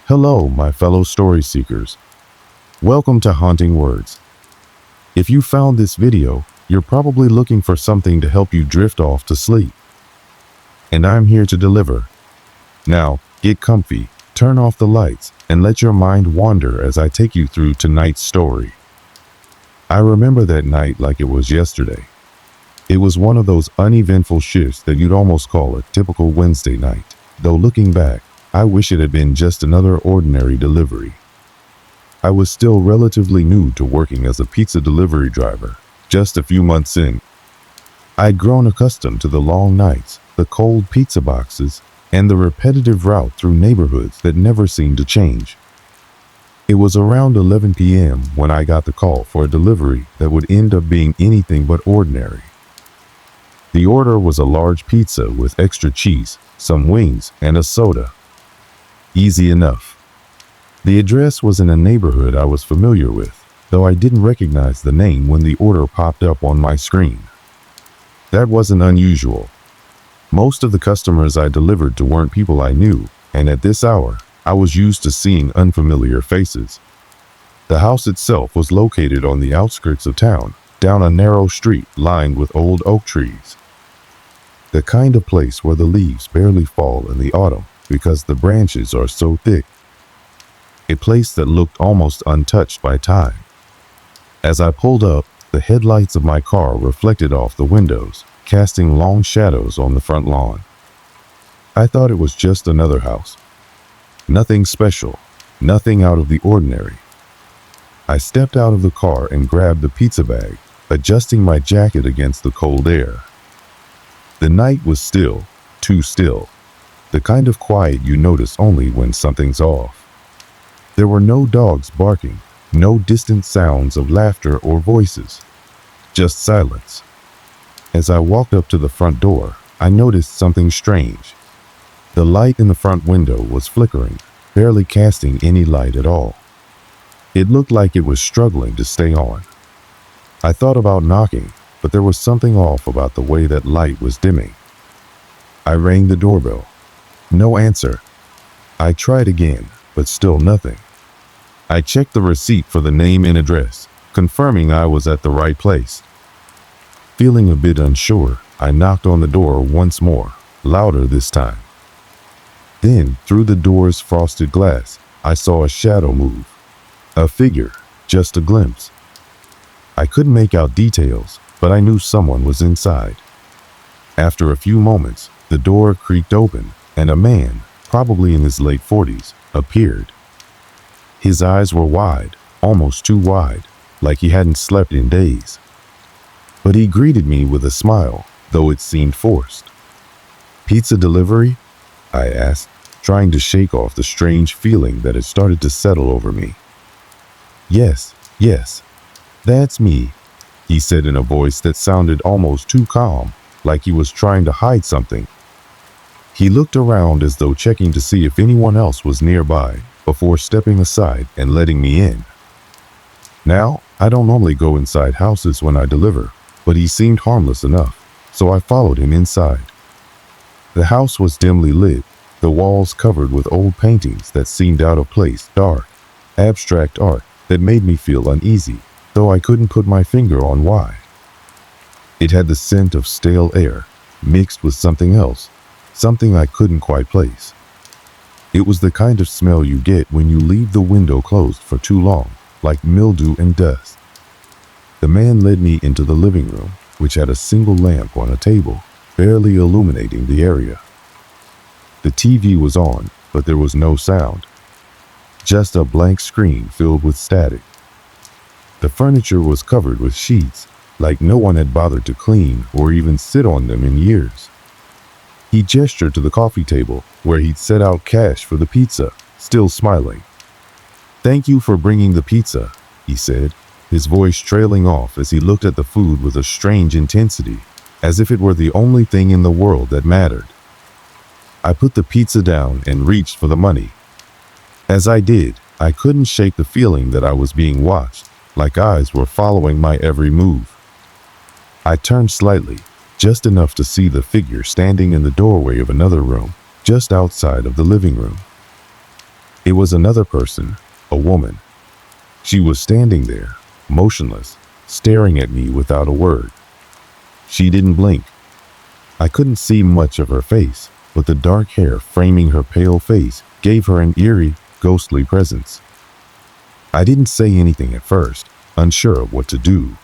Hello, my fellow story seekers. Welcome to Haunting Words. If you found this video, you're probably looking for something to help you drift off to sleep. And I'm here to deliver. Now, get comfy, turn off the lights, and let your mind wander as I take you through tonight's story. I remember that night like it was yesterday. It was one of those uneventful shifts that you'd almost call a typical Wednesday night, though looking back, I wish it had been just another ordinary delivery. I was still relatively new to working as a pizza delivery driver, just a few months in. I'd grown accustomed to the long nights, the cold pizza boxes, and the repetitive route through neighborhoods that never seemed to change. It was around 11 p.m. when I got the call for a delivery that would end up being anything but ordinary. The order was a large pizza with extra cheese, some wings, and a soda. Easy enough. The address was in a neighborhood I was familiar with, though I didn't recognize the name when the order popped up on my screen. That wasn't unusual. Most of the customers I delivered to weren't people I knew, and at this hour, I was used to seeing unfamiliar faces. The house itself was located on the outskirts of town, down a narrow street lined with old oak trees. The kind of place where the leaves barely fall in the autumn because the branches are so thick. A place that looked almost untouched by time. As I pulled up, the headlights of my car reflected off the windows, casting long shadows on the front lawn. I thought it was just another house. Nothing special, nothing out of the ordinary. I stepped out of the car and grabbed the pizza bag, adjusting my jacket against the cold air. The night was still, too still. The kind of quiet you notice only when something's off. There were no dogs barking, no distant sounds of laughter or voices, just silence. As I walked up to the front door, I noticed something strange. The light in the front window was flickering, barely casting any light at all. It looked like it was struggling to stay on. I thought about knocking, but there was something off about the way that light was dimming. I rang the doorbell. No answer. I tried again, but still nothing. I checked the receipt for the name and address, confirming I was at the right place. Feeling a bit unsure, I knocked on the door once more, louder this time. Then, through the door's frosted glass, I saw a shadow move. A figure, just a glimpse. I couldn't make out details, but I knew someone was inside. After a few moments, the door creaked open, and a man, probably in his late 40s, appeared. His eyes were wide, almost too wide, like he hadn't slept in days. But he greeted me with a smile, though it seemed forced. "Pizza delivery?" I asked, trying to shake off the strange feeling that had started to settle over me. Yes, that's me," he said in a voice that sounded almost too calm, like he was trying to hide something. He looked around as though checking to see if anyone else was nearby before stepping aside and letting me in. Now, I don't normally go inside houses when I deliver, but he seemed harmless enough, so I followed him inside. The house was dimly lit, the walls covered with old paintings that seemed out of place, dark, abstract art that made me feel uneasy, though I couldn't put my finger on why. It had the scent of stale air, mixed with something else, something I couldn't quite place. It was the kind of smell you get when you leave the window closed for too long, like mildew and dust. The man led me into the living room, which had a single lamp on a table, barely illuminating the area. The TV was on, but there was no sound. Just a blank screen filled with static. The furniture was covered with sheets, like no one had bothered to clean or even sit on them in years. He gestured to the coffee table, where he'd set out cash for the pizza, still smiling. "Thank you for bringing the pizza," he said, his voice trailing off as he looked at the food with a strange intensity, as if it were the only thing in the world that mattered. I put the pizza down and reached for the money. As I did, I couldn't shake the feeling that I was being watched, like eyes were following my every move. I turned slightly, just enough to see the figure standing in the doorway of another room, just outside of the living room. It was another person, a woman. She was standing there, motionless, staring at me without a word. She didn't blink. I couldn't see much of her face, but the dark hair framing her pale face gave her an eerie, ghostly presence. I didn't say anything at first, unsure of what to do.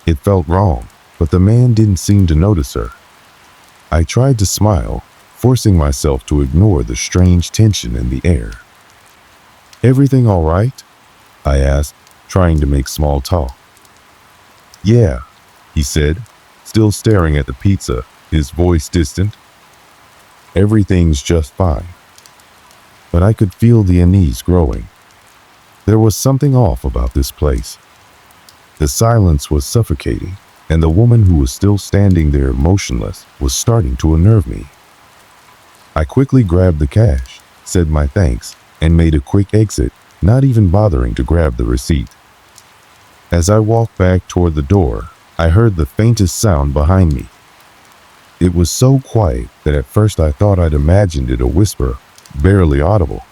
It felt wrong, but the man didn't seem to notice her. I tried to smile, forcing myself to ignore the strange tension in the air. "Everything all right?" I asked, trying to make small talk. "Yeah," he said, still staring at the pizza, his voice distant. "Everything's just fine." But I could feel the unease growing. There was something off about this place. The silence was suffocating, and the woman who was still standing there motionless was starting to unnerve me. I quickly grabbed the cash, said my thanks, and made a quick exit, not even bothering to grab the receipt. As I walked back toward the door, I heard the faintest sound behind me. It was so quiet that at first I thought I'd imagined it a whisper, barely audible.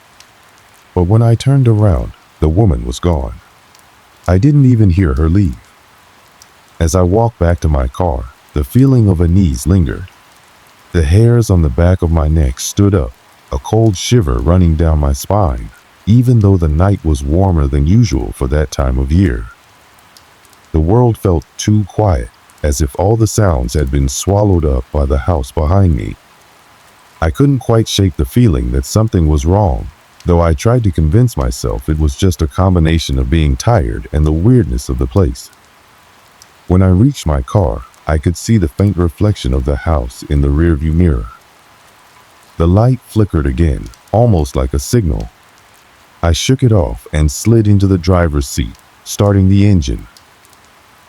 But when I turned around, the woman was gone. I didn't even hear her leave. As I walked back to my car, the feeling of unease lingered. The hairs on the back of my neck stood up, a cold shiver running down my spine, even though the night was warmer than usual for that time of year. The world felt too quiet, as if all the sounds had been swallowed up by the house behind me. I couldn't quite shake the feeling that something was wrong, though I tried to convince myself it was just a combination of being tired and the weirdness of the place. When I reached my car, I could see the faint reflection of the house in the rearview mirror. The light flickered again, almost like a signal. I shook it off and slid into the driver's seat, starting the engine.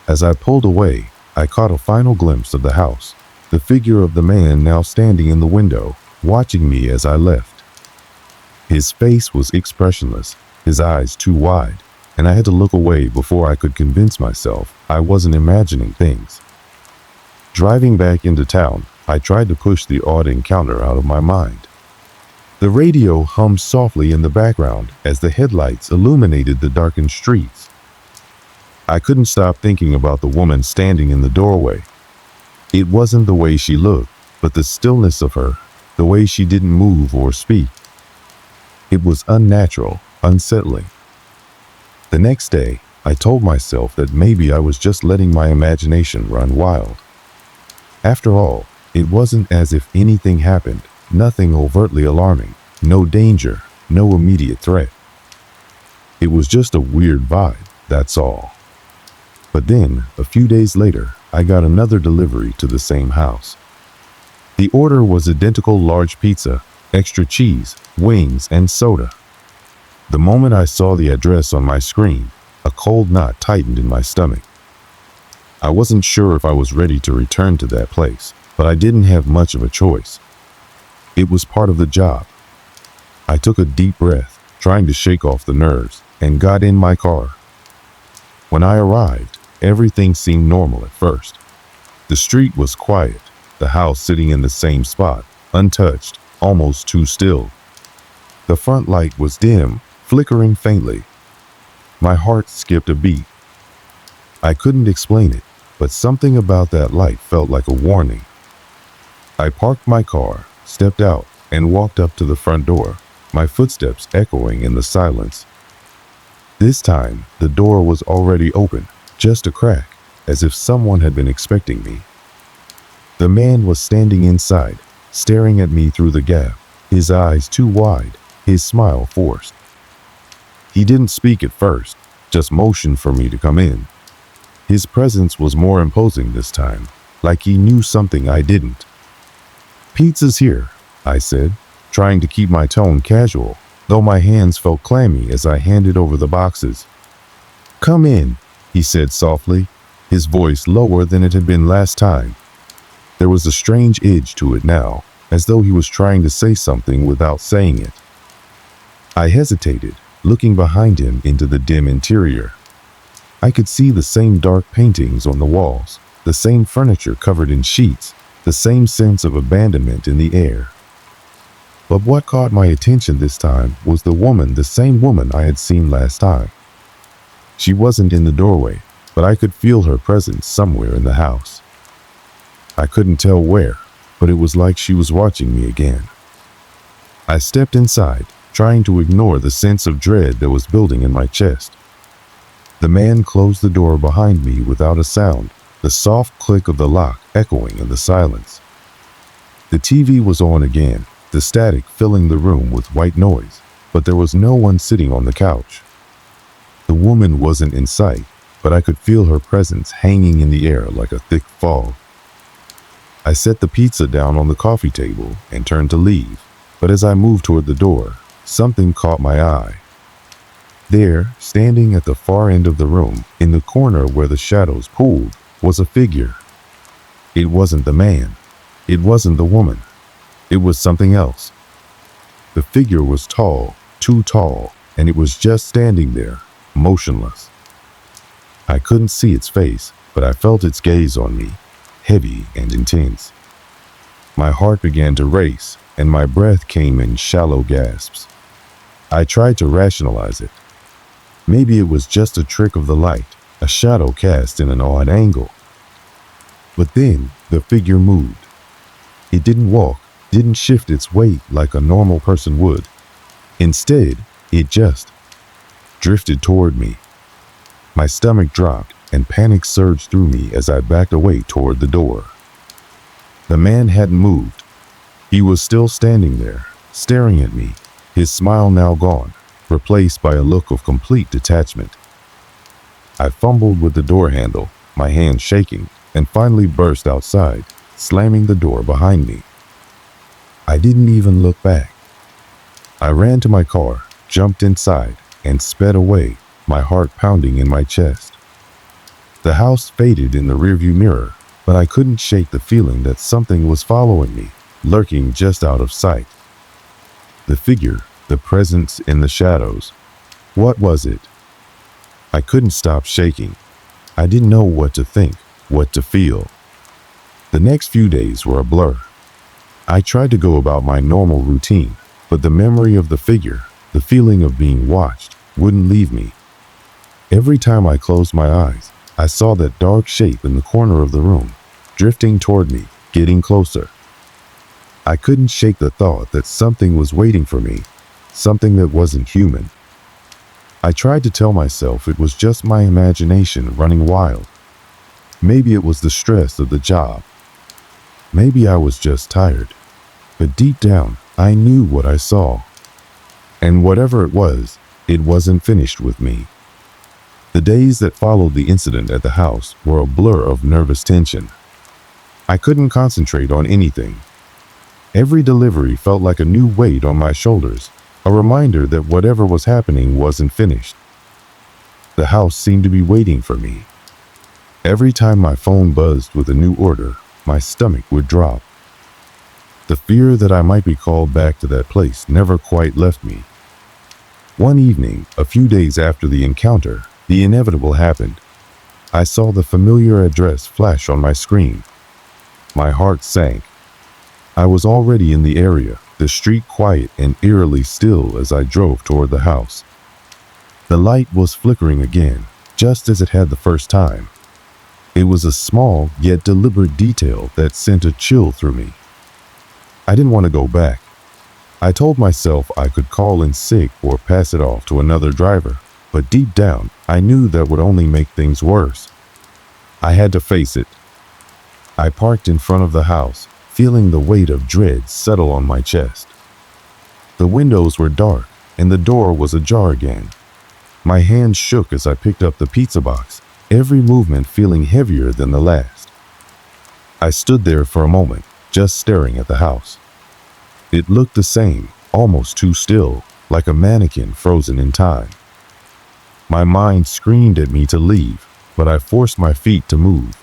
As I pulled away, I caught a final glimpse of the house, the figure of the man now standing in the window, watching me as I left. His face was expressionless, his eyes too wide, and I had to look away before I could convince myself I wasn't imagining things. Driving back into town, I tried to push the odd encounter out of my mind. The radio hummed softly in the background as the headlights illuminated the darkened streets. I couldn't stop thinking about the woman standing in the doorway. It wasn't the way she looked, but the stillness of her, the way she didn't move or speak. It was unnatural, unsettling. The next day, I told myself that maybe I was just letting my imagination run wild. After all, it wasn't as if anything happened, nothing overtly alarming, no danger, no immediate threat. It was just a weird vibe, that's all. But then, a few days later, I got another delivery to the same house. The order was identical large pizza, extra cheese, wings, and soda. The moment I saw the address on my screen, a cold knot tightened in my stomach. I wasn't sure if I was ready to return to that place, but I didn't have much of a choice. It was part of the job. I took a deep breath, trying to shake off the nerves, and got in my car. When I arrived, everything seemed normal at first. The street was quiet, the house sitting in the same spot, untouched, almost too still. The front light was dim, flickering faintly. My heart skipped a beat. I couldn't explain it, but something about that light felt like a warning. I parked my car, stepped out, and walked up to the front door, my footsteps echoing in the silence. This time, the door was already open, just a crack, as if someone had been expecting me. The man was standing inside, staring at me through the gap, his eyes too wide, his smile forced. He didn't speak at first, just motioned for me to come in. His presence was more imposing this time, like he knew something I didn't. "Pizza's here," I said, trying to keep my tone casual, though my hands felt clammy as I handed over the boxes. "Come in," he said softly, his voice lower than it had been last time. There was a strange edge to it now, as though he was trying to say something without saying it. I hesitated, looking behind him into the dim interior. I could see the same dark paintings on the walls, the same furniture covered in sheets, the same sense of abandonment in the air. But what caught my attention this time was the same woman I had seen last time. She wasn't in the doorway, but I could feel her presence somewhere in the house. I couldn't tell where, but it was like she was watching me again. I stepped inside, trying to ignore the sense of dread that was building in my chest. The man closed the door behind me without a sound, the soft click of the lock echoing in the silence. The TV was on again, the static filling the room with white noise, but there was no one sitting on the couch. The woman wasn't in sight, but I could feel her presence hanging in the air like a thick fog. I set the pizza down on the coffee table and turned to leave, but as I moved toward the door, something caught my eye. There, standing at the far end of the room, in the corner where the shadows pooled, was a figure. It wasn't the man. It wasn't the woman. It was something else. The figure was tall, too tall, and it was just standing there, motionless. I couldn't see its face, but I felt its gaze on me, heavy and intense. My heart began to race, and my breath came in shallow gasps. I tried to rationalize it. Maybe it was just a trick of the light, a shadow cast in an odd angle. But then the figure moved. It didn't walk, didn't shift its weight like a normal person would. Instead, it just drifted toward me. My stomach dropped and panic surged through me as I backed away toward the door. The man hadn't moved. He was still standing there, staring at me, his smile now gone, replaced by a look of complete detachment. I fumbled with the door handle, my hand shaking, and finally burst outside, slamming the door behind me. I didn't even look back. I ran to my car, jumped inside, and sped away, my heart pounding in my chest. The house faded in the rearview mirror, but I couldn't shake the feeling that something was following me, lurking just out of sight. The figure, the presence in the shadows. What was it? I couldn't stop shaking. I didn't know what to think, what to feel. The next few days were a blur. I tried to go about my normal routine, but the memory of the figure, the feeling of being watched, wouldn't leave me. Every time I closed my eyes, I saw that dark shape in the corner of the room, drifting toward me, getting closer. I couldn't shake the thought that something was waiting for me, something that wasn't human. I tried to tell myself it was just my imagination running wild. Maybe it was the stress of the job. Maybe I was just tired. But deep down, I knew what I saw. And whatever it wasn't finished with me. The days that followed the incident at the house were a blur of nervous tension. I couldn't concentrate on anything. Every delivery felt like a new weight on my shoulders, a reminder that whatever was happening wasn't finished. The house seemed to be waiting for me. Every time my phone buzzed with a new order, my stomach would drop. The fear that I might be called back to that place never quite left me. One evening, a few days after the encounter, the inevitable happened. I saw the familiar address flash on my screen. My heart sank. I was already in the area, the street quiet and eerily still as I drove toward the house. The light was flickering again, just as it had the first time. It was a small yet deliberate detail that sent a chill through me. I didn't want to go back. I told myself I could call in sick or pass it off to another driver, but deep down, I knew that would only make things worse. I had to face it. I parked in front of the house, feeling the weight of dread settle on my chest. The windows were dark, and the door was ajar again. My hand shook as I picked up the pizza box, every movement feeling heavier than the last. I stood there for a moment, just staring at the house. It looked the same, almost too still, like a mannequin frozen in time. My mind screamed at me to leave, but I forced my feet to move.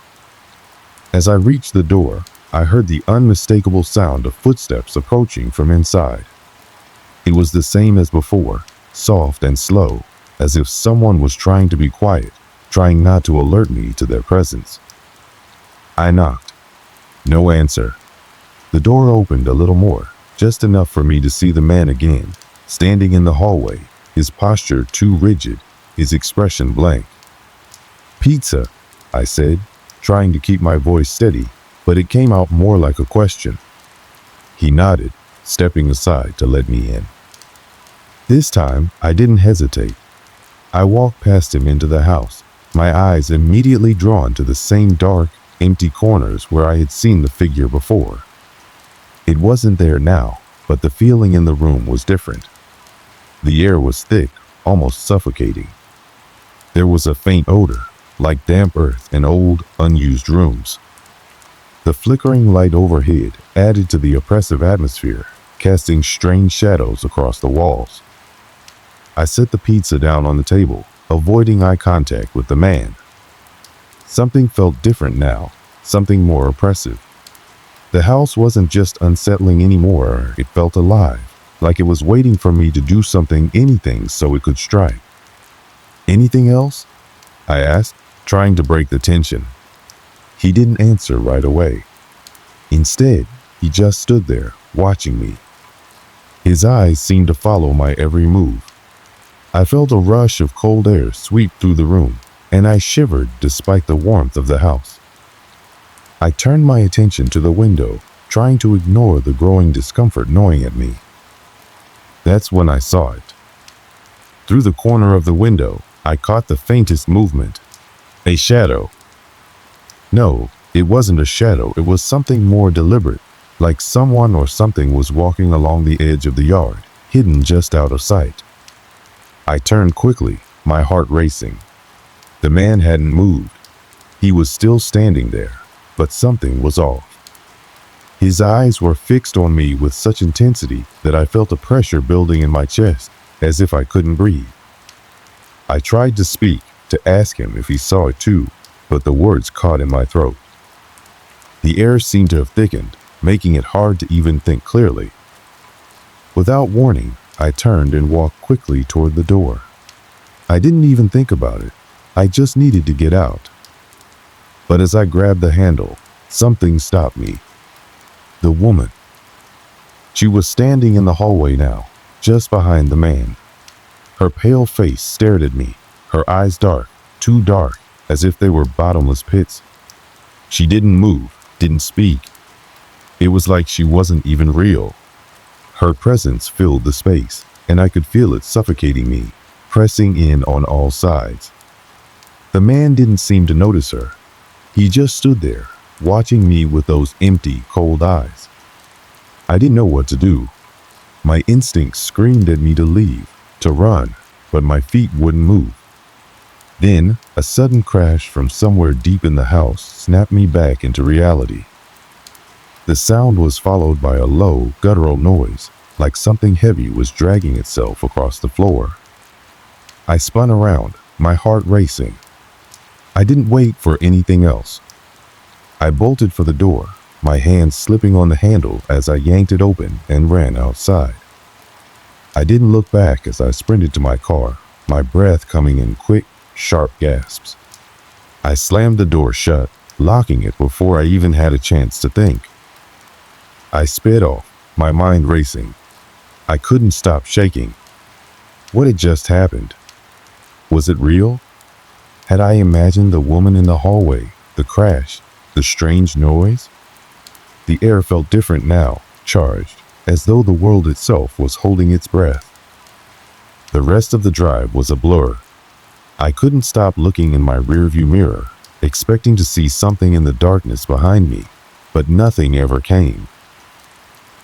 As I reached the door, I heard the unmistakable sound of footsteps approaching from inside. It was the same as before, soft and slow, as if someone was trying to be quiet, trying not to alert me to their presence. I knocked. No answer. The door opened a little more, just enough for me to see the man again, standing in the hallway, his posture too rigid, his expression blank. "Pizza," I said, trying to keep my voice steady, but it came out more like a question. He nodded, stepping aside to let me in. This time, I didn't hesitate. I walked past him into the house, my eyes immediately drawn to the same dark, empty corners where I had seen the figure before. It wasn't there now, but the feeling in the room was different. The air was thick, almost suffocating. There was a faint odor, like damp earth in old, unused rooms. The flickering light overhead added to the oppressive atmosphere, casting strange shadows across the walls. I set the pizza down on the table, avoiding eye contact with the man. Something felt different now, something more oppressive. The house wasn't just unsettling anymore, it felt alive, like it was waiting for me to do something, anything, so it could strike. "Anything else?" I asked, trying to break the tension. He didn't answer right away. Instead, he just stood there, watching me. His eyes seemed to follow my every move. I felt a rush of cold air sweep through the room, and I shivered despite the warmth of the house. I turned my attention to the window, trying to ignore the growing discomfort gnawing at me. That's when I saw it. Through the corner of the window, I caught the faintest movement. A shadow. No, it wasn't a shadow, it was something more deliberate, like someone or something was walking along the edge of the yard, hidden just out of sight. I turned quickly, my heart racing. The man hadn't moved. He was still standing there, but something was off. His eyes were fixed on me with such intensity that I felt a pressure building in my chest, as if I couldn't breathe. I tried to speak, to ask him if he saw it too, but the words caught in my throat. The air seemed to have thickened, making it hard to even think clearly. Without warning, I turned and walked quickly toward the door. I didn't even think about it. I just needed to get out. But as I grabbed the handle, something stopped me. The woman. She was standing in the hallway now, just behind the man. Her pale face stared at me, her eyes dark, too dark, as if they were bottomless pits. She didn't move, didn't speak. It was like she wasn't even real. Her presence filled the space, and I could feel it suffocating me, pressing in on all sides. The man didn't seem to notice her. He just stood there, watching me with those empty, cold eyes. I didn't know what to do. My instincts screamed at me to leave, to run, but my feet wouldn't move. Then, a sudden crash from somewhere deep in the house snapped me back into reality. The sound was followed by a low, guttural noise, like something heavy was dragging itself across the floor. I spun around, my heart racing. I didn't wait for anything else. I bolted for the door, my hand slipping on the handle as I yanked it open and ran outside. I didn't look back as I sprinted to my car, my breath coming in quick, sharp gasps. I slammed the door shut, locking it before I even had a chance to think. I sped off, my mind racing. I couldn't stop shaking. What had just happened? Was it real? Had I imagined the woman in the hallway, the crash, the strange noise? The air felt different now, charged, as though the world itself was holding its breath. The rest of the drive was a blur. I couldn't stop looking in my rearview mirror, expecting to see something in the darkness behind me, but nothing ever came.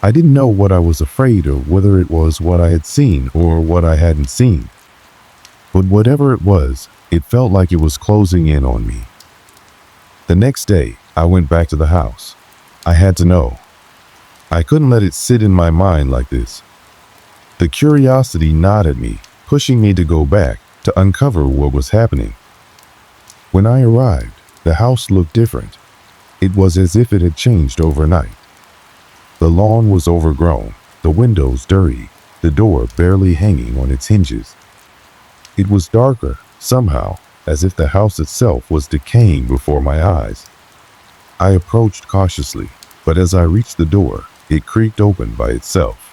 I didn't know what I was afraid of, whether it was what I had seen or what I hadn't seen. But whatever it was, it felt like it was closing in on me. The next day, I went back to the house. I had to know. I couldn't let it sit in my mind like this. The curiosity gnawed at me, pushing me to go back, to uncover what was happening. When I arrived, the house looked different. It was as if it had changed overnight. The lawn was overgrown, the windows dirty, the door barely hanging on its hinges. It was darker, somehow, as if the house itself was decaying before my eyes. I approached cautiously, but as I reached the door, It creaked open by itself.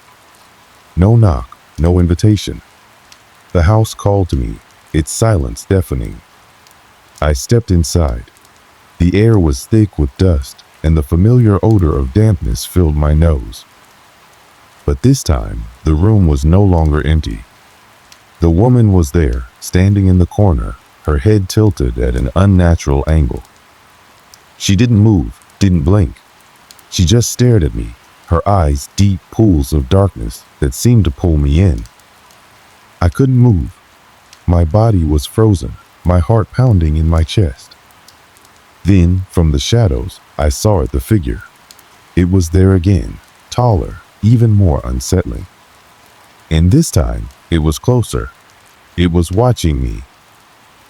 No knock, no invitation. The house called to me, its silence deafening. I stepped inside. The air was thick with dust, and the familiar odor of dampness filled my nose. But this time, the room was no longer empty. The woman was there, standing in the corner, her head tilted at an unnatural angle. She didn't move, didn't blink. She just stared at me, her eyes deep pools of darkness that seemed to pull me in. I couldn't move. My body was frozen, my heart pounding in my chest. Then, from the shadows, I saw the figure. It was there again, taller, even more unsettling. And this time, it was closer. It was watching me.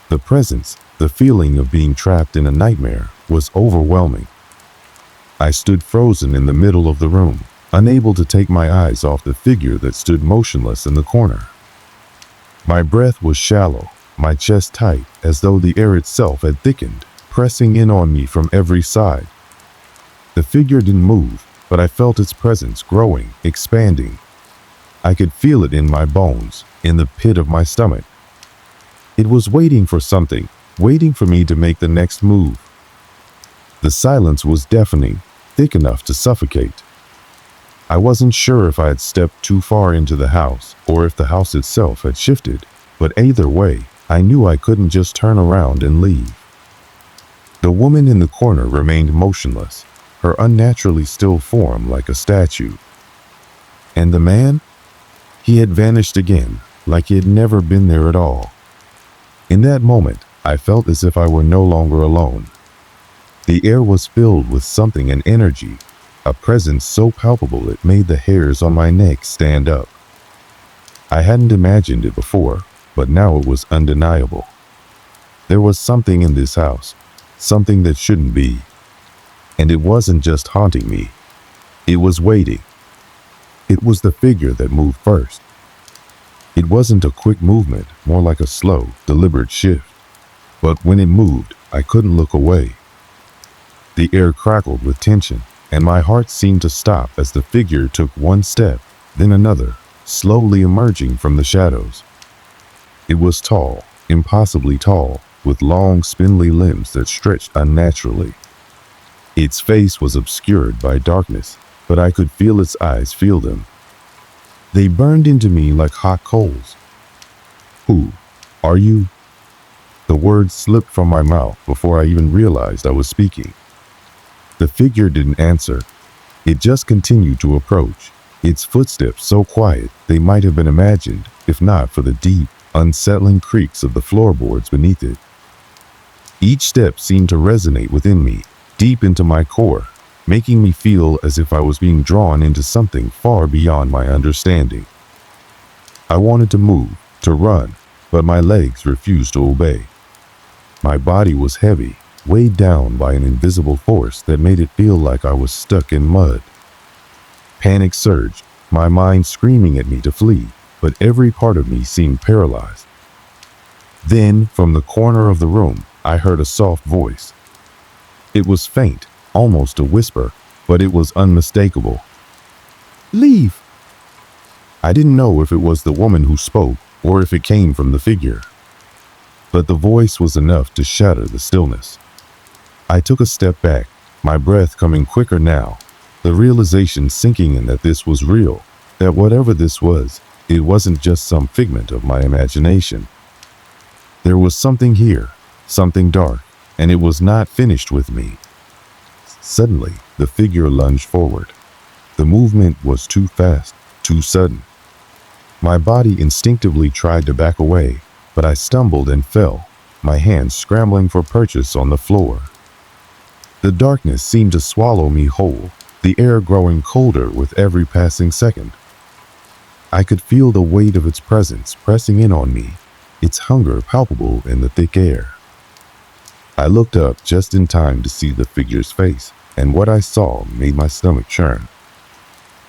The presence, the feeling of being trapped in a nightmare, was overwhelming. I stood frozen in the middle of the room, unable to take my eyes off the figure that stood motionless in the corner. My breath was shallow, my chest tight, as though the air itself had thickened, pressing in on me from every side. The figure didn't move, but I felt its presence growing, expanding. I could feel it in my bones, in the pit of my stomach. It was waiting for something, waiting for me to make the next move. The silence was deafening, thick enough to suffocate. I wasn't sure if I had stepped too far into the house, or if the house itself had shifted, but either way, I knew I couldn't just turn around and leave. The woman in the corner remained motionless, her unnaturally still form like a statue. And the man? He had vanished again, like he had never been there at all. In that moment, I felt as if I were no longer alone. The air was filled with something, an energy, a presence so palpable it made the hairs on my neck stand up. I hadn't imagined it before, but now it was undeniable. There was something in this house, something that shouldn't be. And it wasn't just haunting me. It was waiting. It was the figure that moved first. It wasn't a quick movement, more like a slow, deliberate shift. But when it moved, I couldn't look away. The air crackled with tension, and my heart seemed to stop as the figure took one step, then another, slowly emerging from the shadows. It was tall, impossibly tall, with long, spindly limbs that stretched unnaturally. Its face was obscured by darkness, but I could feel its eyes feel them. They burned into me like hot coals. "Who are you?" The words slipped from my mouth before I even realized I was speaking. The figure didn't answer. It just continued to approach, its footsteps so quiet they might have been imagined, if not for the deep, unsettling creaks of the floorboards beneath it. Each step seemed to resonate within me, deep into my core, making me feel as if I was being drawn into something far beyond my understanding. I wanted to move, to run, but my legs refused to obey. My body was heavy, weighed down by an invisible force that made it feel like I was stuck in mud. Panic surged, my mind screaming at me to flee, but every part of me seemed paralyzed. Then, from the corner of the room, I heard a soft voice. It was faint, almost a whisper, but it was unmistakable. "Leave!" I didn't know if it was the woman who spoke or if it came from the figure. But the voice was enough to shatter the stillness. I took a step back, my breath coming quicker now, the realization sinking in that this was real, that whatever this was, it wasn't just some figment of my imagination. There was something here, something dark, and it was not finished with me. Suddenly, the figure lunged forward. The movement was too fast, too sudden. My body instinctively tried to back away, but I stumbled and fell, my hands scrambling for purchase on the floor. The darkness seemed to swallow me whole, the air growing colder with every passing second. I could feel the weight of its presence pressing in on me, its hunger palpable in the thick air. I looked up just in time to see the figure's face, and what I saw made my stomach churn.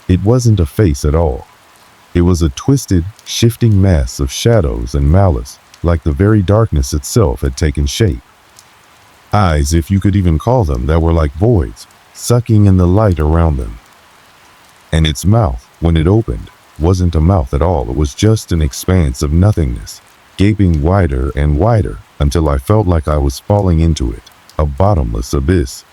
It wasn't a face at all. It was a twisted, shifting mass of shadows and malice, like the very darkness itself had taken shape. Eyes, if you could even call them, that were like voids, sucking in the light around them. And its mouth, when it opened, wasn't a mouth at all. It was just an expanse of nothingness, gaping wider and wider until I felt like I was falling into it, a bottomless abyss.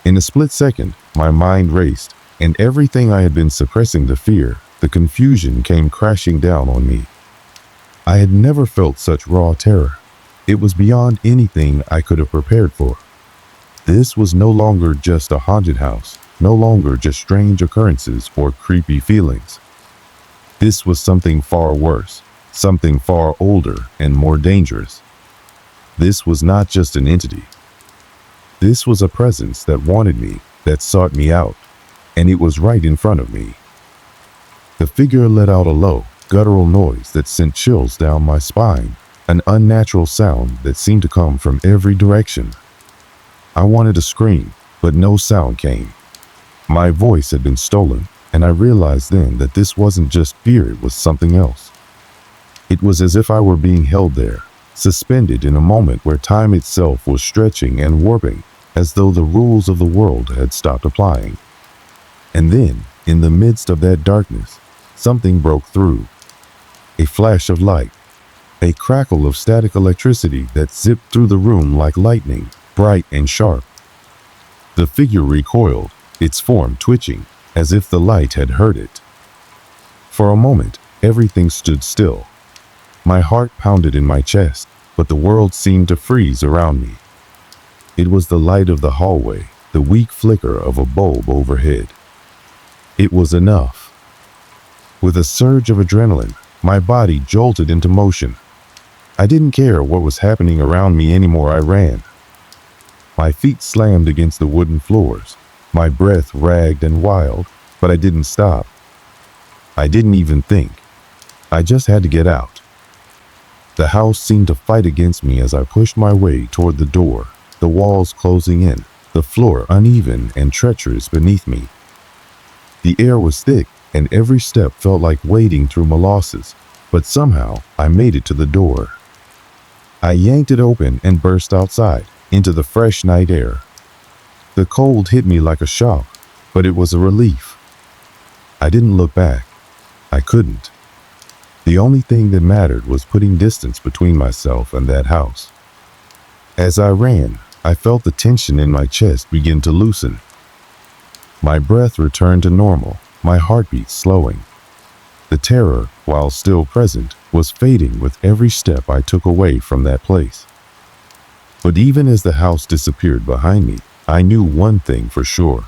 In a split second, my mind raced, and everything I had been suppressing, the fear, the confusion, came crashing down on me. I had never felt such raw terror. It was beyond anything I could have prepared for. This was no longer just a haunted house, no longer just strange occurrences or creepy feelings. This was something far worse, something far older and more dangerous. This was not just an entity. This was a presence that wanted me, that sought me out, and it was right in front of me. The figure let out a low, guttural noise that sent chills down my spine, an unnatural sound that seemed to come from every direction. I wanted to scream, but no sound came. My voice had been stolen, and I realized then that this wasn't just fear, it was something else. It was as if I were being held there, suspended in a moment where time itself was stretching and warping, as though the rules of the world had stopped applying. And then, in the midst of that darkness, something broke through. A flash of light, a crackle of static electricity that zipped through the room like lightning, bright and sharp. The figure recoiled, its form twitching, as if the light had hurt it. For a moment, everything stood still. My heart pounded in my chest, but the world seemed to freeze around me. It was the light of the hallway, the weak flicker of a bulb overhead. It was enough. With a surge of adrenaline, my body jolted into motion. I didn't care what was happening around me anymore. I ran. My feet slammed against the wooden floors. My breath ragged and wild, but I didn't stop. I didn't even think. I just had to get out. The house seemed to fight against me as I pushed my way toward the door, the walls closing in, the floor uneven and treacherous beneath me. The air was thick, and every step felt like wading through molasses, but somehow I made it to the door. I yanked it open and burst outside, into the fresh night air. The cold hit me like a shock, but it was a relief. I didn't look back. I couldn't. The only thing that mattered was putting distance between myself and that house. As I ran, I felt the tension in my chest begin to loosen. My breath returned to normal, my heartbeat slowing. The terror, while still present, was fading with every step I took away from that place. But even as the house disappeared behind me, I knew one thing for sure.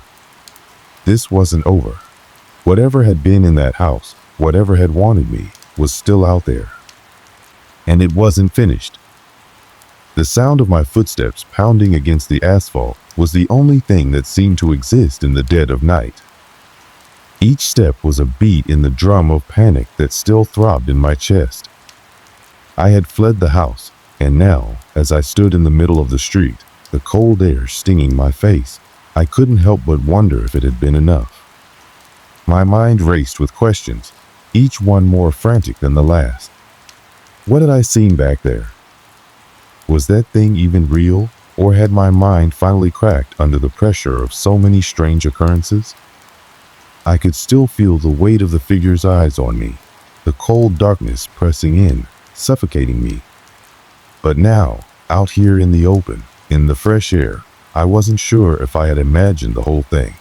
This wasn't over. Whatever had been in that house, whatever had wanted me, was still out there. And it wasn't finished. The sound of my footsteps pounding against the asphalt was the only thing that seemed to exist in the dead of night. Each step was a beat in the drum of panic that still throbbed in my chest. I had fled the house, and now, as I stood in the middle of the street, the cold air stinging my face, I couldn't help but wonder if it had been enough. My mind raced with questions, each one more frantic than the last. What had I seen back there? Was that thing even real, or had my mind finally cracked under the pressure of so many strange occurrences? I could still feel the weight of the figure's eyes on me, the cold darkness pressing in, suffocating me. But now, out here in the open, in the fresh air, I wasn't sure if I had imagined the whole thing.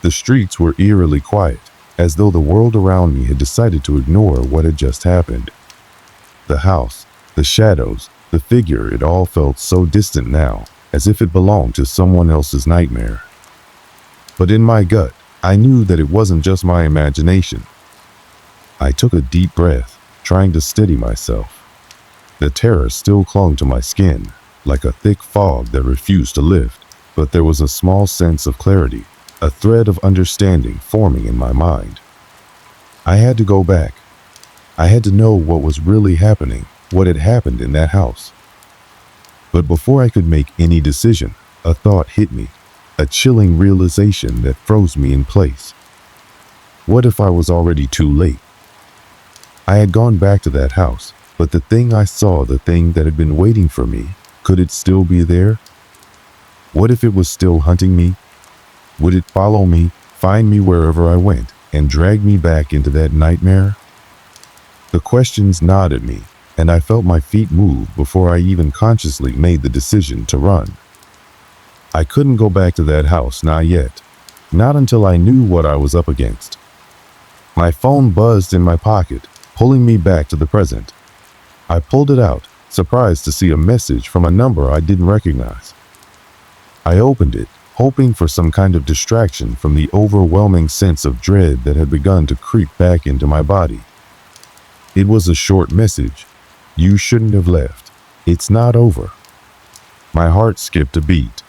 The streets were eerily quiet, as though the world around me had decided to ignore what had just happened. The house, the shadows, the figure, it all felt so distant now, as if it belonged to someone else's nightmare. But in my gut, I knew that it wasn't just my imagination. I took a deep breath, trying to steady myself. The terror still clung to my skin, like a thick fog that refused to lift, but there was a small sense of clarity, a thread of understanding forming in my mind. I had to go back. I had to know what was really happening, what had happened in that house. But before I could make any decision, a thought hit me, a chilling realization that froze me in place. What if I was already too late? I had gone back to that house, but the thing I saw, the thing that had been waiting for me, could it still be there? What if it was still hunting me? Would it follow me, find me wherever I went, and drag me back into that nightmare? The questions gnawed at me, and I felt my feet move before I even consciously made the decision to run. I couldn't go back to that house, not yet. Not until I knew what I was up against. My phone buzzed in my pocket, pulling me back to the present. I pulled it out, surprised to see a message from a number I didn't recognize. I opened it, hoping for some kind of distraction from the overwhelming sense of dread that had begun to creep back into my body. It was a short message. You shouldn't have left. It's not over. My heart skipped a beat.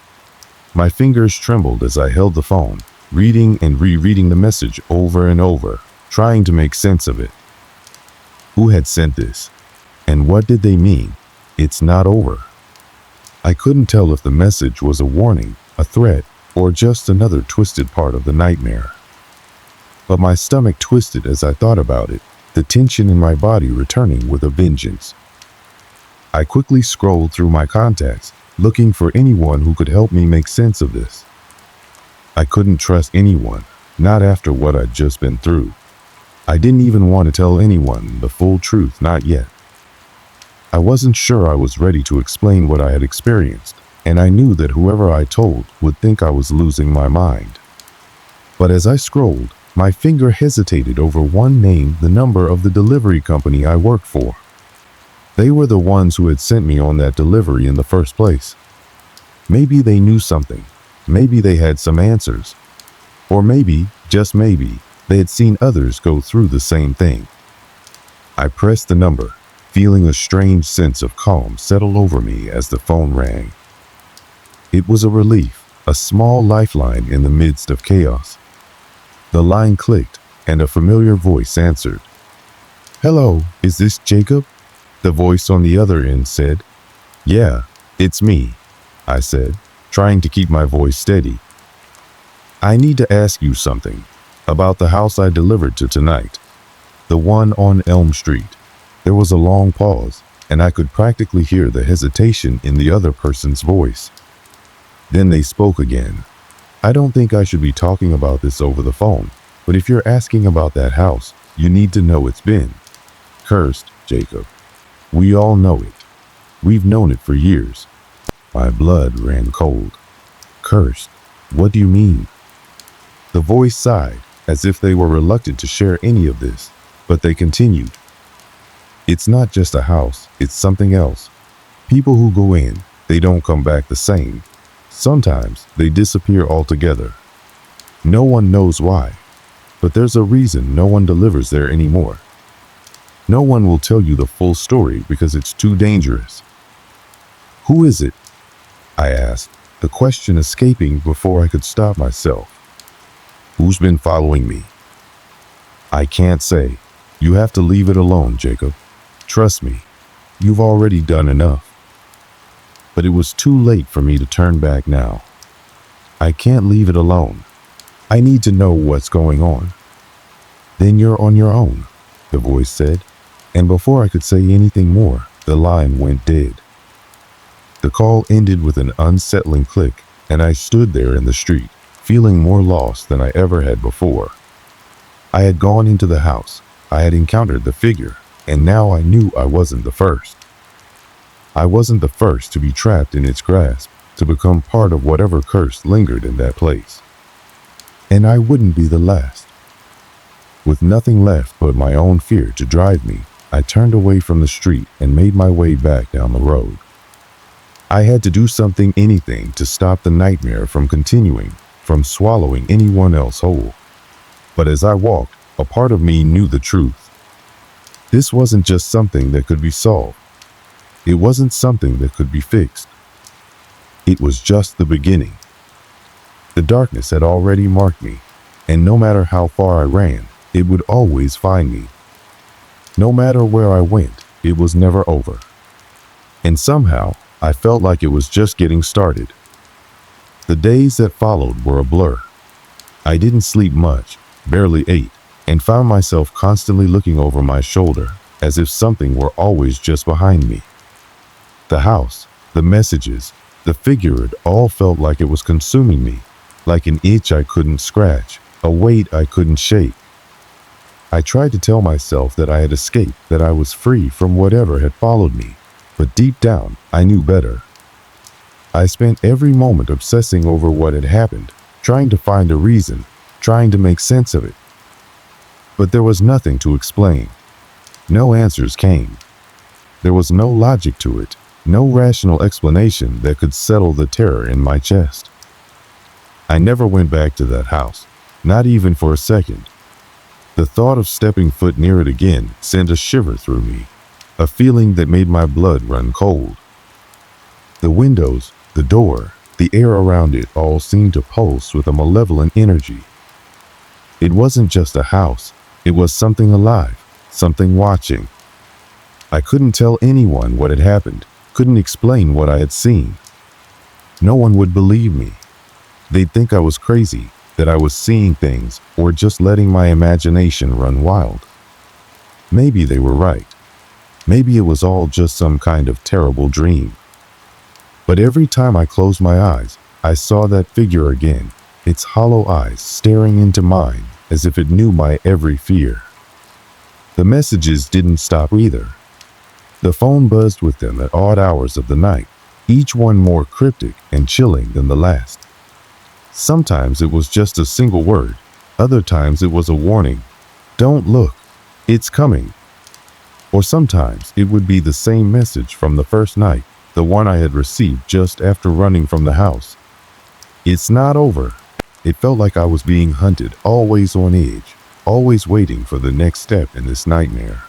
My fingers trembled as I held the phone, reading and rereading the message over and over, trying to make sense of it. Who had sent this? And what did they mean? It's not over. I couldn't tell if the message was a warning, a threat, or just another twisted part of the nightmare. But my stomach twisted as I thought about it, the tension in my body returning with a vengeance. I quickly scrolled through my contacts, looking for anyone who could help me make sense of this. I couldn't trust anyone, not after what I'd just been through. I didn't even want to tell anyone the full truth, not yet. I wasn't sure I was ready to explain what I had experienced, and I knew that whoever I told would think I was losing my mind. But as I scrolled, my finger hesitated over one name, the number of the delivery company I worked for. They were the ones who had sent me on that delivery in the first place. Maybe they knew something. Maybe they had some answers. Or maybe, just maybe, they had seen others go through the same thing. I pressed the number, feeling a strange sense of calm settle over me as the phone rang. It was a relief, a small lifeline in the midst of chaos. The line clicked, and a familiar voice answered. "Hello, is this Jacob?" The voice on the other end said. "Yeah, it's me," I said, trying to keep my voice steady. "I need to ask you something about the house I delivered to tonight. The one on Elm Street." There was a long pause, and I could practically hear the hesitation in the other person's voice. Then they spoke again. "I don't think I should be talking about this over the phone, but if you're asking about that house, you need to know it's been cursed, Jacob. We all know it. We've known it for years." My blood ran cold. "Cursed? What do you mean?" The voice sighed, as if they were reluctant to share any of this, but they continued. "It's not just a house, it's something else. People who go in, they don't come back the same. Sometimes they disappear altogether. No one knows why, but there's a reason no one delivers there anymore. No one will tell you the full story because it's too dangerous." "Who is it?" I asked, the question escaping before I could stop myself. "Who's been following me?" "I can't say. You have to leave it alone, Jacob. Trust me, you've already done enough." But it was too late for me to turn back now. "I can't leave it alone. I need to know what's going on." "Then you're on your own," the voice said, and before I could say anything more, the line went dead. The call ended with an unsettling click, and I stood there in the street, feeling more lost than I ever had before. I had gone into the house, I had encountered the figure, and now I knew I wasn't the first. I wasn't the first to be trapped in its grasp, to become part of whatever curse lingered in that place. And I wouldn't be the last. With nothing left but my own fear to drive me, I turned away from the street and made my way back down the road. I had to do something, anything, to stop the nightmare from continuing, from swallowing anyone else whole. But as I walked, a part of me knew the truth. This wasn't just something that could be solved. It wasn't something that could be fixed. It was just the beginning. The darkness had already marked me, and no matter how far I ran, it would always find me. No matter where I went, it was never over. And somehow, I felt like it was just getting started. The days that followed were a blur. I didn't sleep much, barely ate, and found myself constantly looking over my shoulder, as if something were always just behind me. The house, the messages, the figure, it all felt like it was consuming me, like an itch I couldn't scratch, a weight I couldn't shake. I tried to tell myself that I had escaped, that I was free from whatever had followed me, but deep down, I knew better. I spent every moment obsessing over what had happened, trying to find a reason, trying to make sense of it. But there was nothing to explain. No answers came. There was no logic to it, no rational explanation that could settle the terror in my chest. I never went back to that house, not even for a second. The thought of stepping foot near it again sent a shiver through me, a feeling that made my blood run cold. The windows, the door, the air around it all seemed to pulse with a malevolent energy. It wasn't just a house, it was something alive, something watching. I couldn't tell anyone what had happened, couldn't explain what I had seen. No one would believe me. They'd think I was crazy, that I was seeing things or just letting my imagination run wild. Maybe they were right. Maybe it was all just some kind of terrible dream. But every time I closed my eyes, I saw that figure again, its hollow eyes staring into mine as if it knew my every fear. The messages didn't stop either. The phone buzzed with them at odd hours of the night, each one more cryptic and chilling than the last. Sometimes it was just a single word. Other times it was a warning. Don't look. It's coming. Or sometimes it would be the same message from the first night, the one I had received just after running from the house. It's not over. It felt like I was being hunted, always on edge, always waiting for the next step in this nightmare.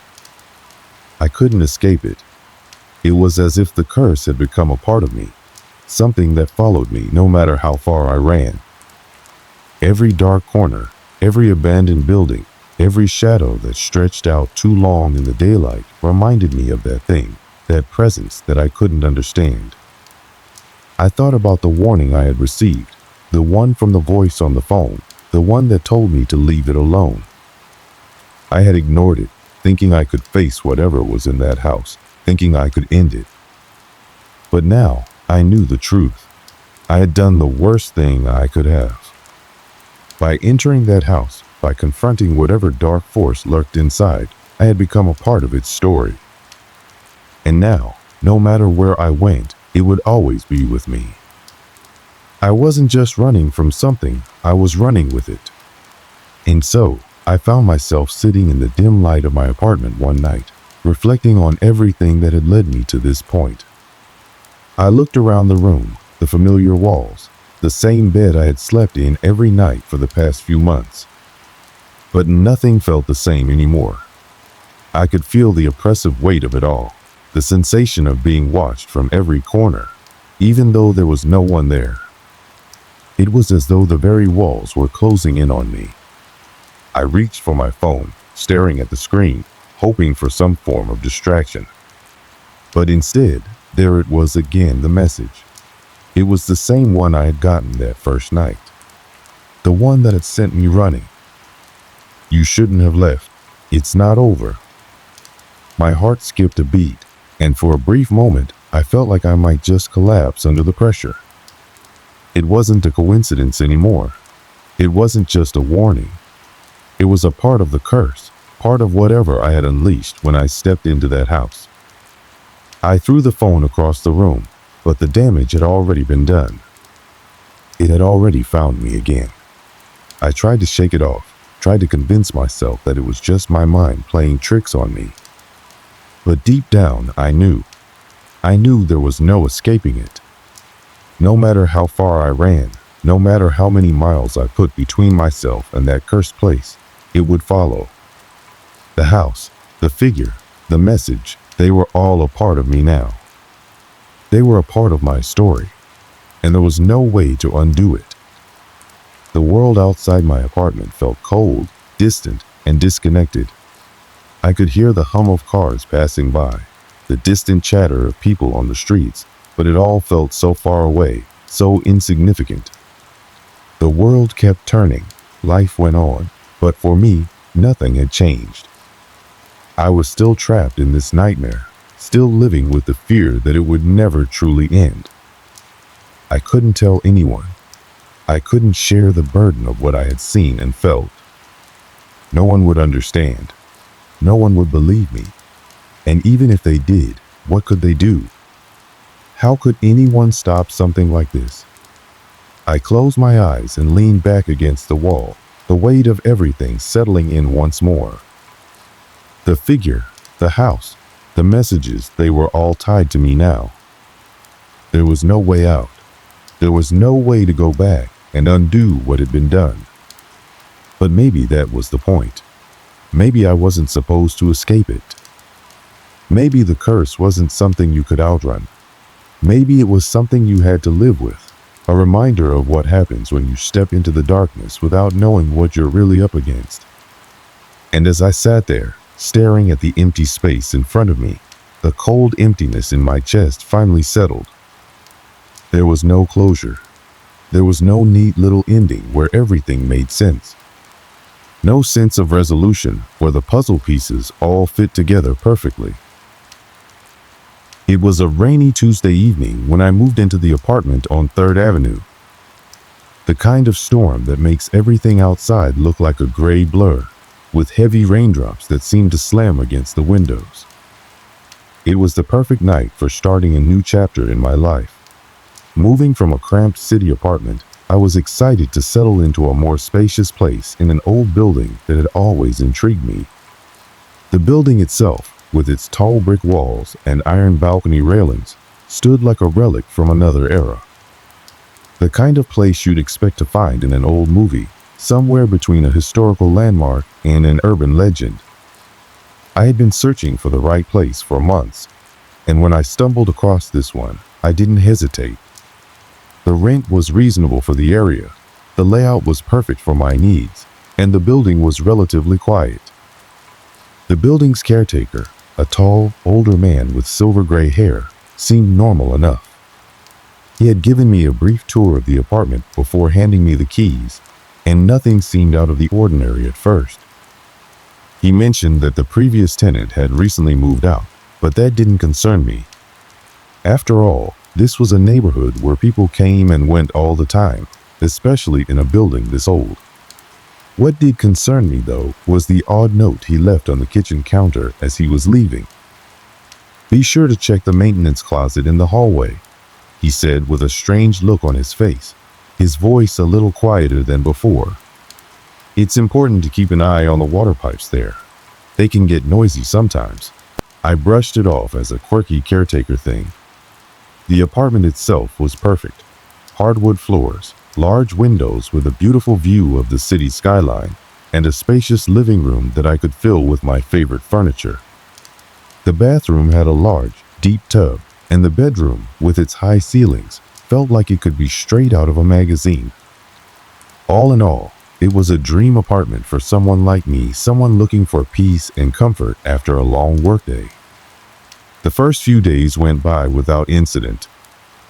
I couldn't escape it. It was as if the curse had become a part of me, something that followed me no matter how far I ran. Every dark corner, every abandoned building, every shadow that stretched out too long in the daylight reminded me of that thing, that presence that I couldn't understand. I thought about the warning I had received, the one from the voice on the phone, the one that told me to leave it alone. I had ignored it, thinking I could face whatever was in that house, thinking I could end it. But now, I knew the truth. I had done the worst thing I could have. By entering that house, by confronting whatever dark force lurked inside, I had become a part of its story. And now, no matter where I went, it would always be with me. I wasn't just running from something, I was running with it. And so, I found myself sitting in the dim light of my apartment one night, reflecting on everything that had led me to this point. I looked around the room, the familiar walls, the same bed I had slept in every night for the past few months. But nothing felt the same anymore. I could feel the oppressive weight of it all, the sensation of being watched from every corner, even though there was no one there. It was as though the very walls were closing in on me. I reached for my phone, staring at the screen, hoping for some form of distraction. But instead, there it was again, the message. It was the same one I had gotten that first night. The one that had sent me running. You shouldn't have left. It's not over. My heart skipped a beat, and for a brief moment, I felt like I might just collapse under the pressure. It wasn't a coincidence anymore. It wasn't just a warning. It was a part of the curse, part of whatever I had unleashed when I stepped into that house. I threw the phone across the room, but the damage had already been done. It had already found me again. I tried to shake it off, tried to convince myself that it was just my mind playing tricks on me. But deep down, I knew there was no escaping it. No matter how far I ran, no matter how many miles I put between myself and that cursed place, it would follow. The house, the figure, the message, they were all a part of me now. They were a part of my story, and there was no way to undo it. The world outside my apartment felt cold, distant, and disconnected. I could hear the hum of cars passing by, the distant chatter of people on the streets, but it all felt so far away, so insignificant. The world kept turning, life went on, but for me, nothing had changed. I was still trapped in this nightmare, still living with the fear that it would never truly end. I couldn't tell anyone. I couldn't share the burden of what I had seen and felt. No one would understand. No one would believe me. And even if they did, what could they do? How could anyone stop something like this? I closed my eyes and leaned back against the wall, the weight of everything settling in once more. The figure, the house, the messages, they were all tied to me now. There was no way out. There was no way to go back and undo what had been done. But maybe that was the point. Maybe I wasn't supposed to escape it. Maybe the curse wasn't something you could outrun. Maybe it was something you had to live with, a reminder of what happens when you step into the darkness without knowing what you're really up against. And as I sat there, staring at the empty space in front of me, the cold emptiness in my chest finally settled. There was no closure. There was no neat little ending where everything made sense. No sense of resolution where the puzzle pieces all fit together perfectly. It was a rainy Tuesday evening when I moved into the apartment on 3rd Avenue. The kind of storm that makes everything outside look like a gray blur, with heavy raindrops that seem to slam against the windows. It was the perfect night for starting a new chapter in my life. Moving from a cramped city apartment, I was excited to settle into a more spacious place in an old building that had always intrigued me. The building itself, with its tall brick walls and iron balcony railings, stood like a relic from another era. The kind of place you'd expect to find in an old movie, somewhere between a historical landmark and an urban legend. I had been searching for the right place for months, and when I stumbled across this one, I didn't hesitate. The rent was reasonable for the area, the layout was perfect for my needs, and the building was relatively quiet. The building's caretaker, a tall, older man with silver gray hair, seemed normal enough. He had given me a brief tour of the apartment before handing me the keys, and nothing seemed out of the ordinary at first. He mentioned that the previous tenant had recently moved out, but that didn't concern me. After all, this was a neighborhood where people came and went all the time, especially in a building this old. What did concern me, though, was the odd note he left on the kitchen counter as he was leaving. "Be sure to check the maintenance closet in the hallway," he said with a strange look on his face, his voice a little quieter than before. "It's important to keep an eye on the water pipes there. They can get noisy sometimes." I brushed it off as a quirky caretaker thing. The apartment itself was perfect. Hardwood floors, large windows with a beautiful view of the city skyline, and a spacious living room that I could fill with my favorite furniture. The bathroom had a large, deep tub, and the bedroom, with its high ceilings, felt like it could be straight out of a magazine. All in all, it was a dream apartment for someone like me, someone looking for peace and comfort after a long workday. The first few days went by without incident.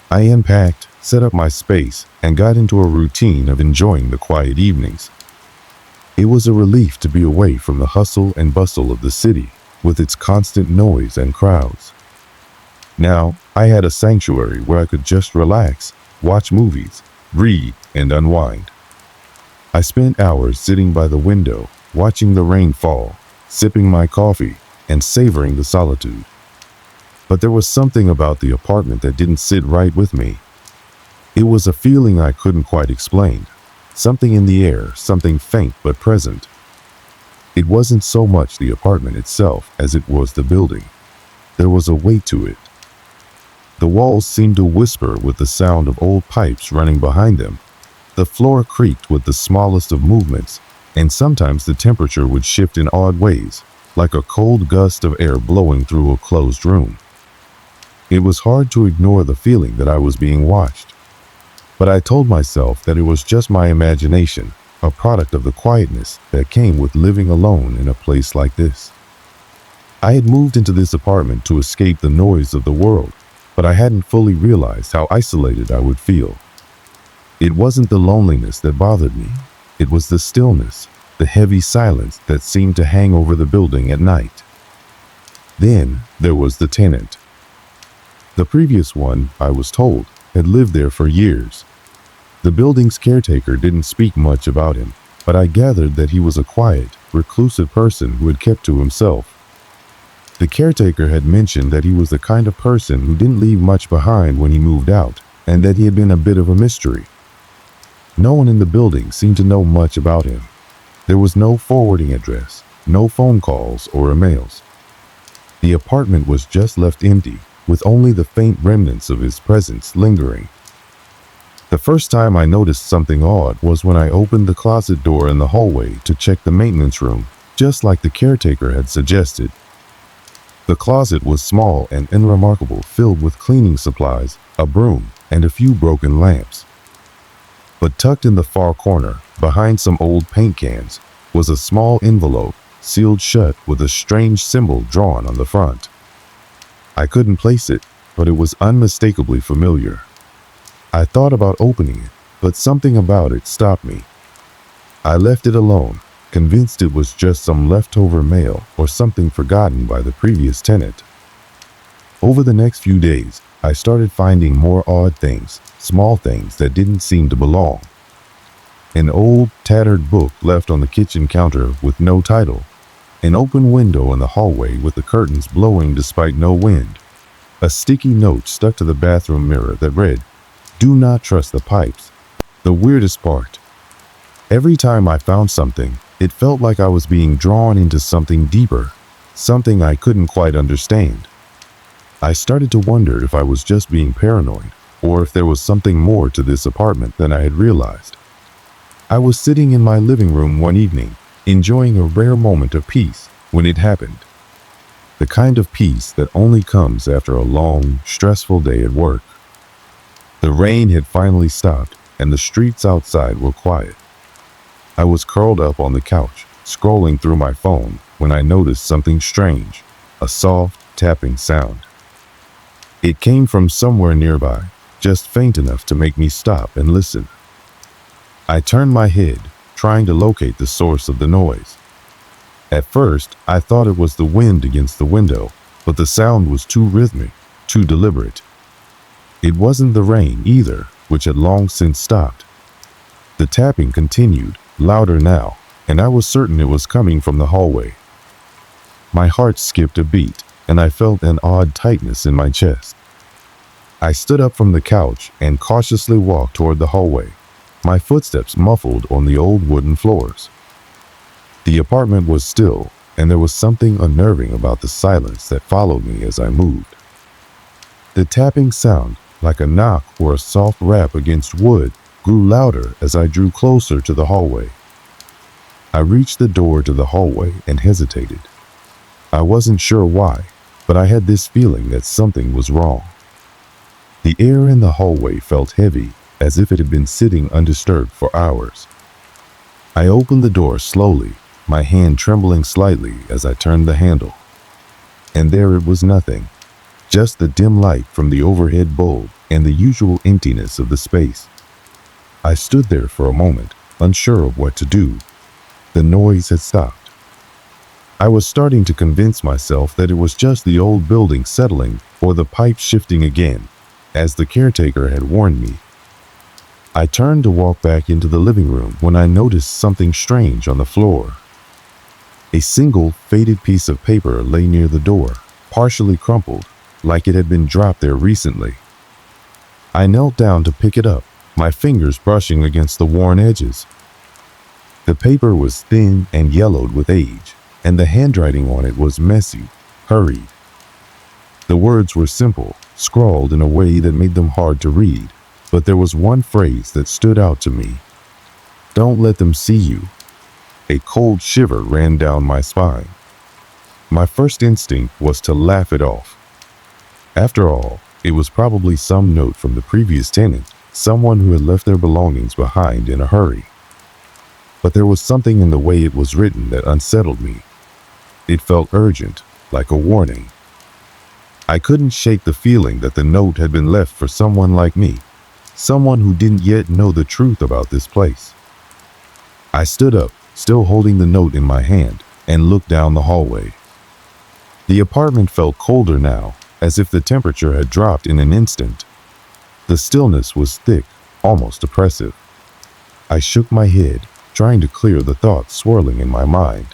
I unpacked, set up my space, and got into a routine of enjoying the quiet evenings. It was a relief to be away from the hustle and bustle of the city, with its constant noise and crowds. Now, I had a sanctuary where I could just relax, watch movies, read, and unwind. I spent hours sitting by the window, watching the rain fall, sipping my coffee, and savoring the solitude. But there was something about the apartment that didn't sit right with me. It was a feeling I couldn't quite explain. Something in the air, something faint but present. It wasn't so much the apartment itself as it was the building. There was a weight to it. The walls seemed to whisper with the sound of old pipes running behind them. The floor creaked with the smallest of movements, and sometimes the temperature would shift in odd ways, like a cold gust of air blowing through a closed room. It was hard to ignore the feeling that I was being watched. But I told myself that it was just my imagination, a product of the quietness that came with living alone in a place like this. I had moved into this apartment to escape the noise of the world, but I hadn't fully realized how isolated I would feel. It wasn't the loneliness that bothered me. It was the stillness, the heavy silence that seemed to hang over the building at night. Then there was the tenant. The previous one, I was told, had lived there for years. The building's caretaker didn't speak much about him, but I gathered that he was a quiet, reclusive person who had kept to himself. The caretaker had mentioned that he was the kind of person who didn't leave much behind when he moved out, and that he had been a bit of a mystery. No one in the building seemed to know much about him. There was no forwarding address, no phone calls or emails. The apartment was just left empty, with only the faint remnants of his presence lingering. The first time I noticed something odd was when I opened the closet door in the hallway to check the maintenance room, just like the caretaker had suggested. The closet was small and unremarkable, filled with cleaning supplies, a broom, and a few broken lamps. But tucked in the far corner, behind some old paint cans, was a small envelope, sealed shut with a strange symbol drawn on the front. I couldn't place it, but it was unmistakably familiar. I thought about opening it, but something about it stopped me. I left it alone, convinced it was just some leftover mail or something forgotten by the previous tenant. Over the next few days, I started finding more odd things, small things that didn't seem to belong. An old, tattered book left on the kitchen counter with no title. An open window in the hallway with the curtains blowing despite no wind. A sticky note stuck to the bathroom mirror that read, "Do not trust the pipes." The weirdest part. Every time I found something, it felt like I was being drawn into something deeper, something I couldn't quite understand. I started to wonder if I was just being paranoid, or if there was something more to this apartment than I had realized. I was sitting in my living room one evening, enjoying a rare moment of peace when it happened. The kind of peace that only comes after a long, stressful day at work. The rain had finally stopped, and the streets outside were quiet. I was curled up on the couch, scrolling through my phone, when I noticed something strange, a soft, tapping sound. It came from somewhere nearby, just faint enough to make me stop and listen. I turned my head, trying to locate the source of the noise. At first, I thought it was the wind against the window, but the sound was too rhythmic, too deliberate. It wasn't the rain either, which had long since stopped. The tapping continued, louder now, and I was certain it was coming from the hallway. My heart skipped a beat, and I felt an odd tightness in my chest. I stood up from the couch and cautiously walked toward the hallway, my footsteps muffled on the old wooden floors. The apartment was still, and there was something unnerving about the silence that followed me as I moved. The tapping sound, like a knock or a soft rap against wood, grew louder as I drew closer to the hallway. I reached the door to the hallway and hesitated. I wasn't sure why, but I had this feeling that something was wrong. The air in the hallway felt heavy, as if it had been sitting undisturbed for hours. I opened the door slowly, my hand trembling slightly as I turned the handle. And there it was nothing, just the dim light from the overhead bulb and the usual emptiness of the space. I stood there for a moment, unsure of what to do. The noise had stopped. I was starting to convince myself that it was just the old building settling or the pipe shifting again, as the caretaker had warned me. I turned to walk back into the living room when I noticed something strange on the floor. A single faded piece of paper lay near the door, partially crumpled, like it had been dropped there recently. I knelt down to pick it up, my fingers brushing against the worn edges. The paper was thin and yellowed with age, and the handwriting on it was messy, hurried. The words were simple, scrawled in a way that made them hard to read, but there was one phrase that stood out to me. "Don't let them see you." A cold shiver ran down my spine. My first instinct was to laugh it off. After all, it was probably some note from the previous tenant, someone who had left their belongings behind in a hurry. But there was something in the way it was written that unsettled me. It felt urgent, like a warning. I couldn't shake the feeling that the note had been left for someone like me, someone who didn't yet know the truth about this place. I stood up, still holding the note in my hand, and looked down the hallway. The apartment felt colder now, as if the temperature had dropped in an instant. The stillness was thick, almost oppressive. I shook my head, trying to clear the thoughts swirling in my mind.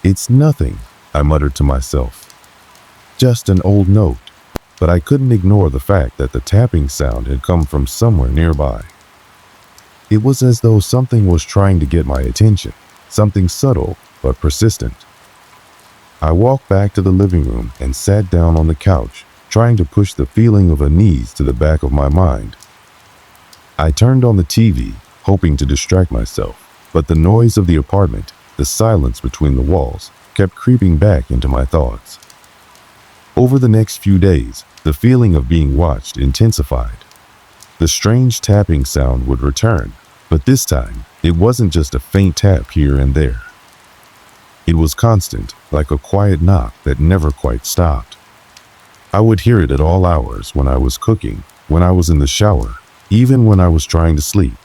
"It's nothing," I muttered to myself. "Just an old note." But I couldn't ignore the fact that the tapping sound had come from somewhere nearby. It was as though something was trying to get my attention, something subtle but persistent. I walked back to the living room and sat down on the couch, trying to push the feeling of unease to the back of my mind. I turned on the TV, hoping to distract myself, but the noise of the apartment, the silence between the walls, kept creeping back into my thoughts. Over the next few days, the feeling of being watched intensified. The strange tapping sound would return, but this time, it wasn't just a faint tap here and there. It was constant, like a quiet knock that never quite stopped. I would hear it at all hours when I was cooking, when I was in the shower, even when I was trying to sleep.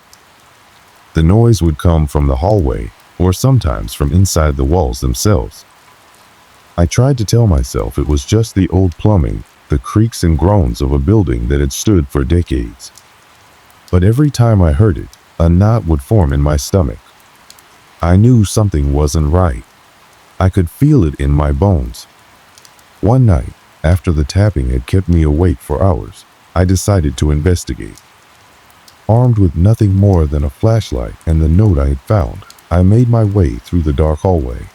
The noise would come from the hallway, or sometimes from inside the walls themselves. I tried to tell myself it was just the old plumbing, the creaks and groans of a building that had stood for decades. But every time I heard it, a knot would form in my stomach. I knew something wasn't right. I could feel it in my bones. One night, after the tapping had kept me awake for hours, I decided to investigate. Armed with nothing more than a flashlight and the note I had found, I made my way through the dark hallway.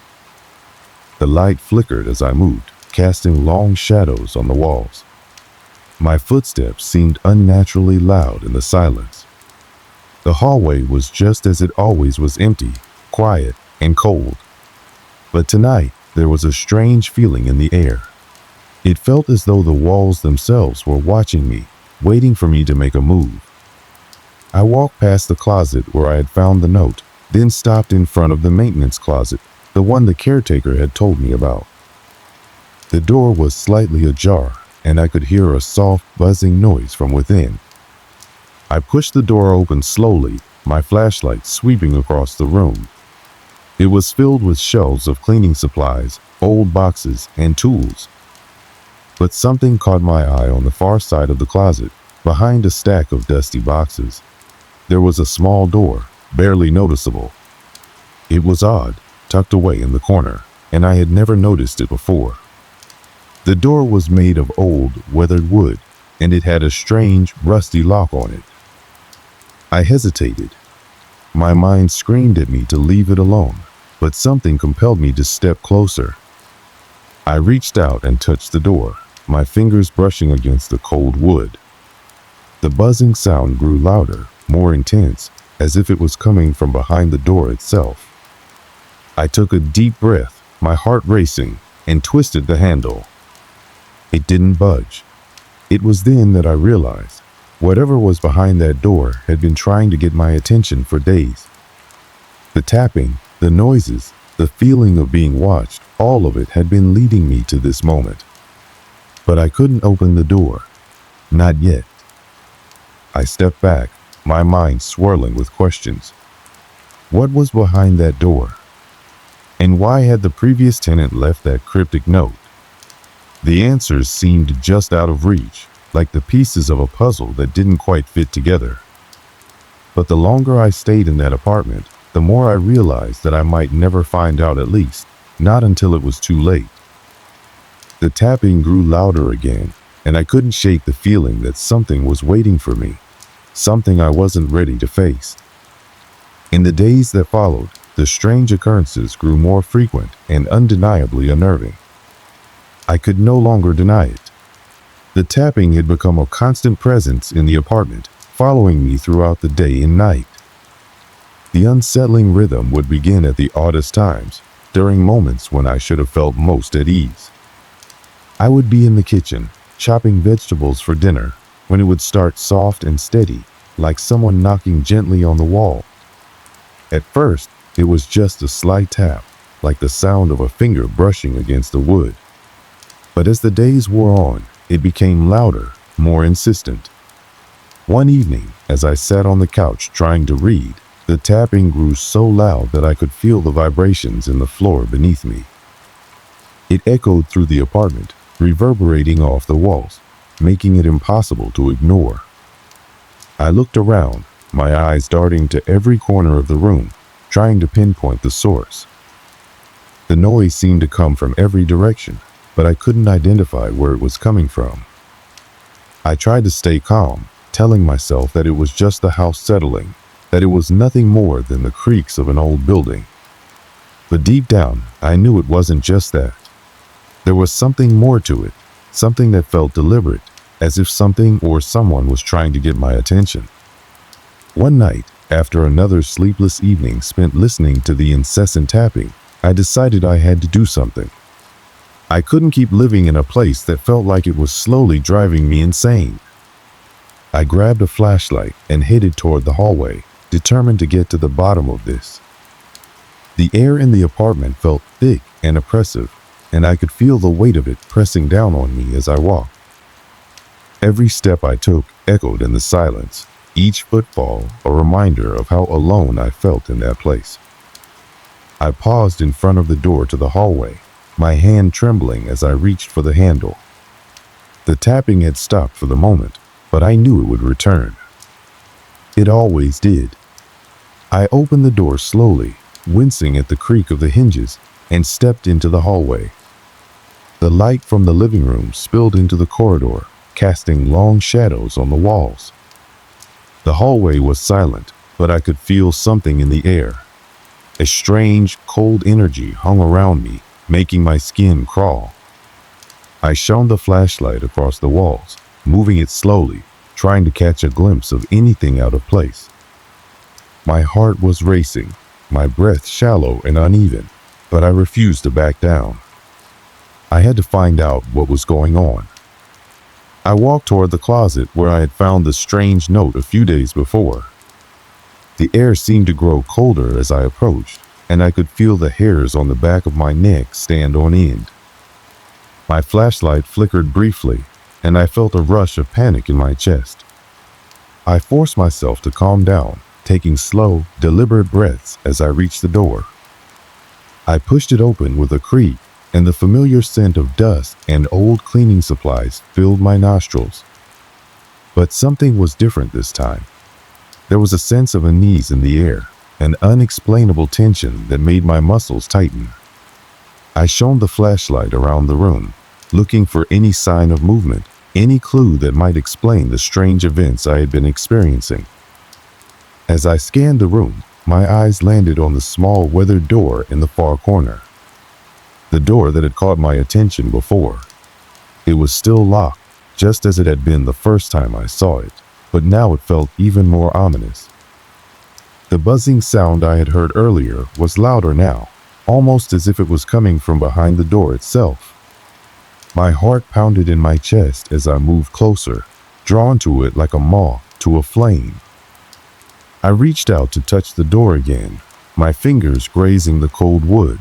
The light flickered as I moved, casting long shadows on the walls. My footsteps seemed unnaturally loud in the silence. The hallway was just as it always was, empty, quiet, and cold. But tonight, there was a strange feeling in the air. It felt as though the walls themselves were watching me, waiting for me to make a move. I walked past the closet where I had found the note, then stopped in front of the maintenance closet, the one the caretaker had told me about. The door was slightly ajar, and I could hear a soft, buzzing noise from within. I pushed the door open slowly, my flashlight sweeping across the room. It was filled with shelves of cleaning supplies, old boxes, and tools. But something caught my eye on the far side of the closet, behind a stack of dusty boxes. There was a small door, barely noticeable. It was odd, tucked away in the corner, and I had never noticed it before. The door was made of old, weathered wood, and it had a strange, rusty lock on it. I hesitated. My mind screamed at me to leave it alone, but something compelled me to step closer. I reached out and touched the door, my fingers brushing against the cold wood. The buzzing sound grew louder, more intense, as if it was coming from behind the door itself. I took a deep breath, my heart racing, and twisted the handle. It didn't budge. It was then that I realized whatever was behind that door had been trying to get my attention for days. The tapping, the noises, the feeling of being watched, all of it had been leading me to this moment. But I couldn't open the door. Not yet. I stepped back, my mind swirling with questions. What was behind that door? And why had the previous tenant left that cryptic note? The answers seemed just out of reach, like the pieces of a puzzle that didn't quite fit together. But the longer I stayed in that apartment, the more I realized that I might never find out, at least not until it was too late. The tapping grew louder again, and I couldn't shake the feeling that something was waiting for me, something I wasn't ready to face. In the days that followed, the strange occurrences grew more frequent and undeniably unnerving. I could no longer deny it. The tapping had become a constant presence in the apartment, following me throughout the day and night. The unsettling rhythm would begin at the oddest times, during moments when I should have felt most at ease. I would be in the kitchen, chopping vegetables for dinner, when it would start soft and steady, like someone knocking gently on the wall. At first, it was just a slight tap, like the sound of a finger brushing against the wood. But as the days wore on, it became louder, more insistent. One evening, as I sat on the couch trying to read, the tapping grew so loud that I could feel the vibrations in the floor beneath me. It echoed through the apartment, reverberating off the walls, making it impossible to ignore. I looked around, my eyes darting to every corner of the room, trying to pinpoint the source. The noise seemed to come from every direction, but I couldn't identify where it was coming from. I tried to stay calm, telling myself that it was just the house settling, that it was nothing more than the creaks of an old building. But deep down, I knew it wasn't just that. There was something more to it, something that felt deliberate, as if something or someone was trying to get my attention. One night, after another sleepless evening spent listening to the incessant tapping, I decided I had to do something. I couldn't keep living in a place that felt like it was slowly driving me insane. I grabbed a flashlight and headed toward the hallway, determined to get to the bottom of this. The air in the apartment felt thick and oppressive, and I could feel the weight of it pressing down on me as I walked. Every step I took echoed in the silence, each footfall a reminder of how alone I felt in that place. I paused in front of the door to the hallway, my hand trembling as I reached for the handle. The tapping had stopped for the moment, but I knew it would return. It always did. I opened the door slowly, wincing at the creak of the hinges, and stepped into the hallway. The light from the living room spilled into the corridor, casting long shadows on the walls. The hallway was silent, but I could feel something in the air. A strange, cold energy hung around me, making my skin crawl. I shone the flashlight across the walls, moving it slowly, trying to catch a glimpse of anything out of place. My heart was racing, my breath shallow and uneven, but I refused to back down. I had to find out what was going on. I walked toward the closet where I had found the strange note a few days before. The air seemed to grow colder as I approached, and I could feel the hairs on the back of my neck stand on end. My flashlight flickered briefly, and I felt a rush of panic in my chest. I forced myself to calm down, taking slow, deliberate breaths as I reached the door. I pushed it open with a creak, and the familiar scent of dust and old cleaning supplies filled my nostrils. But something was different this time. There was a sense of unease in the air, an unexplainable tension that made my muscles tighten. I shone the flashlight around the room, looking for any sign of movement, any clue that might explain the strange events I had been experiencing. As I scanned the room, my eyes landed on the small weathered door in the far corner. The door that had caught my attention before. It was still locked, just as it had been the first time I saw it, but now it felt even more ominous. The buzzing sound I had heard earlier was louder now, almost as if it was coming from behind the door itself. My heart pounded in my chest as I moved closer, drawn to it like a moth to a flame. I reached out to touch the door again, my fingers grazing the cold wood.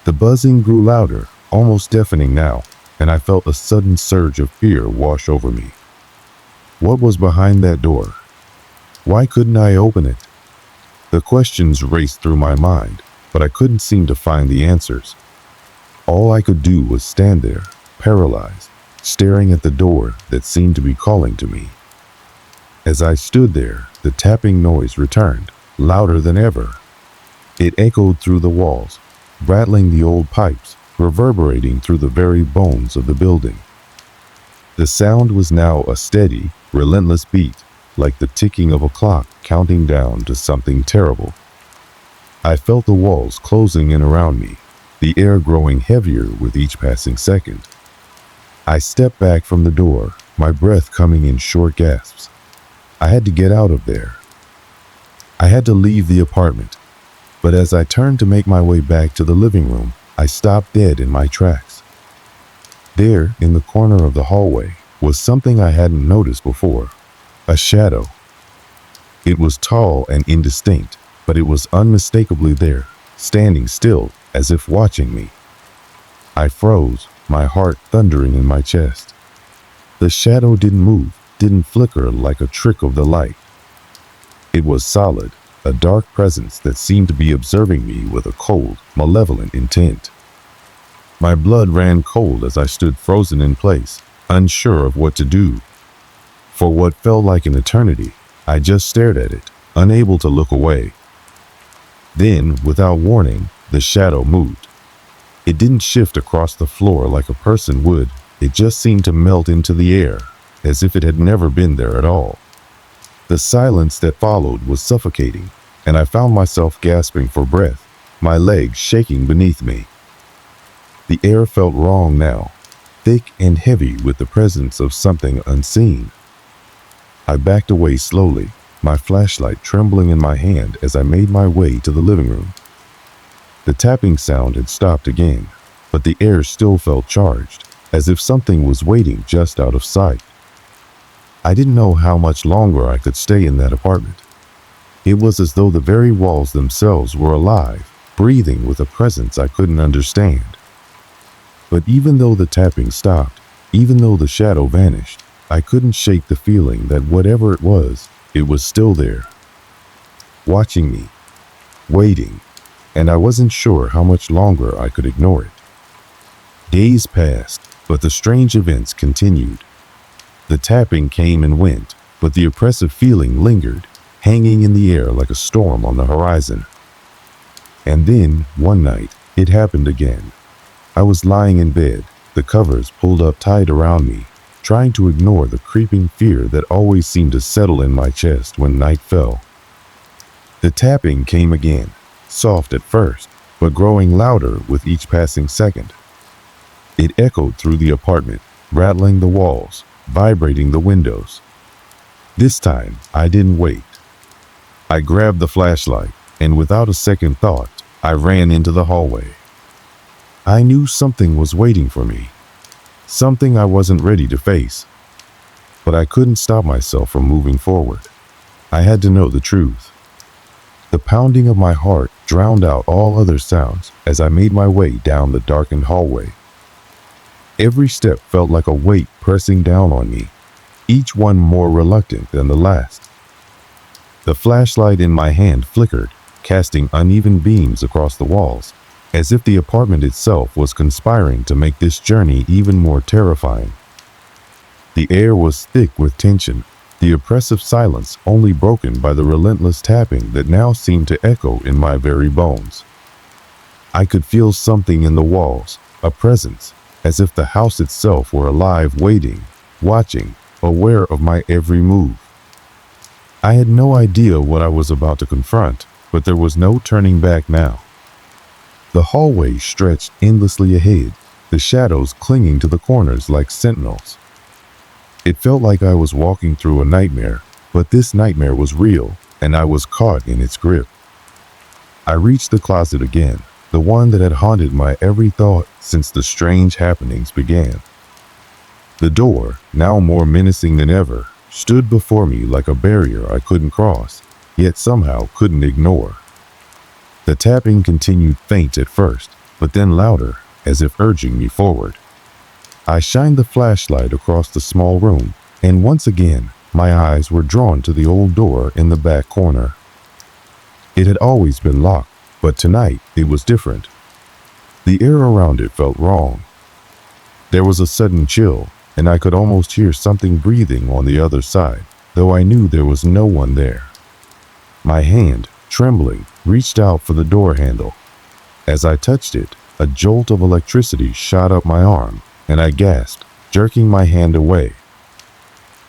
The buzzing grew louder, almost deafening now, and I felt a sudden surge of fear wash over me. What was behind that door? Why couldn't I open it? The questions raced through my mind, but I couldn't seem to find the answers. All I could do was stand there, paralyzed, staring at the door that seemed to be calling to me. As I stood there, the tapping noise returned, louder than ever. It echoed through the walls, rattling the old pipes, reverberating through the very bones of the building. The sound was now a steady, relentless beat, like the ticking of a clock counting down to something terrible. I felt the walls closing in around me, the air growing heavier with each passing second. I stepped back from the door, my breath coming in short gasps. I had to get out of there. I had to leave the apartment. But as I turned to make my way back to the living room, I stopped dead in my tracks. There, in the corner of the hallway, was something I hadn't noticed before. A shadow. It was tall and indistinct, but it was unmistakably there, standing still, as if watching me. I froze, my heart thundering in my chest. The shadow didn't move, didn't flicker like a trick of the light. It was solid, a dark presence that seemed to be observing me with a cold, malevolent intent. My blood ran cold as I stood frozen in place, unsure of what to do. For what felt like an eternity, I just stared at it, unable to look away. Then, without warning, the shadow moved. It didn't shift across the floor like a person would. It just seemed to melt into the air, as if it had never been there at all. The silence that followed was suffocating, and I found myself gasping for breath, my legs shaking beneath me. The air felt wrong now, thick and heavy with the presence of something unseen. I backed away slowly, my flashlight trembling in my hand as I made my way to the living room. The tapping sound had stopped again, but the air still felt charged, as if something was waiting just out of sight. I didn't know how much longer I could stay in that apartment. It was as though the very walls themselves were alive, breathing with a presence I couldn't understand. But even though the tapping stopped, even though the shadow vanished, I couldn't shake the feeling that whatever it was still there, watching me, waiting, and I wasn't sure how much longer I could ignore it. Days passed, but the strange events continued. The tapping came and went, but the oppressive feeling lingered, hanging in the air like a storm on the horizon. And then, one night, it happened again. I was lying in bed, the covers pulled up tight around me, trying to ignore the creeping fear that always seemed to settle in my chest when night fell. The tapping came again, soft at first, but growing louder with each passing second. It echoed through the apartment, rattling the walls, vibrating the windows. This time, I didn't wait. I grabbed the flashlight, and without a second thought, I ran into the hallway. I knew something was waiting for me, something I wasn't ready to face. But I couldn't stop myself from moving forward. I had to know the truth. The pounding of my heart drowned out all other sounds as I made my way down the darkened hallway. Every step felt like a weight pressing down on me, each one more reluctant than the last. The flashlight in my hand flickered, casting uneven beams across the walls, as if the apartment itself was conspiring to make this journey even more terrifying. The air was thick with tension, the oppressive silence only broken by the relentless tapping that now seemed to echo in my very bones. I could feel something in the walls, a presence, as if the house itself were alive, waiting, watching, aware of my every move. I had no idea what I was about to confront, but there was no turning back now. The hallway stretched endlessly ahead, the shadows clinging to the corners like sentinels. It felt like I was walking through a nightmare, but this nightmare was real, and I was caught in its grip. I reached the closet again, the one that had haunted my every thought since the strange happenings began. The door, now more menacing than ever, stood before me like a barrier I couldn't cross, yet somehow couldn't ignore. The tapping continued faint at first, but then louder, as if urging me forward. I shined the flashlight across the small room, and once again, my eyes were drawn to the old door in the back corner. It had always been locked, but tonight it was different. The air around it felt wrong. There was a sudden chill, and I could almost hear something breathing on the other side, though I knew there was no one there. My hand, trembling, reached out for the door handle. As I touched it, a jolt of electricity shot up my arm, and I gasped, jerking my hand away.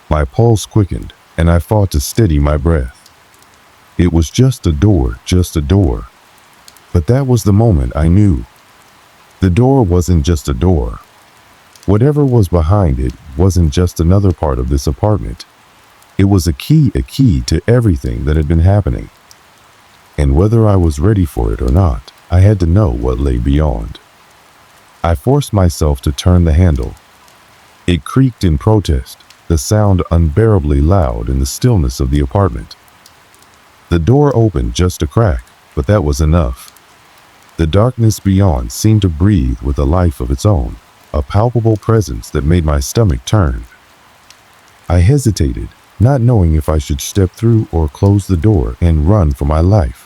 My pulse quickened, and I fought to steady my breath. It was just a door, just a door. But that was the moment I knew. The door wasn't just a door. Whatever was behind it wasn't just another part of this apartment. It was a key to everything that had been happening. And whether I was ready for it or not, I had to know what lay beyond. I forced myself to turn the handle. It creaked in protest, the sound unbearably loud in the stillness of the apartment. The door opened just a crack, but that was enough. The darkness beyond seemed to breathe with a life of its own, a palpable presence that made my stomach turn. I hesitated, not knowing if I should step through or close the door and run for my life.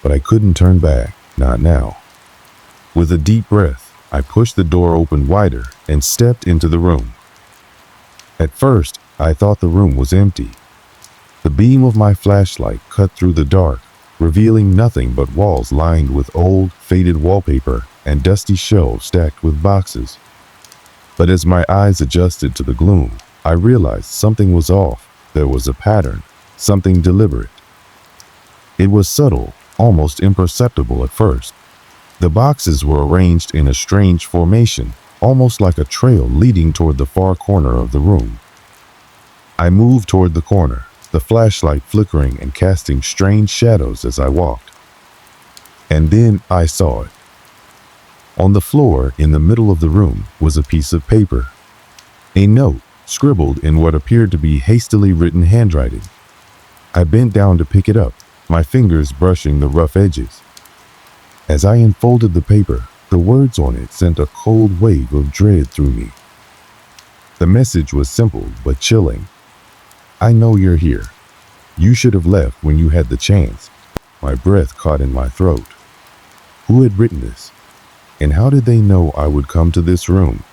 But I couldn't turn back, not now. With a deep breath, I pushed the door open wider and stepped into the room. At first, I thought the room was empty. The beam of my flashlight cut through the dark, revealing nothing but walls lined with old, faded wallpaper and dusty shelves stacked with boxes. But as my eyes adjusted to the gloom, I realized something was off. There was a pattern, something deliberate. It was subtle, almost imperceptible at first. The boxes were arranged in a strange formation, almost like a trail leading toward the far corner of the room. I moved toward the corner, the flashlight flickering and casting strange shadows as I walked. And then I saw it. On the floor in the middle of the room was a piece of paper. A note, scribbled in what appeared to be hastily written handwriting. I bent down to pick it up, my fingers brushing the rough edges. As I unfolded the paper, the words on it sent a cold wave of dread through me. The message was simple but chilling. I know you're here. You should have left when you had the chance. My breath caught in my throat. Who had written this? And how did they know I would come to this room?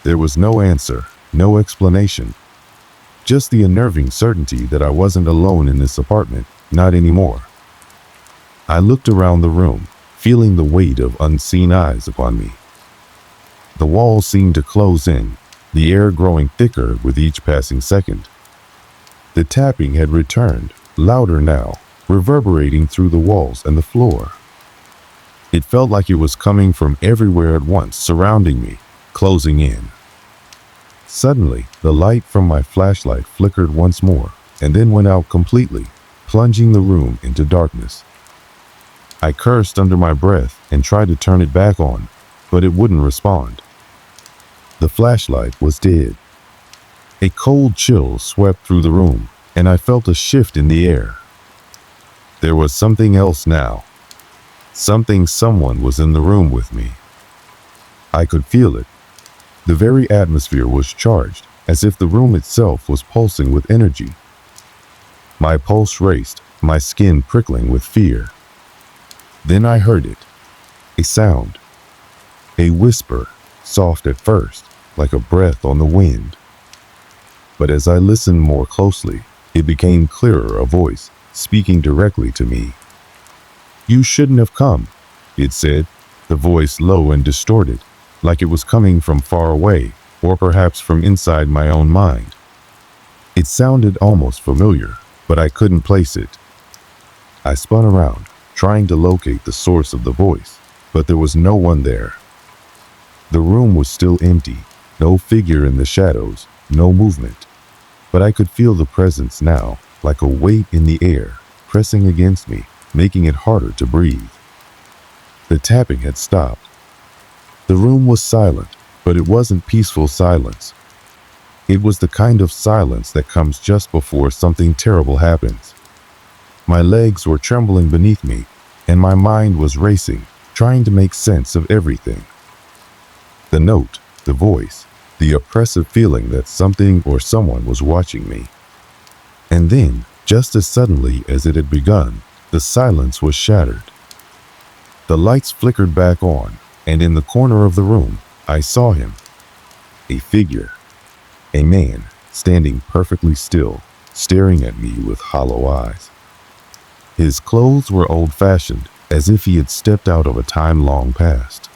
There was no answer, no explanation. Just the unnerving certainty that I wasn't alone in this apartment, not anymore. I looked around the room, feeling the weight of unseen eyes upon me. The walls seemed to close in, the air growing thicker with each passing second. The tapping had returned, louder now, reverberating through the walls and the floor. It felt like it was coming from everywhere at once, surrounding me, closing in. Suddenly, the light from my flashlight flickered once more, and then went out completely, plunging the room into darkness. I cursed under my breath and tried to turn it back on, but it wouldn't respond. The flashlight was dead. A cold chill swept through the room, and I felt a shift in the air. There was something else now. Someone was in the room with me. I could feel it. The very atmosphere was charged, as if the room itself was pulsing with energy. My pulse raced, my skin prickling with fear. Then I heard it. A sound. A whisper, soft at first, like a breath on the wind. But as I listened more closely, it became clearer, a voice speaking directly to me. You shouldn't have come, it said, the voice low and distorted, like it was coming from far away, or perhaps from inside my own mind. It sounded almost familiar, but I couldn't place it. I spun around, trying to locate the source of the voice, but there was no one there. The room was still empty, no figure in the shadows, no movement. But I could feel the presence now, like a weight in the air, pressing against me, making it harder to breathe. The tapping had stopped. The room was silent, but it wasn't peaceful silence. It was the kind of silence that comes just before something terrible happens. My legs were trembling beneath me, and my mind was racing, trying to make sense of everything. The note, the voice, the oppressive feeling that something or someone was watching me. And then, just as suddenly as it had begun, the silence was shattered. The lights flickered back on, and in the corner of the room, I saw him. A figure. A man, standing perfectly still, staring at me with hollow eyes. His clothes were old-fashioned, as if he had stepped out of a time long past.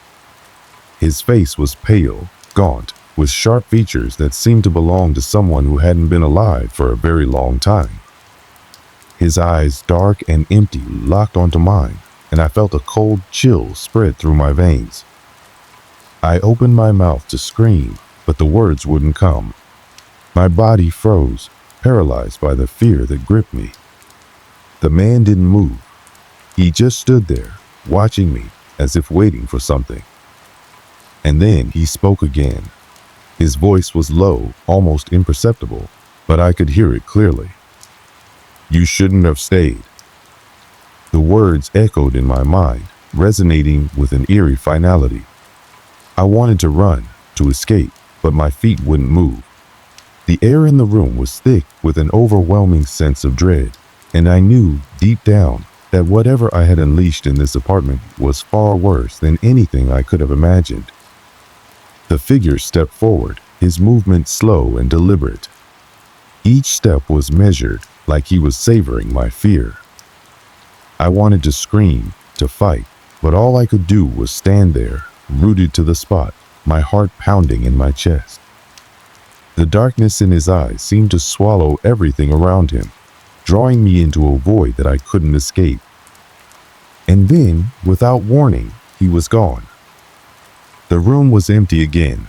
His face was pale, gaunt, with sharp features that seemed to belong to someone who hadn't been alive for a very long time. His eyes, dark and empty, locked onto mine, and I felt a cold chill spread through my veins. I opened my mouth to scream, but the words wouldn't come. My body froze, paralyzed by the fear that gripped me. The man didn't move. He just stood there, watching me, as if waiting for something. And then he spoke again. His voice was low, almost imperceptible, but I could hear it clearly. You shouldn't have stayed. The words echoed in my mind, resonating with an eerie finality. I wanted to run, to escape, but my feet wouldn't move. The air in the room was thick with an overwhelming sense of dread, and I knew, deep down, that whatever I had unleashed in this apartment was far worse than anything I could have imagined. The figure stepped forward, his movement slow and deliberate. Each step was measured, like he was savoring my fear. I wanted to scream, to fight, but all I could do was stand there, rooted to the spot, my heart pounding in my chest. The darkness in his eyes seemed to swallow everything around him, drawing me into a void that I couldn't escape. And then, without warning, he was gone. The room was empty again.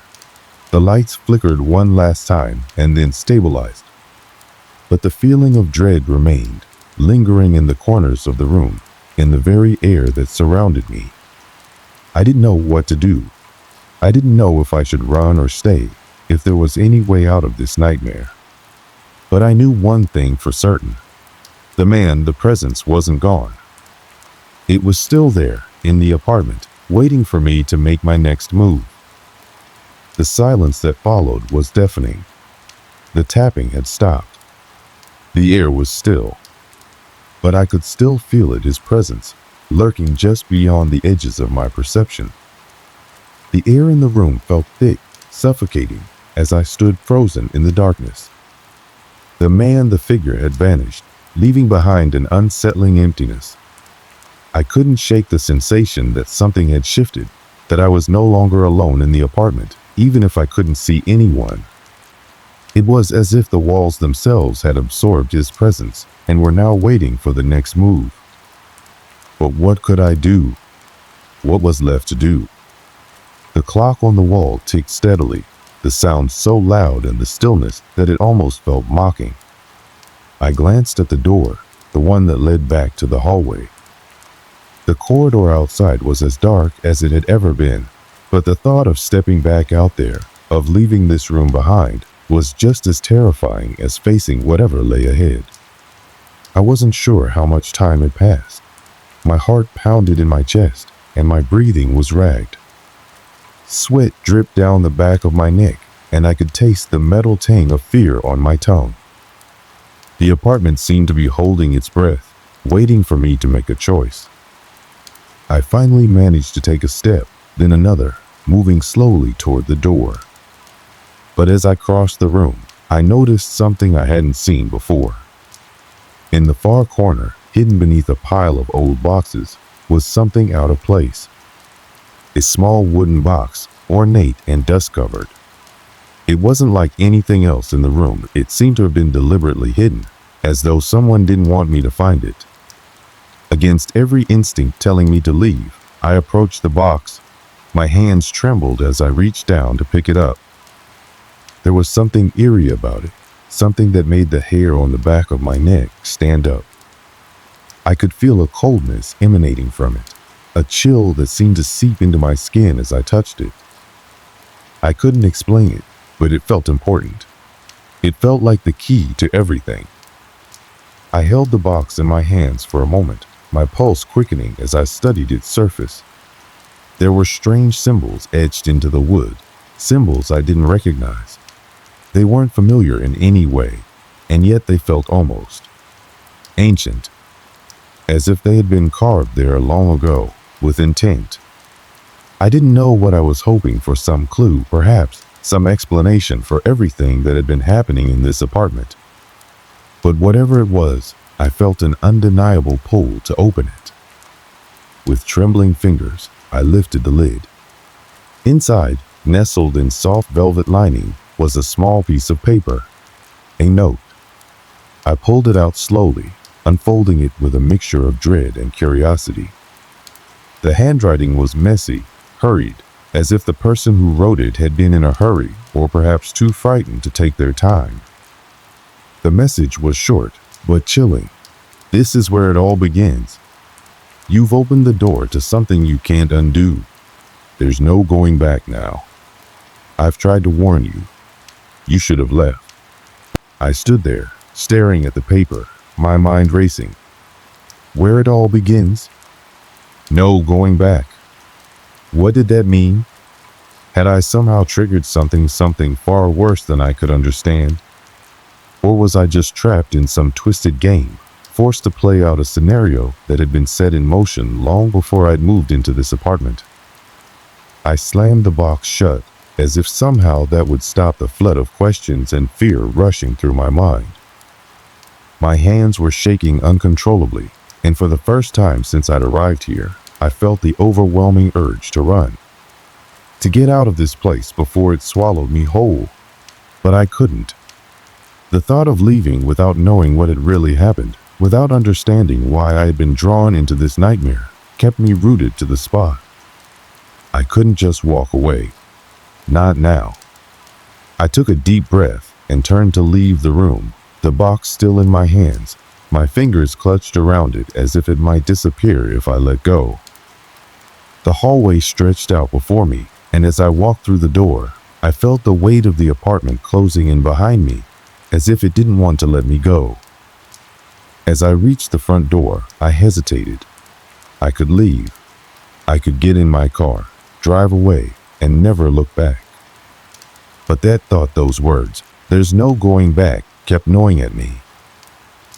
The lights flickered one last time and then stabilized. But the feeling of dread remained, lingering in the corners of the room, in the very air that surrounded me. I didn't know what to do. I didn't know if I should run or stay, if there was any way out of this nightmare. But I knew one thing for certain. The presence wasn't gone. It was still there, in the apartment, waiting for me to make my next move. The silence that followed was deafening. The tapping had stopped. The air was still. But I could still feel his presence, lurking just beyond the edges of my perception. The air in the room felt thick, suffocating, as I stood frozen in the darkness. The figure had vanished, leaving behind an unsettling emptiness. I couldn't shake the sensation that something had shifted, that I was no longer alone in the apartment, even if I couldn't see anyone. It was as if the walls themselves had absorbed his presence and were now waiting for the next move. But what could I do? What was left to do? The clock on the wall ticked steadily, the sound so loud in the stillness that it almost felt mocking. I glanced at the door, the one that led back to the hallway. The corridor outside was as dark as it had ever been, but the thought of stepping back out there, of leaving this room behind, was just as terrifying as facing whatever lay ahead. I wasn't sure how much time had passed. My heart pounded in my chest, and my breathing was ragged. Sweat dripped down the back of my neck, and I could taste the metal tang of fear on my tongue. The apartment seemed to be holding its breath, waiting for me to make a choice. I finally managed to take a step, then another, moving slowly toward the door. But as I crossed the room, I noticed something I hadn't seen before. In the far corner, hidden beneath a pile of old boxes, was something out of place. A small wooden box, ornate and dust-covered. It wasn't like anything else in the room. It seemed to have been deliberately hidden, as though someone didn't want me to find it. Against every instinct telling me to leave, I approached the box. My hands trembled as I reached down to pick it up. There was something eerie about it, something that made the hair on the back of my neck stand up. I could feel a coldness emanating from it, a chill that seemed to seep into my skin as I touched it. I couldn't explain it, but it felt important. It felt like the key to everything. I held the box in my hands for a moment, my pulse quickening as I studied its surface. There were strange symbols etched into the wood, symbols I didn't recognize. They weren't familiar in any way, and yet they felt almost ancient, as if they had been carved there long ago, with intent. I didn't know what I was hoping for, some clue, perhaps, some explanation for everything that had been happening in this apartment. But whatever it was, I felt an undeniable pull to open it. With trembling fingers, I lifted the lid. Inside, nestled in soft velvet lining, was a small piece of paper, a note. I pulled it out slowly, unfolding it with a mixture of dread and curiosity. The handwriting was messy, hurried, as if the person who wrote it had been in a hurry or perhaps too frightened to take their time. The message was short, but chilling. This is where it all begins. You've opened the door to something you can't undo. There's no going back now. I've tried to warn you. You should have left. I stood there, staring at the paper, my mind racing. Where it all begins? No going back. What did that mean? Had I somehow triggered something far worse than I could understand? Or was I just trapped in some twisted game, forced to play out a scenario that had been set in motion long before I'd moved into this apartment? I slammed the box shut, as if somehow that would stop the flood of questions and fear rushing through my mind. My hands were shaking uncontrollably, and for the first time since I'd arrived here, I felt the overwhelming urge to run, to get out of this place before it swallowed me whole. But I couldn't. The thought of leaving without knowing what had really happened, without understanding why I had been drawn into this nightmare, kept me rooted to the spot. I couldn't just walk away. Not now. I took a deep breath and turned to leave the room, the box still in my hands, my fingers clutched around it as if it might disappear if I let go. The hallway stretched out before me, and as I walked through the door, I felt the weight of the apartment closing in behind me, as if it didn't want to let me go. As I reached the front door, I hesitated. I could leave. I could get in my car, drive away, and never look back. But that thought, those words, "there's no going back," kept gnawing at me.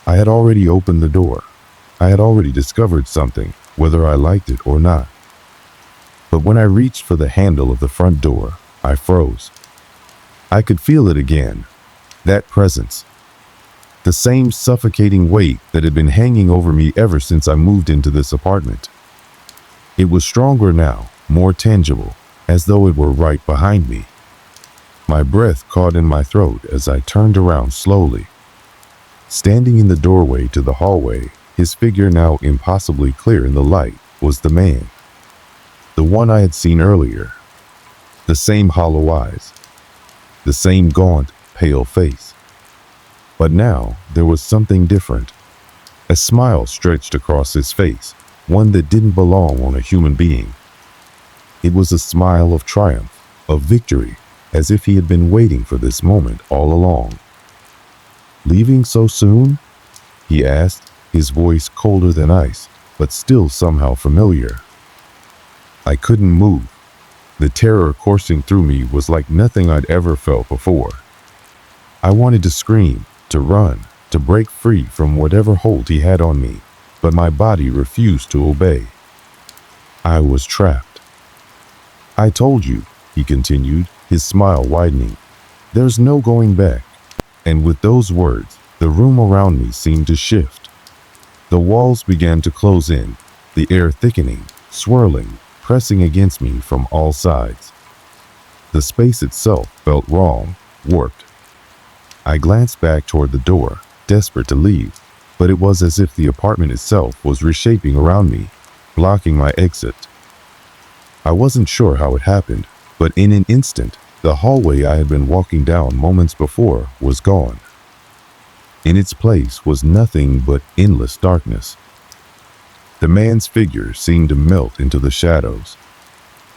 I had already opened the door. I had already discovered something, whether I liked it or not. But when I reached for the handle of the front door, I froze. I could feel it again, that presence. The same suffocating weight that had been hanging over me ever since I moved into this apartment. It was stronger now, more tangible, as though it were right behind me. My breath caught in my throat as I turned around slowly. Standing in the doorway to the hallway, his figure now impossibly clear in the light, was the man. The one I had seen earlier. The same hollow eyes. The same gaunt, pale face. But now there was something different. A smile stretched across his face, one that didn't belong on a human being. It was a smile of triumph, of victory, as if he had been waiting for this moment all along. "Leaving so soon?" he asked, his voice colder than ice, but still somehow familiar. I couldn't move. The terror coursing through me was like nothing I'd ever felt before. I wanted to scream, to run, to break free from whatever hold he had on me, but my body refused to obey. I was trapped. "I told you," he continued, his smile widening. "There's no going back." And with those words, the room around me seemed to shift. The walls began to close in, the air thickening, swirling, pressing against me from all sides. The space itself felt wrong, warped. I glanced back toward the door, desperate to leave, but it was as if the apartment itself was reshaping around me, blocking my exit. I wasn't sure how it happened, but in an instant, the hallway I had been walking down moments before was gone. In its place was nothing but endless darkness. The man's figure seemed to melt into the shadows.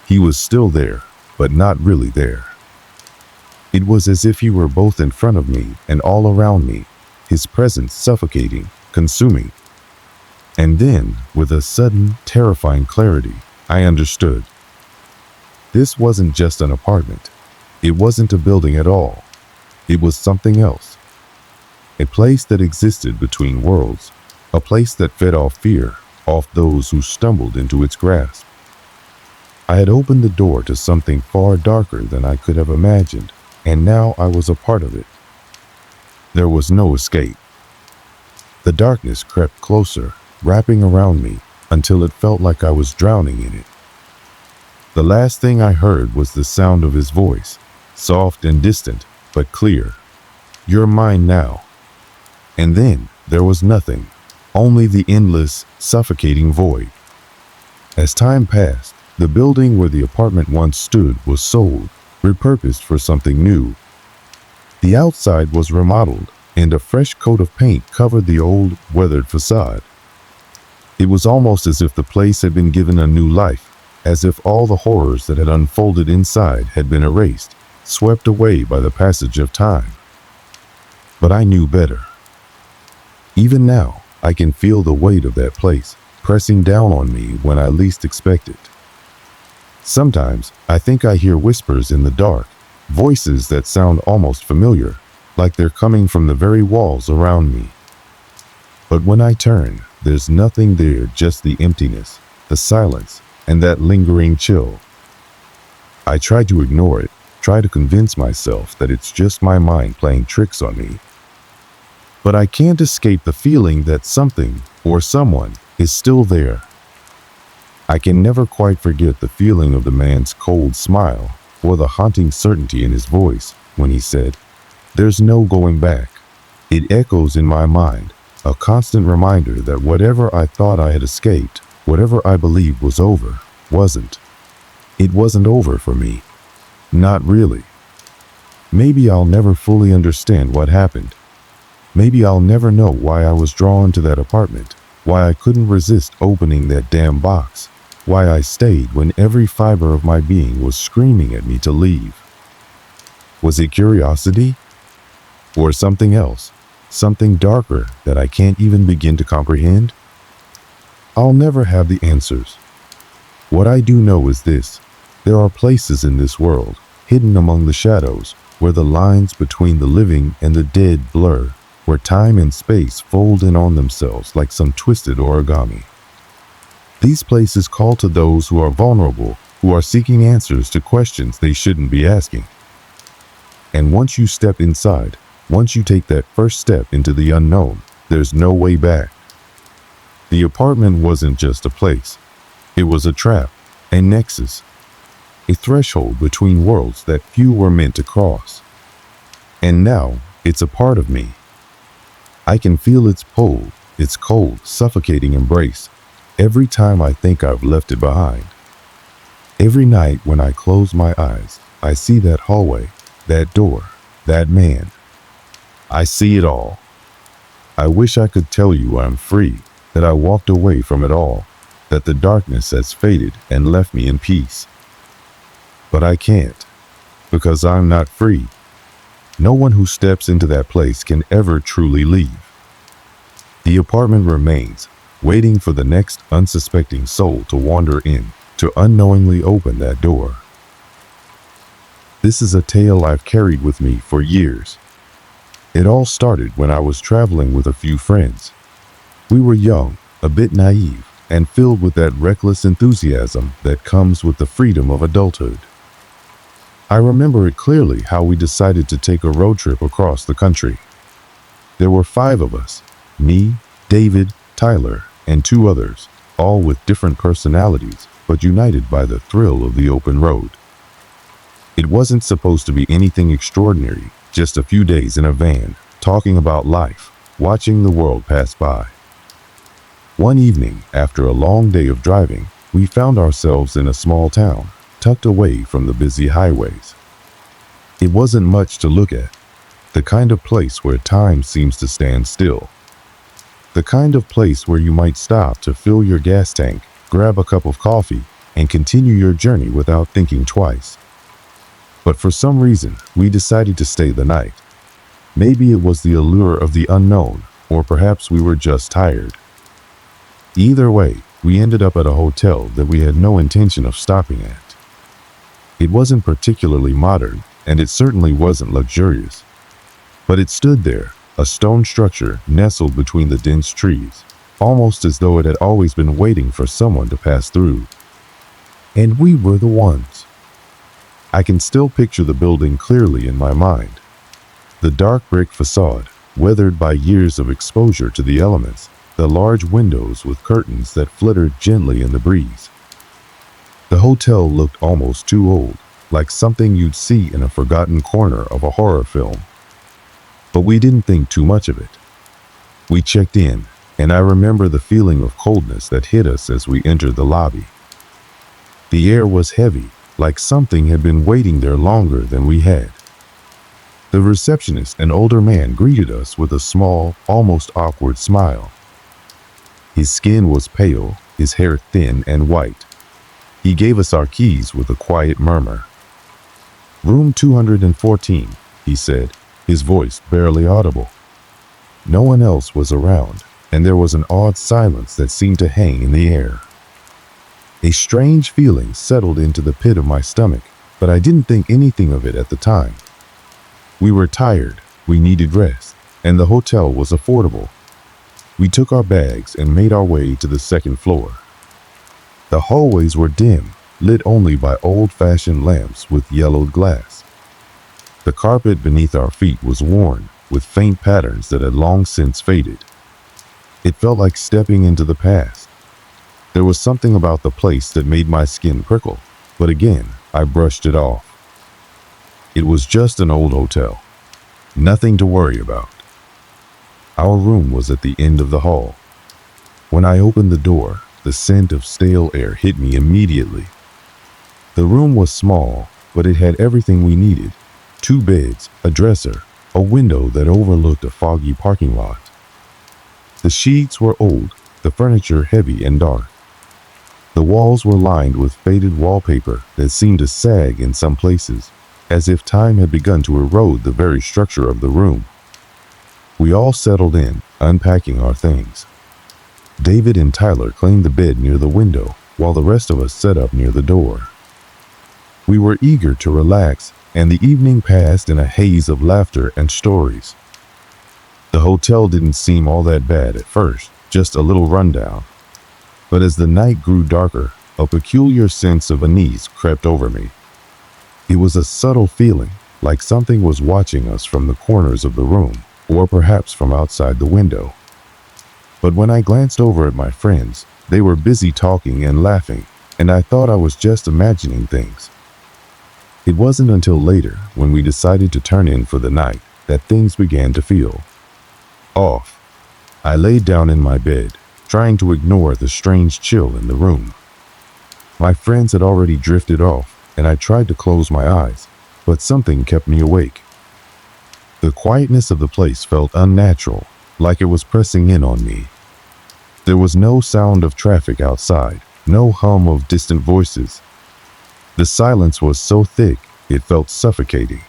He was still there, but not really there. It was as if he were both in front of me and all around me, his presence suffocating, consuming. And then, with a sudden, terrifying clarity, I understood. This wasn't just an apartment. It wasn't a building at all. It was something else. A place that existed between worlds. A place that fed off fear, off those who stumbled into its grasp. I had opened the door to something far darker than I could have imagined, and now I was a part of it. There was no escape. The darkness crept closer, wrapping around me, until it felt like I was drowning in it. The last thing I heard was the sound of his voice, soft and distant, but clear. "You're mine now." And then there was nothing, only the endless, suffocating void. As time passed, the building where the apartment once stood was sold, repurposed for something new. The outside was remodeled, and a fresh coat of paint covered the old, weathered facade. It was almost as if the place had been given a new life, as if all the horrors that had unfolded inside had been erased, swept away by the passage of time. But I knew better. Even now, I can feel the weight of that place, pressing down on me when I least expect it. Sometimes, I think I hear whispers in the dark, voices that sound almost familiar, like they're coming from the very walls around me. But when I turn, there's nothing there, just the emptiness, the silence, and that lingering chill. I tried to ignore it, try to convince myself that it's just my mind playing tricks on me. But I can't escape the feeling that something or someone is still there. I can never quite forget the feeling of the man's cold smile or the haunting certainty in his voice when he said, "There's no going back." It echoes in my mind, a constant reminder that whatever I thought I had escaped, whatever I believed was over, wasn't. It wasn't over for me. Not really. Maybe I'll never fully understand what happened. Maybe I'll never know why I was drawn to that apartment, why I couldn't resist opening that damn box, why I stayed when every fiber of my being was screaming at me to leave. Was it curiosity? Or something else? Something darker that I can't even begin to comprehend? I'll never have the answers. What I do know is this: there are places in this world, hidden among the shadows, where the lines between the living and the dead blur, where time and space fold in on themselves like some twisted origami. These places call to those who are vulnerable, who are seeking answers to questions they shouldn't be asking. And once you step inside, once you take that first step into the unknown, there's no way back. The apartment wasn't just a place. It was a trap, a nexus, a threshold between worlds that few were meant to cross. And now, it's a part of me. I can feel its pull, its cold, suffocating embrace, every time I think I've left it behind. Every night when I close my eyes, I see that hallway, that door, that man. I see it all. I wish I could tell you I'm free, that I walked away from it all, that the darkness has faded and left me in peace. But I can't, because I'm not free. No one who steps into that place can ever truly leave. The apartment remains, waiting for the next unsuspecting soul to wander in, to unknowingly open that door. This is a tale I've carried with me for years. It all started when I was traveling with a few friends. We were young, a bit naive, and filled with that reckless enthusiasm that comes with the freedom of adulthood. I remember it clearly how we decided to take a road trip across the country. There were 5 of us, me, David, Tyler, and 2 others, all with different personalities, but united by the thrill of the open road. It wasn't supposed to be anything extraordinary, just a few days in a van, talking about life, watching the world pass by. One evening, after a long day of driving, we found ourselves in a small town, tucked away from the busy highways. It wasn't much to look at, the kind of place where time seems to stand still. The kind of place where you might stop to fill your gas tank, grab a cup of coffee, and continue your journey without thinking twice. But for some reason, we decided to stay the night. Maybe it was the allure of the unknown, or perhaps we were just tired. Either way, we ended up at a hotel that we had no intention of stopping at. It wasn't particularly modern, and it certainly wasn't luxurious. But it stood there, a stone structure nestled between the dense trees, almost as though it had always been waiting for someone to pass through. And we were the ones. I can still picture the building clearly in my mind. The dark brick facade, weathered by years of exposure to the elements, the large windows with curtains that fluttered gently in the breeze. The hotel looked almost too old, like something you'd see in a forgotten corner of a horror film. But we didn't think too much of it. We checked in, and I remember the feeling of coldness that hit us as we entered the lobby. The air was heavy, like something had been waiting there longer than we had. The receptionist, an older man, greeted us with a small, almost awkward smile. His skin was pale, his hair thin and white. He gave us our keys with a quiet murmur. "Room 214, he said, his voice barely audible. No one else was around, and there was an odd silence that seemed to hang in the air. A strange feeling settled into the pit of my stomach, but I didn't think anything of it at the time. We were tired, we needed rest, and the hotel was affordable. We took our bags and made our way to the second floor. The hallways were dim, lit only by old-fashioned lamps with yellowed glass, The carpet beneath our feet was worn, with faint patterns that had long since faded. It felt like stepping into the past. There was something about the place that made my skin prickle, but again, I brushed it off. It was just an old hotel. Nothing to worry about. Our room was at the end of the hall. When I opened the door, the scent of stale air hit me immediately. The room was small, but it had everything we needed. 2 beds, a dresser, a window that overlooked a foggy parking lot. The sheets were old, the furniture heavy and dark. The walls were lined with faded wallpaper that seemed to sag in some places, as if time had begun to erode the very structure of the room. We all settled in, unpacking our things. David and Tyler claimed the bed near the window, while the rest of us set up near the door. We were eager to relax, and the evening passed in a haze of laughter and stories. The hotel didn't seem all that bad at first, just a little rundown. But as the night grew darker, a peculiar sense of unease crept over me. It was a subtle feeling, like something was watching us from the corners of the room, or perhaps from outside the window. But when I glanced over at my friends, they were busy talking and laughing, and I thought I was just imagining things. It wasn't until later, when we decided to turn in for the night, that things began to feel off. I laid down in my bed, trying to ignore the strange chill in the room. My friends had already drifted off, and I tried to close my eyes, but something kept me awake. The quietness of the place felt unnatural, like it was pressing in on me. There was no sound of traffic outside, no hum of distant voices. The silence was so thick, it felt suffocating.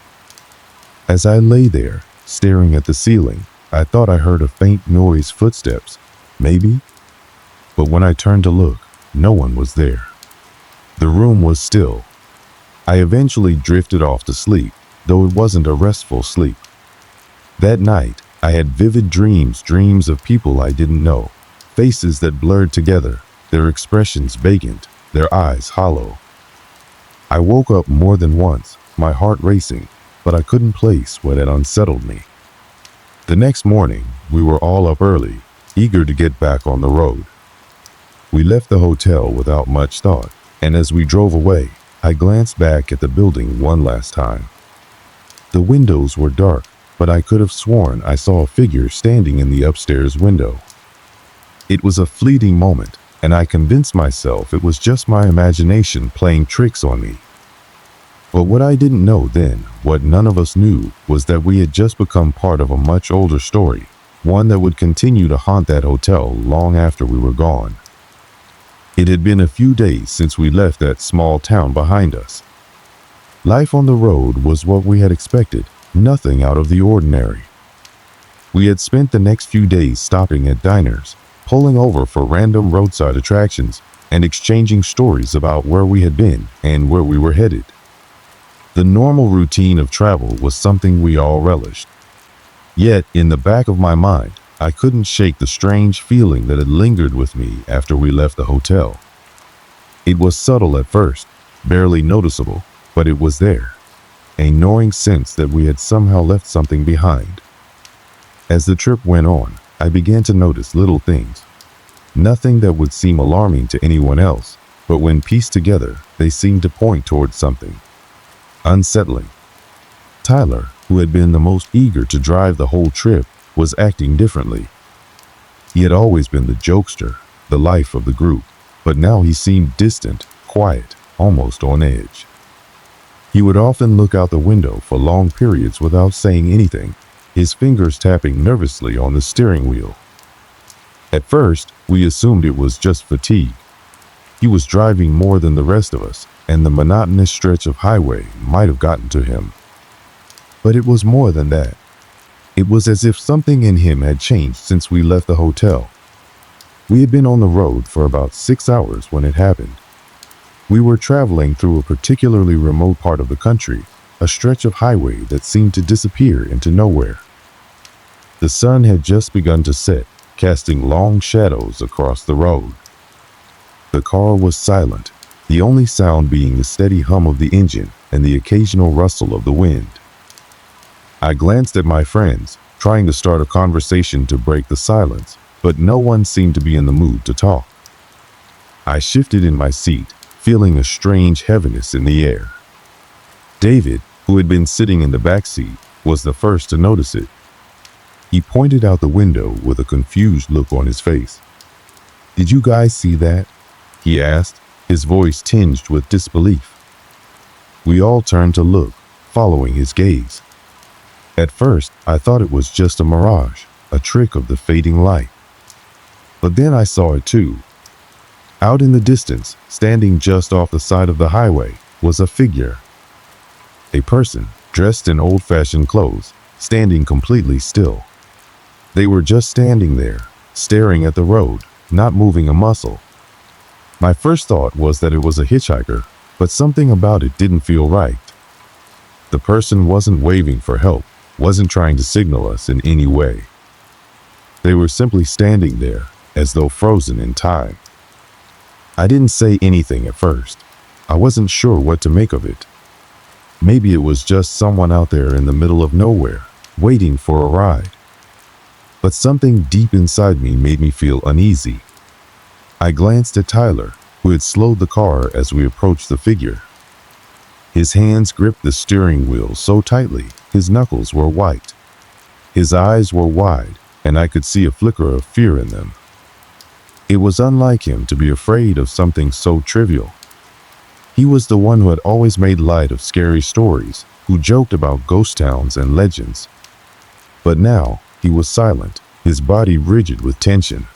As I lay there, staring at the ceiling, I thought I heard a faint noise, footsteps, maybe? But when I turned to look, no one was there. The room was still. I eventually drifted off to sleep, though it wasn't a restful sleep. That night, I had vivid dreams of people I didn't know, faces that blurred together, their expressions vacant, their eyes hollow. I woke up more than once, my heart racing, but I couldn't place what had unsettled me. The next morning, we were all up early, eager to get back on the road. We left the hotel without much thought, and as we drove away, I glanced back at the building one last time. The windows were dark, but I could have sworn I saw a figure standing in the upstairs window. It was a fleeting moment, and I convinced myself it was just my imagination playing tricks on me. But what I didn't know then, what none of us knew, was that we had just become part of a much older story, one that would continue to haunt that hotel long after we were gone. It had been a few days since we left that small town behind us. Life on the road was what we had expected, nothing out of the ordinary. We had spent the next few days stopping at diners, pulling over for random roadside attractions, and exchanging stories about where we had been and where we were headed. The normal routine of travel was something we all relished. Yet, in the back of my mind, I couldn't shake the strange feeling that had lingered with me after we left the hotel. It was subtle at first, barely noticeable, but it was there, a gnawing sense that we had somehow left something behind. As the trip went on, I began to notice little things. Nothing that would seem alarming to anyone else, but when pieced together, they seemed to point towards something unsettling. Tyler, who had been the most eager to drive the whole trip, was acting differently. He had always been the jokester, the life of the group, but now he seemed distant, quiet, almost on edge. He would often look out the window for long periods without saying anything, his fingers tapping nervously on the steering wheel. At first, we assumed it was just fatigue. He was driving more than the rest of us, and the monotonous stretch of highway might have gotten to him. But it was more than that. It was as if something in him had changed since we left the hotel. We had been on the road for about 6 hours when it happened. We were traveling through a particularly remote part of the country, a stretch of highway that seemed to disappear into nowhere. The sun had just begun to set, casting long shadows across the road. The car was silent, the only sound being the steady hum of the engine and the occasional rustle of the wind. I glanced at my friends, trying to start a conversation to break the silence, but no one seemed to be in the mood to talk. I shifted in my seat, feeling a strange heaviness in the air. David, who had been sitting in the back seat, was the first to notice it. He pointed out the window with a confused look on his face. "Did you guys see that?" he asked, his voice tinged with disbelief. We all turned to look, following his gaze. At first, I thought it was just a mirage, a trick of the fading light. But then I saw it too. Out in the distance, standing just off the side of the highway, was a figure. A person, dressed in old-fashioned clothes, standing completely still. They were just standing there, staring at the road, not moving a muscle. My first thought was that it was a hitchhiker, but something about it didn't feel right. The person wasn't waving for help, wasn't trying to signal us in any way. They were simply standing there, as though frozen in time. I didn't say anything at first. I wasn't sure what to make of it. Maybe it was just someone out there in the middle of nowhere, waiting for a ride. But something deep inside me made me feel uneasy. I glanced at Tyler, who had slowed the car as we approached the figure. His hands gripped the steering wheel so tightly, his knuckles were white. His eyes were wide, and I could see a flicker of fear in them. It was unlike him to be afraid of something so trivial. He was the one who had always made light of scary stories, who joked about ghost towns and legends. But now, he was silent, his body rigid with tension.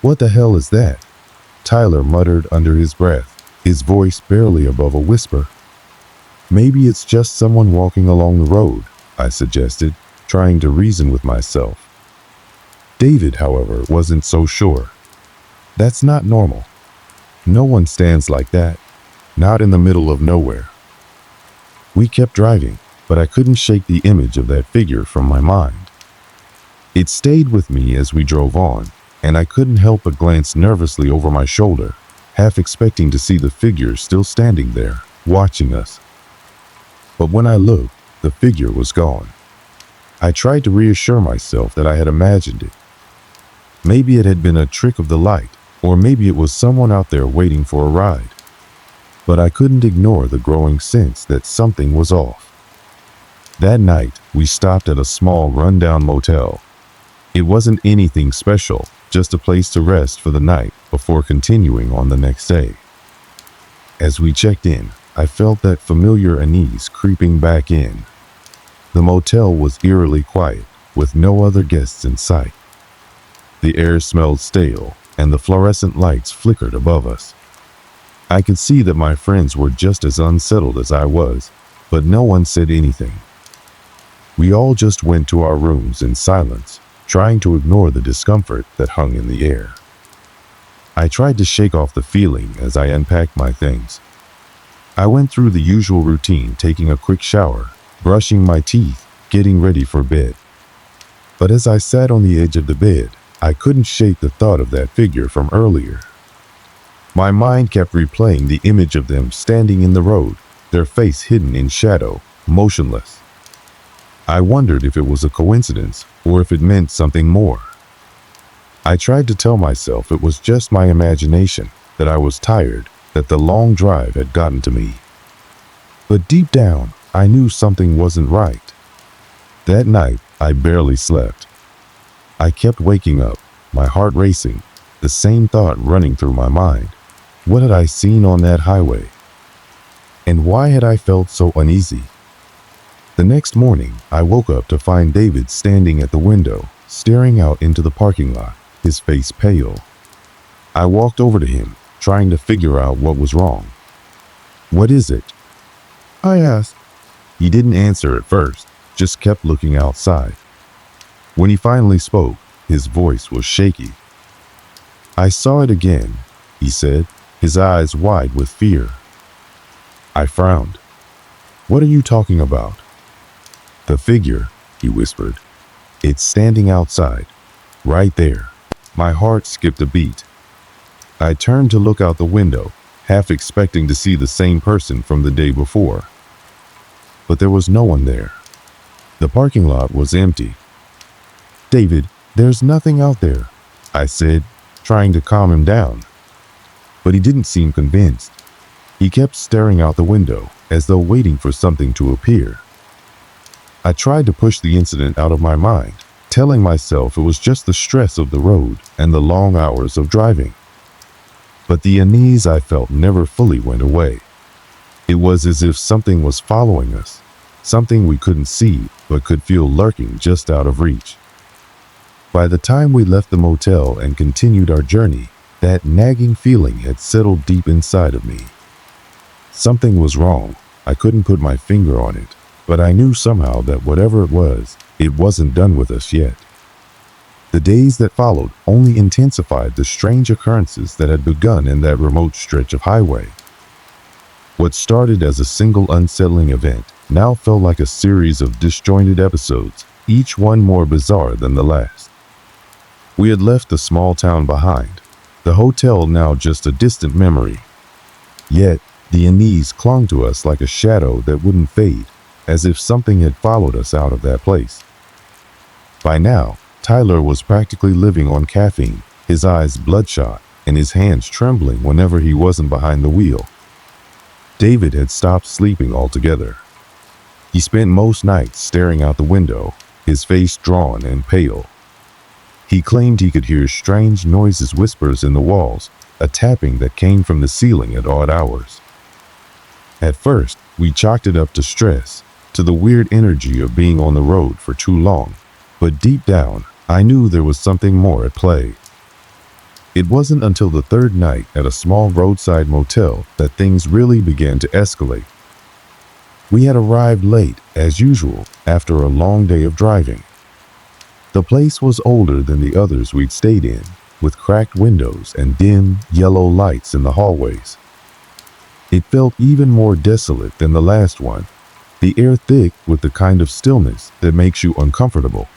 "What the hell is that?" Tyler muttered under his breath, his voice barely above a whisper. "Maybe it's just someone walking along the road," I suggested, trying to reason with myself. David, however, wasn't so sure. "That's not normal. No one stands like that, not in the middle of nowhere." We kept driving, but I couldn't shake the image of that figure from my mind. It stayed with me as we drove on, and I couldn't help but glance nervously over my shoulder, half expecting to see the figure still standing there, watching us. But when I looked, the figure was gone. I tried to reassure myself that I had imagined it. Maybe it had been a trick of the light, or maybe it was someone out there waiting for a ride. But I couldn't ignore the growing sense that something was off. That night, we stopped at a small rundown motel. It wasn't anything special, just a place to rest for the night before continuing on the next day. As we checked in, I felt that familiar unease creeping back in. The motel was eerily quiet, with no other guests in sight. The air smelled stale, and the fluorescent lights flickered above us. I could see that my friends were just as unsettled as I was, but no one said anything. We all just went to our rooms in silence, trying to ignore the discomfort that hung in the air. I tried to shake off the feeling as I unpacked my things. I went through the usual routine, taking a quick shower, brushing my teeth, getting ready for bed. But as I sat on the edge of the bed, I couldn't shake the thought of that figure from earlier. My mind kept replaying the image of them standing in the road, their face hidden in shadow, motionless. I wondered if it was a coincidence or if it meant something more. I tried to tell myself it was just my imagination, that I was tired, that the long drive had gotten to me. But deep down, I knew something wasn't right. That night, I barely slept. I kept waking up, my heart racing, the same thought running through my mind. What had I seen on that highway? And why had I felt so uneasy? The next morning, I woke up to find David standing at the window, staring out into the parking lot, his face pale. I walked over to him, trying to figure out what was wrong. "What is it?" I asked. He didn't answer at first, just kept looking outside. When he finally spoke, his voice was shaky. "I saw it again," he said, his eyes wide with fear. I frowned. "What are you talking about?" "The figure," he whispered. "It's standing outside, right there." My heart skipped a beat. I turned to look out the window, half expecting to see the same person from the day before. But there was no one there. The parking lot was empty. "David, there's nothing out there," I said, trying to calm him down. But he didn't seem convinced. He kept staring out the window, as though waiting for something to appear. I tried to push the incident out of my mind, telling myself it was just the stress of the road and the long hours of driving. But the unease I felt never fully went away. It was as if something was following us, something we couldn't see but could feel lurking just out of reach. By the time we left the motel and continued our journey, that nagging feeling had settled deep inside of me. Something was wrong. I couldn't put my finger on it, but I knew somehow that whatever it wasn't done with us yet. The days that followed only intensified the strange occurrences that had begun in that remote stretch of highway. What started as a single unsettling event now felt like a series of disjointed episodes, each one more bizarre than the last. We had left the small town behind, the hotel now just a distant memory. Yet, the unease clung to us like a shadow that wouldn't fade, as if something had followed us out of that place. By now, Tyler was practically living on caffeine, his eyes bloodshot and his hands trembling whenever he wasn't behind the wheel. David had stopped sleeping altogether. He spent most nights staring out the window, his face drawn and pale. He claimed he could hear strange noises, whispers in the walls, a tapping that came from the ceiling at odd hours. At first, we chalked it up to stress, to the weird energy of being on the road for too long, but deep down, I knew there was something more at play. It wasn't until the third night at a small roadside motel that things really began to escalate. We had arrived late, as usual, after a long day of driving. The place was older than the others we'd stayed in, with cracked windows and dim, yellow lights in the hallways. It felt even more desolate than the last one, the air thick with the kind of stillness that makes you uncomfortable.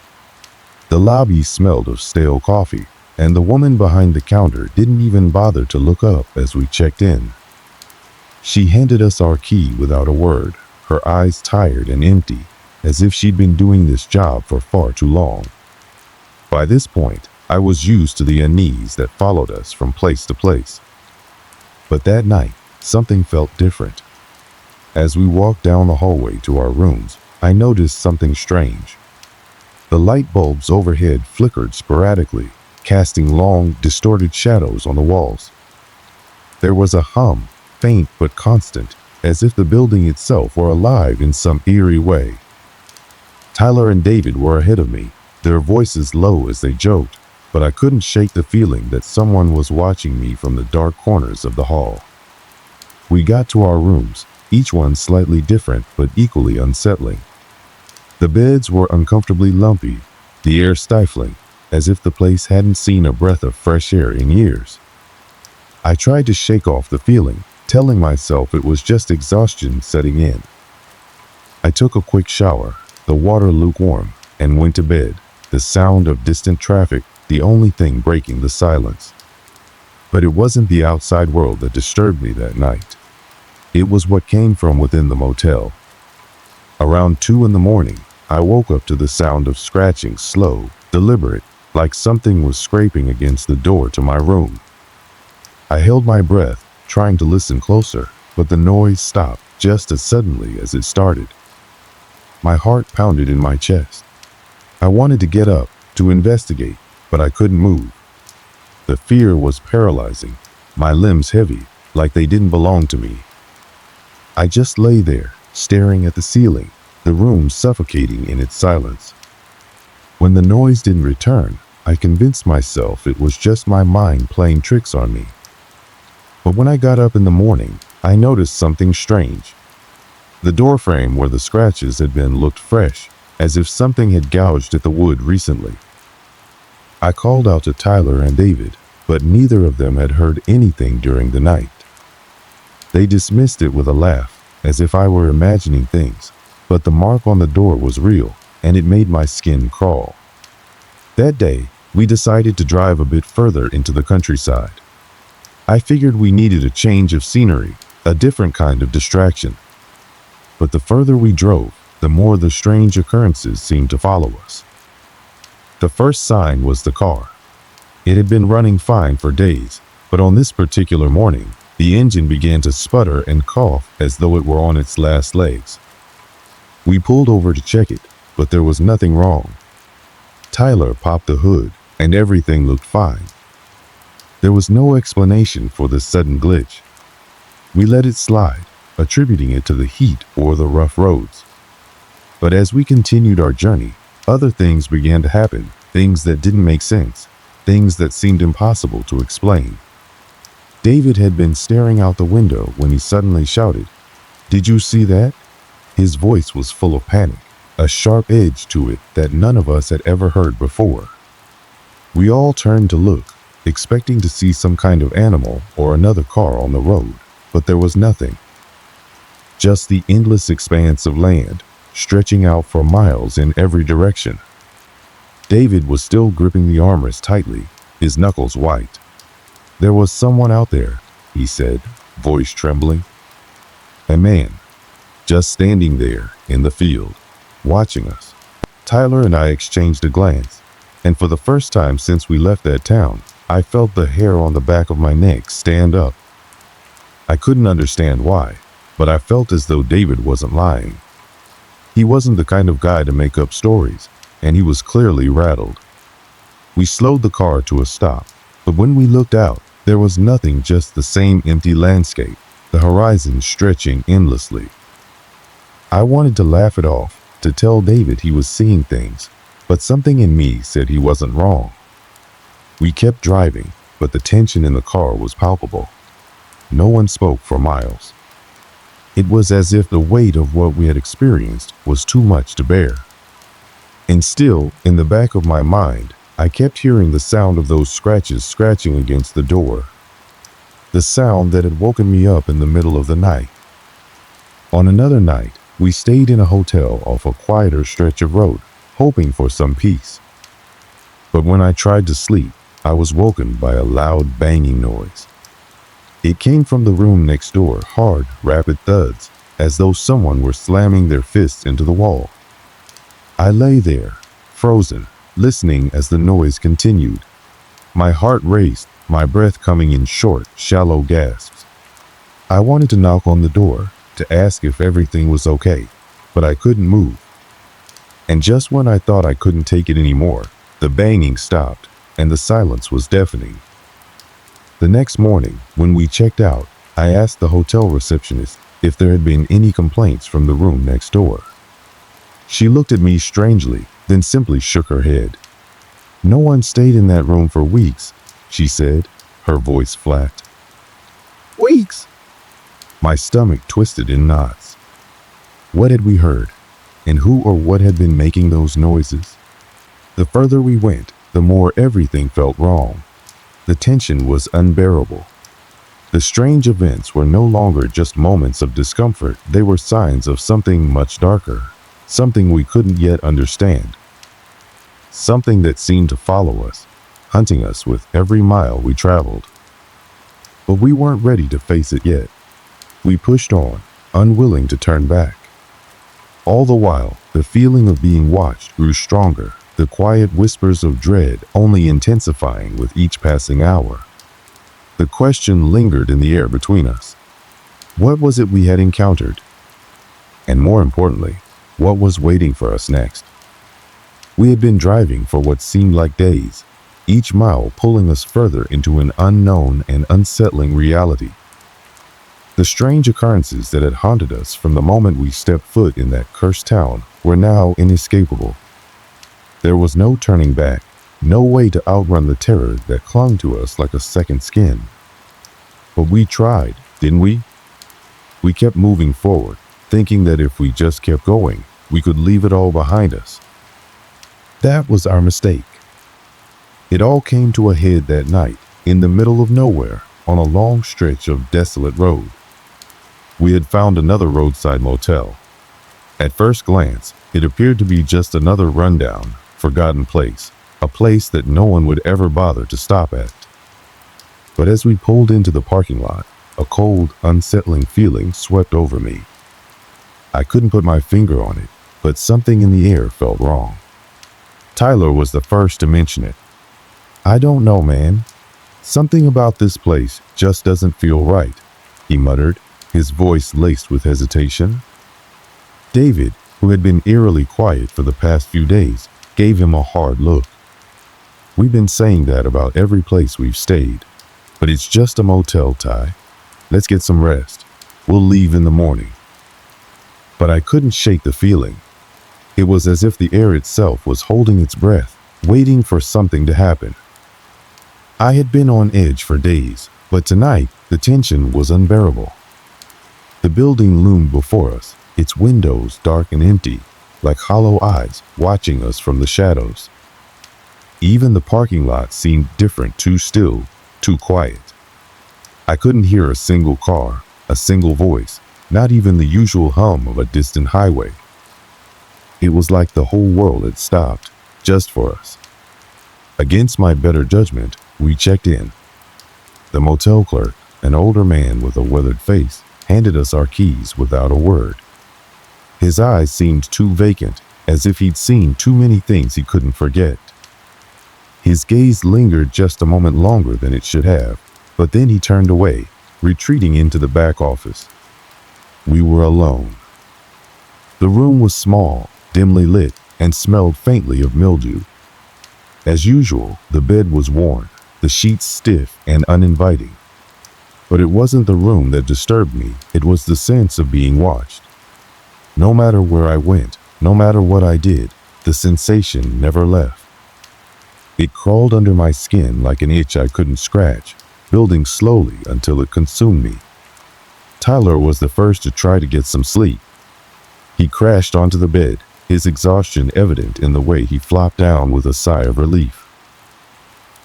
The lobby smelled of stale coffee, and the woman behind the counter didn't even bother to look up as we checked in. She handed us our key without a word, her eyes tired and empty, as if she'd been doing this job for far too long. By this point, I was used to the unease that followed us from place to place. But that night, something felt different. As we walked down the hallway to our rooms, I noticed something strange. The light bulbs overhead flickered sporadically, casting long, distorted shadows on the walls. There was a hum, faint but constant, as if the building itself were alive in some eerie way. Tyler and David were ahead of me, their voices low as they joked, but I couldn't shake the feeling that someone was watching me from the dark corners of the hall. We got to our rooms, each one slightly different but equally unsettling. The beds were uncomfortably lumpy, the air stifling, as if the place hadn't seen a breath of fresh air in years. I tried to shake off the feeling, telling myself it was just exhaustion setting in. I took a quick shower, the water lukewarm, and went to bed, the sound of distant traffic the only thing breaking the silence. But it wasn't the outside world that disturbed me that night. It was what came from within the motel. Around 2 a.m, I woke up to the sound of scratching, slow, deliberate, like something was scraping against the door to my room. I held my breath, trying to listen closer, but the noise stopped just as suddenly as it started. My heart pounded in my chest. I wanted to get up, to investigate, but I couldn't move. The fear was paralyzing, my limbs heavy, like they didn't belong to me. I just lay there, staring at the ceiling, the room suffocating in its silence. When the noise didn't return, I convinced myself it was just my mind playing tricks on me. But when I got up in the morning, I noticed something strange. The doorframe where the scratches had been looked fresh, as if something had gouged at the wood recently. I called out to Tyler and David, but neither of them had heard anything during the night. They dismissed it with a laugh, as if I were imagining things, but the mark on the door was real, and it made my skin crawl. That day, we decided to drive a bit further into the countryside. I figured we needed a change of scenery, a different kind of distraction. But the further we drove, the more the strange occurrences seemed to follow us. The first sign was the car. It had been running fine for days, but on this particular morning, the engine began to sputter and cough as though it were on its last legs. We pulled over to check it, but there was nothing wrong. Tyler popped the hood, and everything looked fine. There was no explanation for this sudden glitch. We let it slide, attributing it to the heat or the rough roads. But as we continued our journey, other things began to happen, things that didn't make sense, things that seemed impossible to explain. David had been staring out the window when he suddenly shouted, "Did you see that?" His voice was full of panic, a sharp edge to it that none of us had ever heard before. We all turned to look, expecting to see some kind of animal or another car on the road, but there was nothing. Just the endless expanse of land, stretching out for miles in every direction. David was still gripping the armrest tightly, his knuckles white. "There was someone out there," he said, voice trembling. "A man, just standing there in the field, watching us." Tyler and I exchanged a glance, and for the first time since we left that town, I felt the hair on the back of my neck stand up. I couldn't understand why, but I felt as though David wasn't lying. He wasn't the kind of guy to make up stories, and he was clearly rattled. We slowed the car to a stop, but when we looked out, there was nothing, just the same empty landscape, the horizon stretching endlessly. I wanted to laugh it off, to tell David he was seeing things, but something in me said he wasn't wrong. We kept driving, but the tension in the car was palpable. No one spoke for miles. It was as if the weight of what we had experienced was too much to bear. And still, in the back of my mind, I kept hearing the sound of those scratches scratching against the door. The sound that had woken me up in the middle of the night. On another night, we stayed in a hotel off a quieter stretch of road, hoping for some peace. But when I tried to sleep, I was woken by a loud banging noise. It came from the room next door, hard, rapid thuds, as though someone were slamming their fists into the wall. I lay there, frozen, listening as the noise continued. My heart raced, my breath coming in short, shallow gasps. I wanted to knock on the door, to ask if everything was okay, but I couldn't move. And just when I thought I couldn't take it anymore, the banging stopped, and the silence was deafening. The next morning, when we checked out, I asked the hotel receptionist if there had been any complaints from the room next door. She looked at me strangely, then simply shook her head. "No one stayed in that room for weeks," she said, her voice flat. "Weeks?" My stomach twisted in knots. What had we heard? And who or what had been making those noises? The further we went, the more everything felt wrong. The tension was unbearable. The strange events were no longer just moments of discomfort, they were signs of something much darker, something we couldn't yet understand. Something that seemed to follow us, hunting us with every mile we traveled. But we weren't ready to face it yet. We pushed on, unwilling to turn back. All the while, the feeling of being watched grew stronger, the quiet whispers of dread only intensifying with each passing hour. The question lingered in the air between us. What was it we had encountered? And more importantly, what was waiting for us next? We had been driving for what seemed like days, each mile pulling us further into an unknown and unsettling reality. The strange occurrences that had haunted us from the moment we stepped foot in that cursed town were now inescapable. There was no turning back, no way to outrun the terror that clung to us like a second skin. But we tried, didn't we? We kept moving forward, thinking that if we just kept going, we could leave it all behind us. That was our mistake. It all came to a head that night, in the middle of nowhere, on a long stretch of desolate road. We had found another roadside motel. At first glance, it appeared to be just another rundown, forgotten place, a place that no one would ever bother to stop at. But as we pulled into the parking lot, a cold, unsettling feeling swept over me. I couldn't put my finger on it, but something in the air felt wrong. Tyler was the first to mention it. "I don't know, man. Something about this place just doesn't feel right," he muttered, his voice laced with hesitation. David, who had been eerily quiet for the past few days, gave him a hard look. "We've been saying that about every place we've stayed, but it's just a motel, Ty. Let's get some rest. We'll leave in the morning." But I couldn't shake the feeling. It was as if the air itself was holding its breath, waiting for something to happen. I had been on edge for days, but tonight the tension was unbearable. The building loomed before us, its windows dark and empty, like hollow eyes watching us from the shadows. Even the parking lot seemed different, too still, too quiet. I couldn't hear a single car, a single voice, not even the usual hum of a distant highway. It was like the whole world had stopped, just for us. Against my better judgment, we checked in. The motel clerk, an older man with a weathered face, handed us our keys without a word. His eyes seemed too vacant, as if he'd seen too many things he couldn't forget. His gaze lingered just a moment longer than it should have, but then he turned away, retreating into the back office. We were alone. The room was small, dimly lit, and smelled faintly of mildew. As usual, the bed was worn, the sheets stiff and uninviting. But it wasn't the room that disturbed me, it was the sense of being watched. No matter where I went, no matter what I did, the sensation never left. It crawled under my skin like an itch I couldn't scratch, building slowly until it consumed me. Tyler was the first to try to get some sleep. He crashed onto the bed, his exhaustion evident in the way he flopped down with a sigh of relief.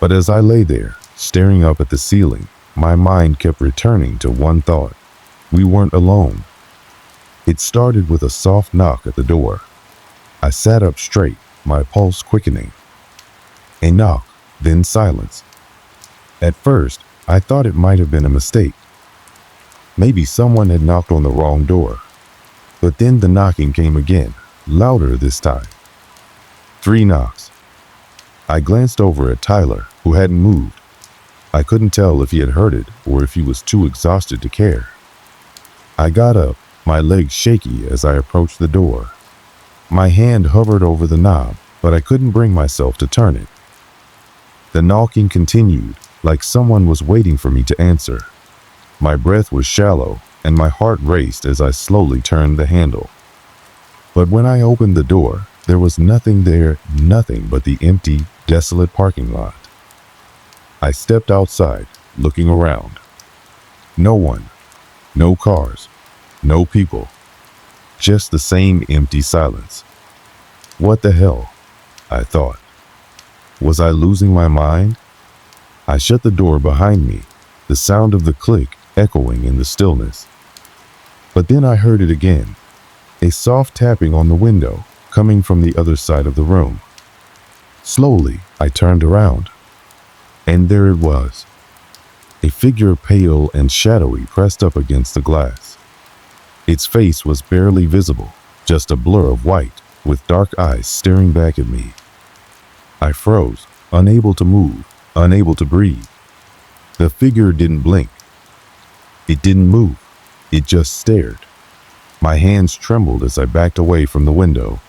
But as I lay there, staring up at the ceiling, my mind kept returning to one thought. We weren't alone. It started with a soft knock at the door. I sat up straight, my pulse quickening. A knock, then silence. At first, I thought it might have been a mistake. Maybe someone had knocked on the wrong door. But then the knocking came again, louder this time. 3 knocks. I glanced over at Tyler, who hadn't moved. I couldn't tell if he had heard it or if he was too exhausted to care. I got up, my legs shaky as I approached the door. My hand hovered over the knob, but I couldn't bring myself to turn it. The knocking continued, like someone was waiting for me to answer. My breath was shallow, and my heart raced as I slowly turned the handle. But when I opened the door, there was nothing there, nothing but the empty, desolate parking lot. I stepped outside, looking around. No one, no cars, no people, just the same empty silence. What the hell? I thought. Was I losing my mind? I shut the door behind me, the sound of the click echoing in the stillness. But then I heard it again, a soft tapping on the window coming from the other side of the room. Slowly, I turned around, and there it was, a figure pale and shadowy pressed up against the glass. Its face was barely visible, just a blur of white, with dark eyes staring back at me. I froze, unable to move, unable to breathe. The figure didn't blink. It didn't move. It just stared. My hands trembled as I backed away from the window.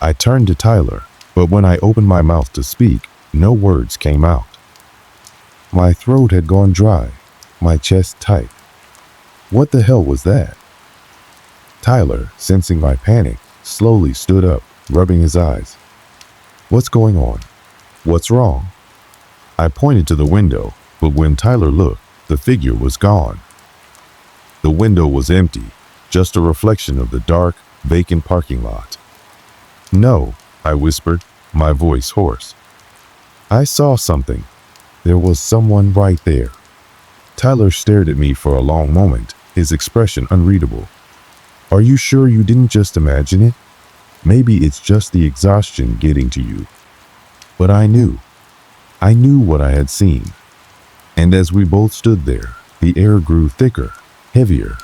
I turned to Tyler, but when I opened my mouth to speak, no words came out. My throat had gone dry, my chest tight. What the hell was that? Tyler, sensing my panic, slowly stood up, rubbing his eyes. What's going on? What's wrong? I pointed to the window, but when Tyler looked, the figure was gone. The window was empty, just a reflection of the dark, vacant parking lot. No, I whispered, my voice hoarse. I saw something. There was someone right there. Tyler stared at me for a long moment, his expression unreadable. Are you sure you didn't just imagine it? Maybe it's just the exhaustion getting to you. But I knew. I knew what I had seen. And as we both stood there, the air grew thicker, heavier.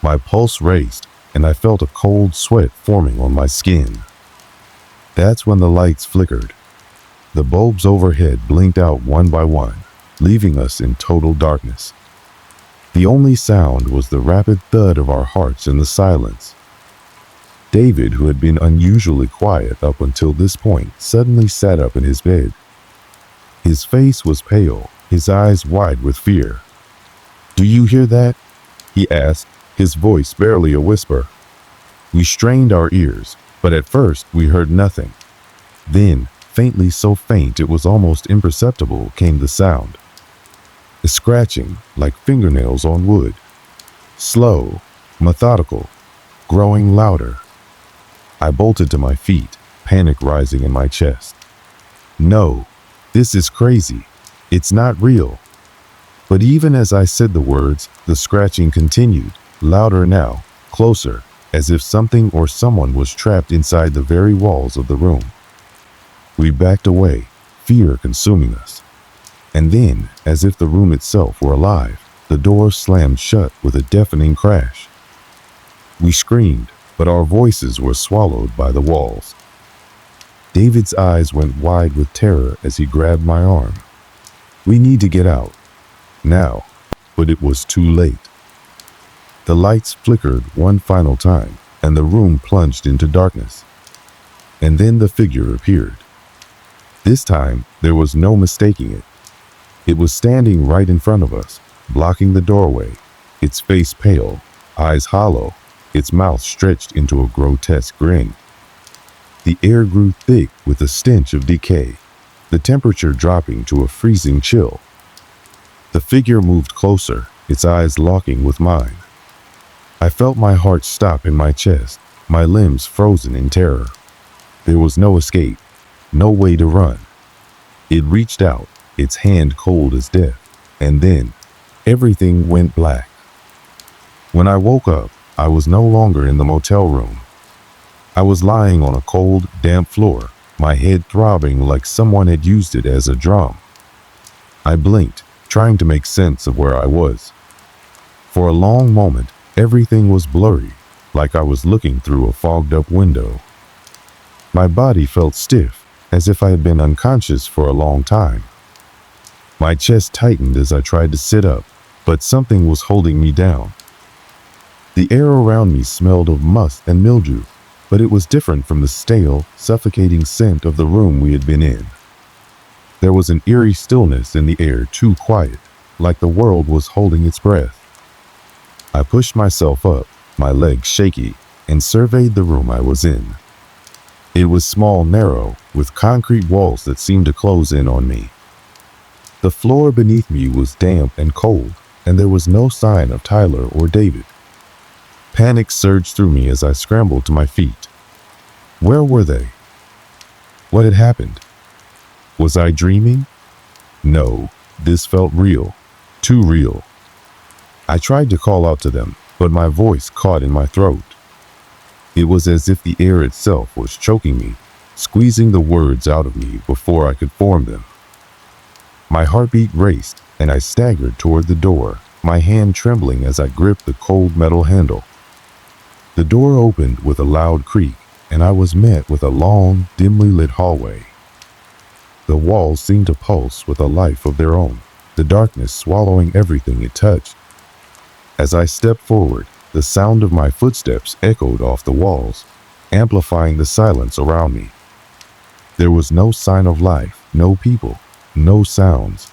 My pulse raced, and I felt a cold sweat forming on my skin. That's when the lights flickered. The bulbs overhead blinked out one by one, leaving us in total darkness. The only sound was the rapid thud of our hearts in the silence. David, who had been unusually quiet up until this point, suddenly sat up in his bed. His face was pale, his eyes wide with fear. "Do you hear that?" he asked, his voice barely a whisper. We strained our ears, but at first we heard nothing. Then, faintly so faint it was almost imperceptible, came the sound. A scratching, like fingernails on wood. Slow, methodical, growing louder. I bolted to my feet, panic rising in my chest. No, this is crazy. It's not real. But even as I said the words, the scratching continued, louder now, closer, as if something or someone was trapped inside the very walls of the room. We backed away, fear consuming us. And then, as if the room itself were alive, the door slammed shut with a deafening crash. We screamed, but our voices were swallowed by the walls. David's eyes went wide with terror as he grabbed my arm. "We need to get out. Now." But it was too late. The lights flickered one final time, and the room plunged into darkness. And then the figure appeared. This time, there was no mistaking it. It was standing right in front of us, blocking the doorway, its face pale, eyes hollow, its mouth stretched into a grotesque grin. The air grew thick with the stench of decay, the temperature dropping to a freezing chill. The figure moved closer, its eyes locking with mine. I felt my heart stop in my chest, my limbs frozen in terror. There was no escape, no way to run. It reached out, its hand cold as death, and then everything went black. When I woke up, I was no longer in the motel room. I was lying on a cold, damp floor, my head throbbing like someone had used it as a drum. I blinked, trying to make sense of where I was. For a long moment, everything was blurry, like I was looking through a fogged-up window. My body felt stiff, as if I had been unconscious for a long time. My chest tightened as I tried to sit up, but something was holding me down. The air around me smelled of must and mildew, but it was different from the stale, suffocating scent of the room we had been in. There was an eerie stillness in the air, too quiet, like the world was holding its breath. I pushed myself up, my legs shaky, and surveyed the room I was in. It was small, narrow, with concrete walls that seemed to close in on me. The floor beneath me was damp and cold, and there was no sign of Tyler or David. Panic surged through me as I scrambled to my feet. Where were they? What had happened? Was I dreaming? No, this felt real, too real. I tried to call out to them, but my voice caught in my throat. It was as if the air itself was choking me, squeezing the words out of me before I could form them. My heartbeat raced, and I staggered toward the door, my hand trembling as I gripped the cold metal handle. The door opened with a loud creak, and I was met with a long, dimly lit hallway. The walls seemed to pulse with a life of their own, the darkness swallowing everything it touched. As I stepped forward, the sound of my footsteps echoed off the walls, amplifying the silence around me. There was no sign of life, no people, no sounds,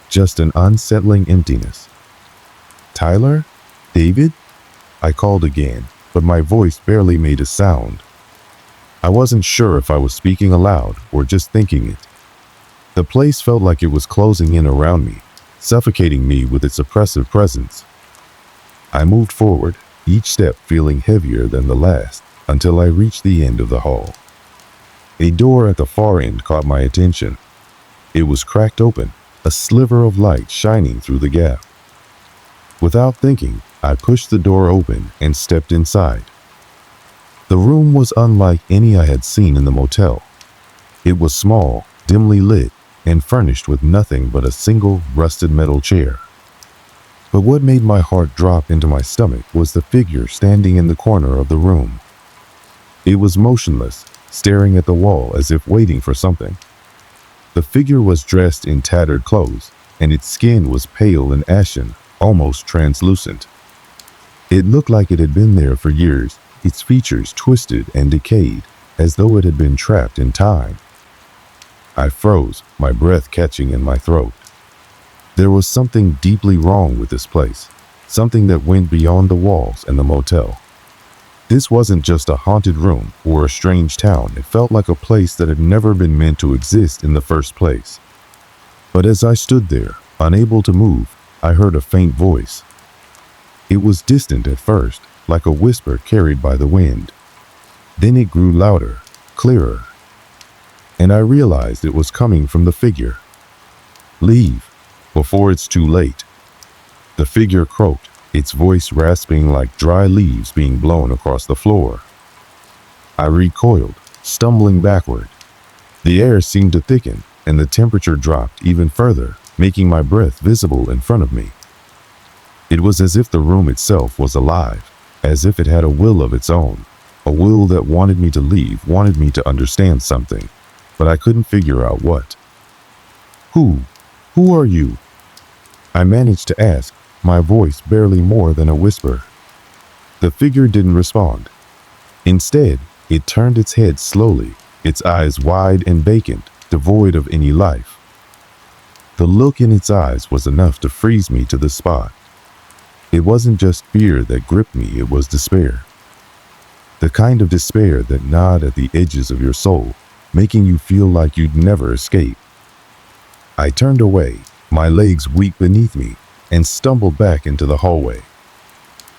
just an unsettling emptiness. "Tyler? David?" I called again, but my voice barely made a sound. I wasn't sure if I was speaking aloud or just thinking it. The place felt like it was closing in around me, suffocating me with its oppressive presence. I moved forward, each step feeling heavier than the last, until I reached the end of the hall. A door at the far end caught my attention. It was cracked open, a sliver of light shining through the gap. Without thinking, I pushed the door open and stepped inside. The room was unlike any I had seen in the motel. It was small, dimly lit, and furnished with nothing but a single rusted metal chair. But what made my heart drop into my stomach was the figure standing in the corner of the room. It was motionless, staring at the wall as if waiting for something. The figure was dressed in tattered clothes, and its skin was pale and ashen, almost translucent. It looked like it had been there for years, its features twisted and decayed, as though it had been trapped in time. I froze, my breath catching in my throat. There was something deeply wrong with this place, something that went beyond the walls and the motel. This wasn't just a haunted room or a strange town. It felt like a place that had never been meant to exist in the first place. But as I stood there, unable to move, I heard a faint voice. It was distant at first, like a whisper carried by the wind. Then it grew louder, clearer, and I realized it was coming from the figure. "Leave, before it's too late." The figure croaked, its voice rasping like dry leaves being blown across the floor. I recoiled, stumbling backward. The air seemed to thicken, and the temperature dropped even further, making my breath visible in front of me. It was as if the room itself was alive, as if it had a will of its own, a will that wanted me to leave, wanted me to understand something, but I couldn't figure out what. Who are you?" I managed to ask, my voice barely more than a whisper. The figure didn't respond. Instead, it turned its head slowly, its eyes wide and vacant, devoid of any life. The look in its eyes was enough to freeze me to the spot. It wasn't just fear that gripped me, it was despair. The kind of despair that gnawed at the edges of your soul, making you feel like you'd never escape. I turned away, my legs weak beneath me, and stumbled back into the hallway.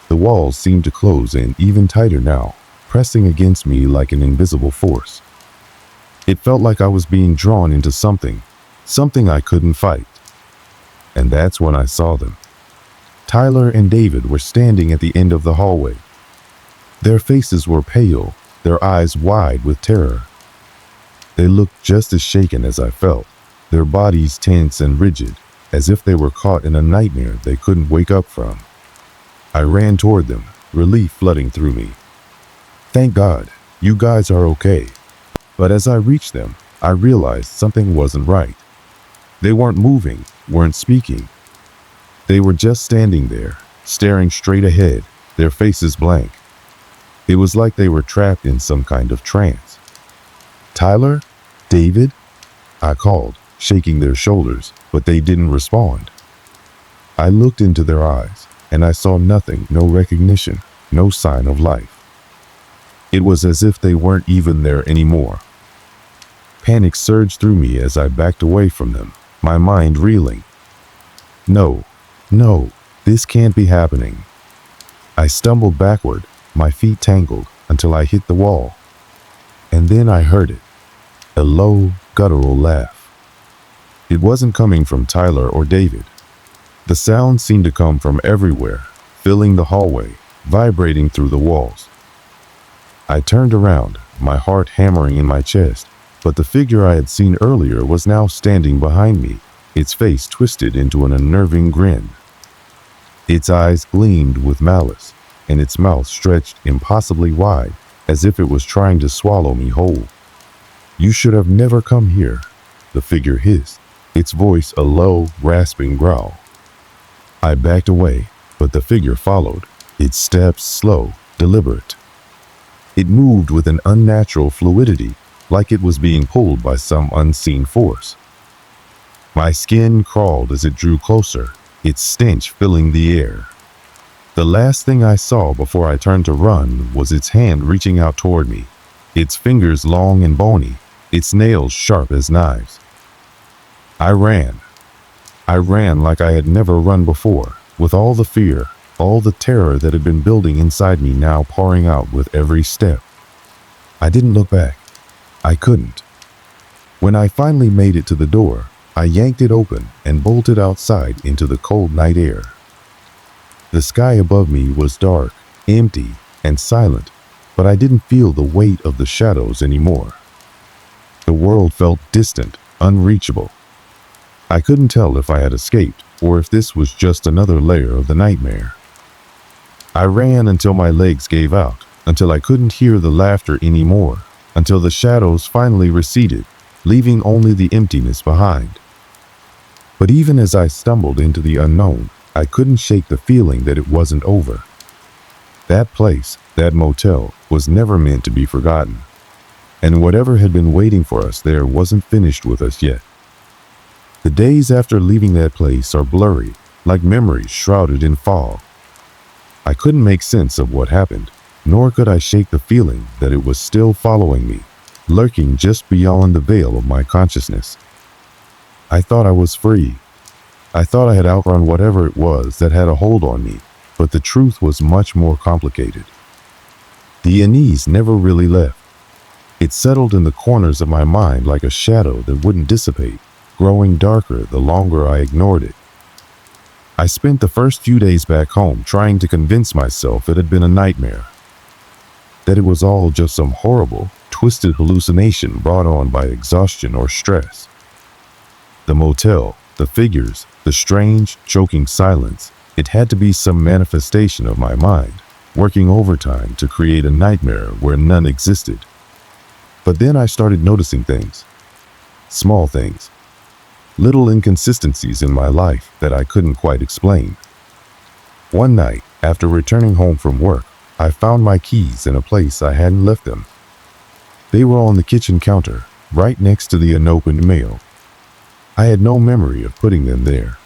The walls seemed to close in even tighter now, pressing against me like an invisible force. It felt like I was being drawn into something I couldn't fight. And that's when I saw them. Tyler and David were standing at the end of the hallway. Their faces were pale, their eyes wide with terror. They looked just as shaken as I felt, their bodies tense and rigid, as if they were caught in a nightmare they couldn't wake up from. I ran toward them, relief flooding through me. "Thank God, you guys are okay." But as I reached them, I realized something wasn't right. They weren't moving, weren't speaking. They were just standing there, staring straight ahead, their faces blank. It was like they were trapped in some kind of trance. "Tyler? David?" I called, shaking their shoulders, but they didn't respond. I looked into their eyes, and I saw nothing, no recognition, no sign of life. It was as if they weren't even there anymore. Panic surged through me as I backed away from them, my mind reeling. No, this can't be happening. I stumbled backward, my feet tangled, until I hit the wall. And then I heard it, a low, guttural laugh. It wasn't coming from Tyler or David. The sound seemed to come from everywhere, filling the hallway, vibrating through the walls. I turned around, my heart hammering in my chest, but the figure I had seen earlier was now standing behind me, its face twisted into an unnerving grin. Its eyes gleamed with malice, and its mouth stretched impossibly wide, as if it was trying to swallow me whole. "You should have never come here," the figure hissed, its voice a low, rasping growl. I backed away, but the figure followed, its steps slow, deliberate. It moved with an unnatural fluidity, like it was being pulled by some unseen force. My skin crawled as it drew closer, its stench filling the air. The last thing I saw before I turned to run was its hand reaching out toward me, its fingers long and bony, its nails sharp as knives. I ran like I had never run before, with all the fear, all the terror that had been building inside me now pouring out with every step. I didn't look back. I couldn't. When I finally made it to the door, I yanked it open and bolted outside into the cold night air. The sky above me was dark, empty, and silent, but I didn't feel the weight of the shadows anymore. The world felt distant, unreachable. I couldn't tell if I had escaped or if this was just another layer of the nightmare. I ran until my legs gave out, until I couldn't hear the laughter anymore, until the shadows finally receded, leaving only the emptiness behind. But even as I stumbled into the unknown, I couldn't shake the feeling that it wasn't over. That place, that motel, was never meant to be forgotten. And whatever had been waiting for us there wasn't finished with us yet. The days after leaving that place are blurry, like memories shrouded in fog. I couldn't make sense of what happened, nor could I shake the feeling that it was still following me, lurking just beyond the veil of my consciousness. I thought I was free. I thought I had outrun whatever it was that had a hold on me, but the truth was much more complicated. The unease never really left. It settled in the corners of my mind like a shadow that wouldn't dissipate, growing darker the longer I ignored it. I spent the first few days back home trying to convince myself it had been a nightmare, that it was all just some horrible, twisted hallucination brought on by exhaustion or stress. The motel, the figures, the strange, choking silence, it had to be some manifestation of my mind, working overtime to create a nightmare where none existed. But then I started noticing things. Small things. Little inconsistencies in my life that I couldn't quite explain. One night, after returning home from work, I found my keys in a place I hadn't left them. They were on the kitchen counter, right next to the unopened mail. I had no memory of putting them there.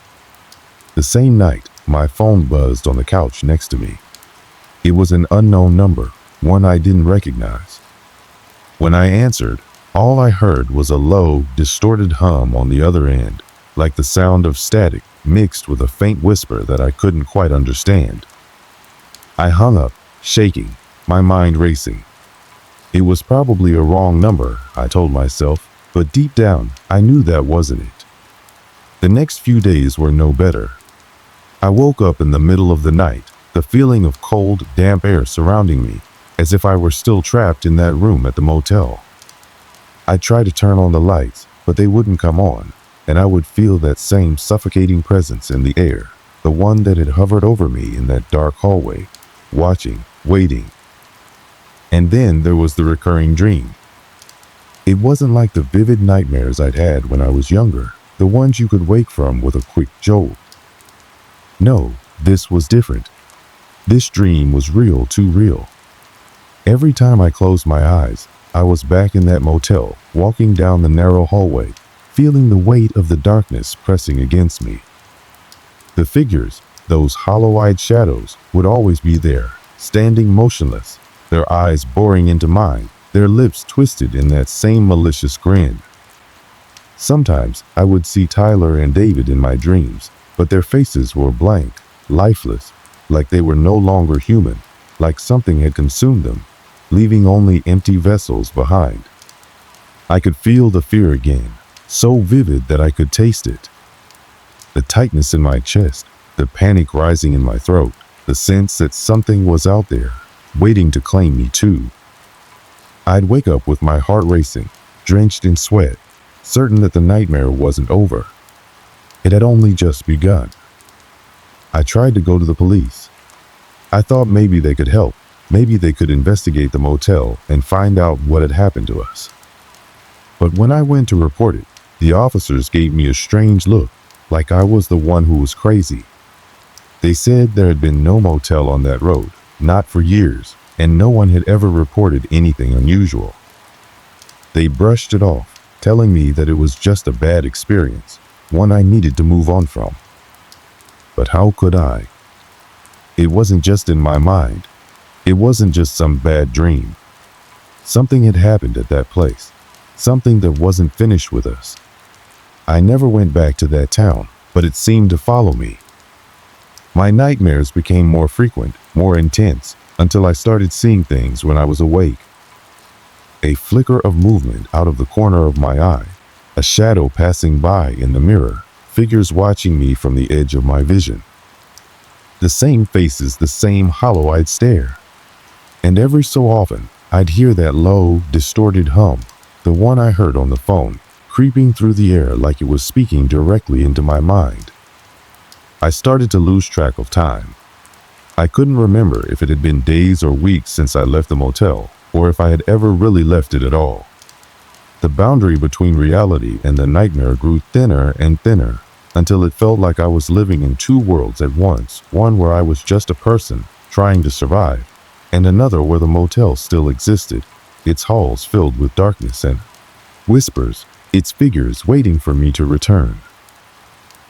The same night, my phone buzzed on the couch next to me. It was an unknown number, one I didn't recognize. When I answered, all I heard was a low, distorted hum on the other end, like the sound of static mixed with a faint whisper that I couldn't quite understand. I hung up, shaking, my mind racing. It was probably a wrong number, I told myself, but deep down, I knew that wasn't it. The next few days were no better. I woke up in the middle of the night, the feeling of cold, damp air surrounding me, as if I were still trapped in that room at the motel. I tried to turn on the lights, but they wouldn't come on, and I would feel that same suffocating presence in the air, the one that had hovered over me in that dark hallway, watching, waiting. And then there was the recurring dream. It wasn't like the vivid nightmares I'd had when I was younger, the ones you could wake from with a quick jolt. No, this was different. This dream was real, too real. Every time I closed my eyes, I was back in that motel, walking down the narrow hallway, feeling the weight of the darkness pressing against me. The figures, those hollow-eyed shadows, would always be there, standing motionless, their eyes boring into mine, their lips twisted in that same malicious grin. Sometimes I would see Tyler and David in my dreams, but their faces were blank, lifeless, like they were no longer human, like something had consumed them, leaving only empty vessels behind. I could feel the fear again, so vivid that I could taste it. The tightness in my chest, the panic rising in my throat, the sense that something was out there, waiting to claim me too. I'd wake up with my heart racing, drenched in sweat, certain that the nightmare wasn't over. It had only just begun. I tried to go to the police. I thought maybe they could help. Maybe they could investigate the motel and find out what had happened to us. But when I went to report it, the officers gave me a strange look, like I was the one who was crazy. They said there had been no motel on that road, not for years, and no one had ever reported anything unusual. They brushed it off, telling me that it was just a bad experience, one I needed to move on from. But how could I? It wasn't just in my mind. It wasn't just some bad dream. Something had happened at that place, something that wasn't finished with us. I never went back to that town, but it seemed to follow me. My nightmares became more frequent, more intense, until I started seeing things when I was awake. A flicker of movement out of the corner of my eye, a shadow passing by in the mirror, figures watching me from the edge of my vision. The same faces, the same hollow-eyed stare. And every so often, I'd hear that low, distorted hum, the one I heard on the phone, creeping through the air like it was speaking directly into my mind. I started to lose track of time. I couldn't remember if it had been days or weeks since I left the motel, or if I had ever really left it at all. The boundary between reality and the nightmare grew thinner and thinner, until it felt like I was living in two worlds at once, one where I was just a person trying to survive, and another where the motel still existed, its halls filled with darkness and whispers, its figures waiting for me to return.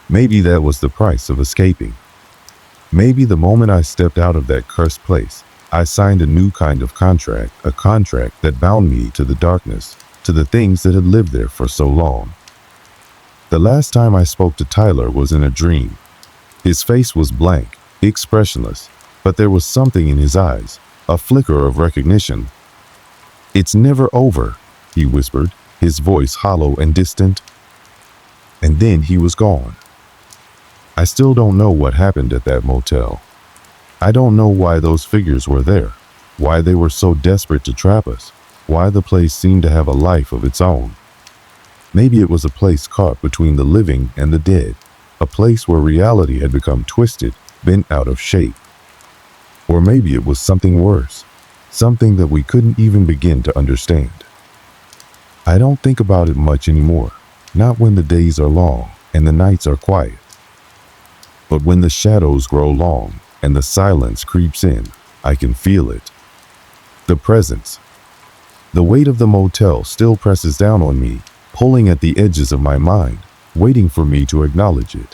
Maybe that was the price of escaping. Maybe the moment I stepped out of that cursed place, I signed a new kind of contract, a contract that bound me to the darkness, to the things that had lived there for so long. The last time I spoke to Tyler was in a dream. His face was blank, expressionless, but there was something in his eyes, a flicker of recognition. "It's never over," he whispered, his voice hollow and distant. And then he was gone. I still don't know what happened at that motel. I don't know why those figures were there, why they were so desperate to trap us, why the place seemed to have a life of its own. Maybe it was a place caught between the living and the dead, a place where reality had become twisted, bent out of shape. Or maybe it was something worse, something that we couldn't even begin to understand. I don't think about it much anymore, not when the days are long and the nights are quiet. But when the shadows grow long and the silence creeps in, I can feel it. The presence. The weight of the motel still presses down on me, pulling at the edges of my mind, waiting for me to acknowledge it.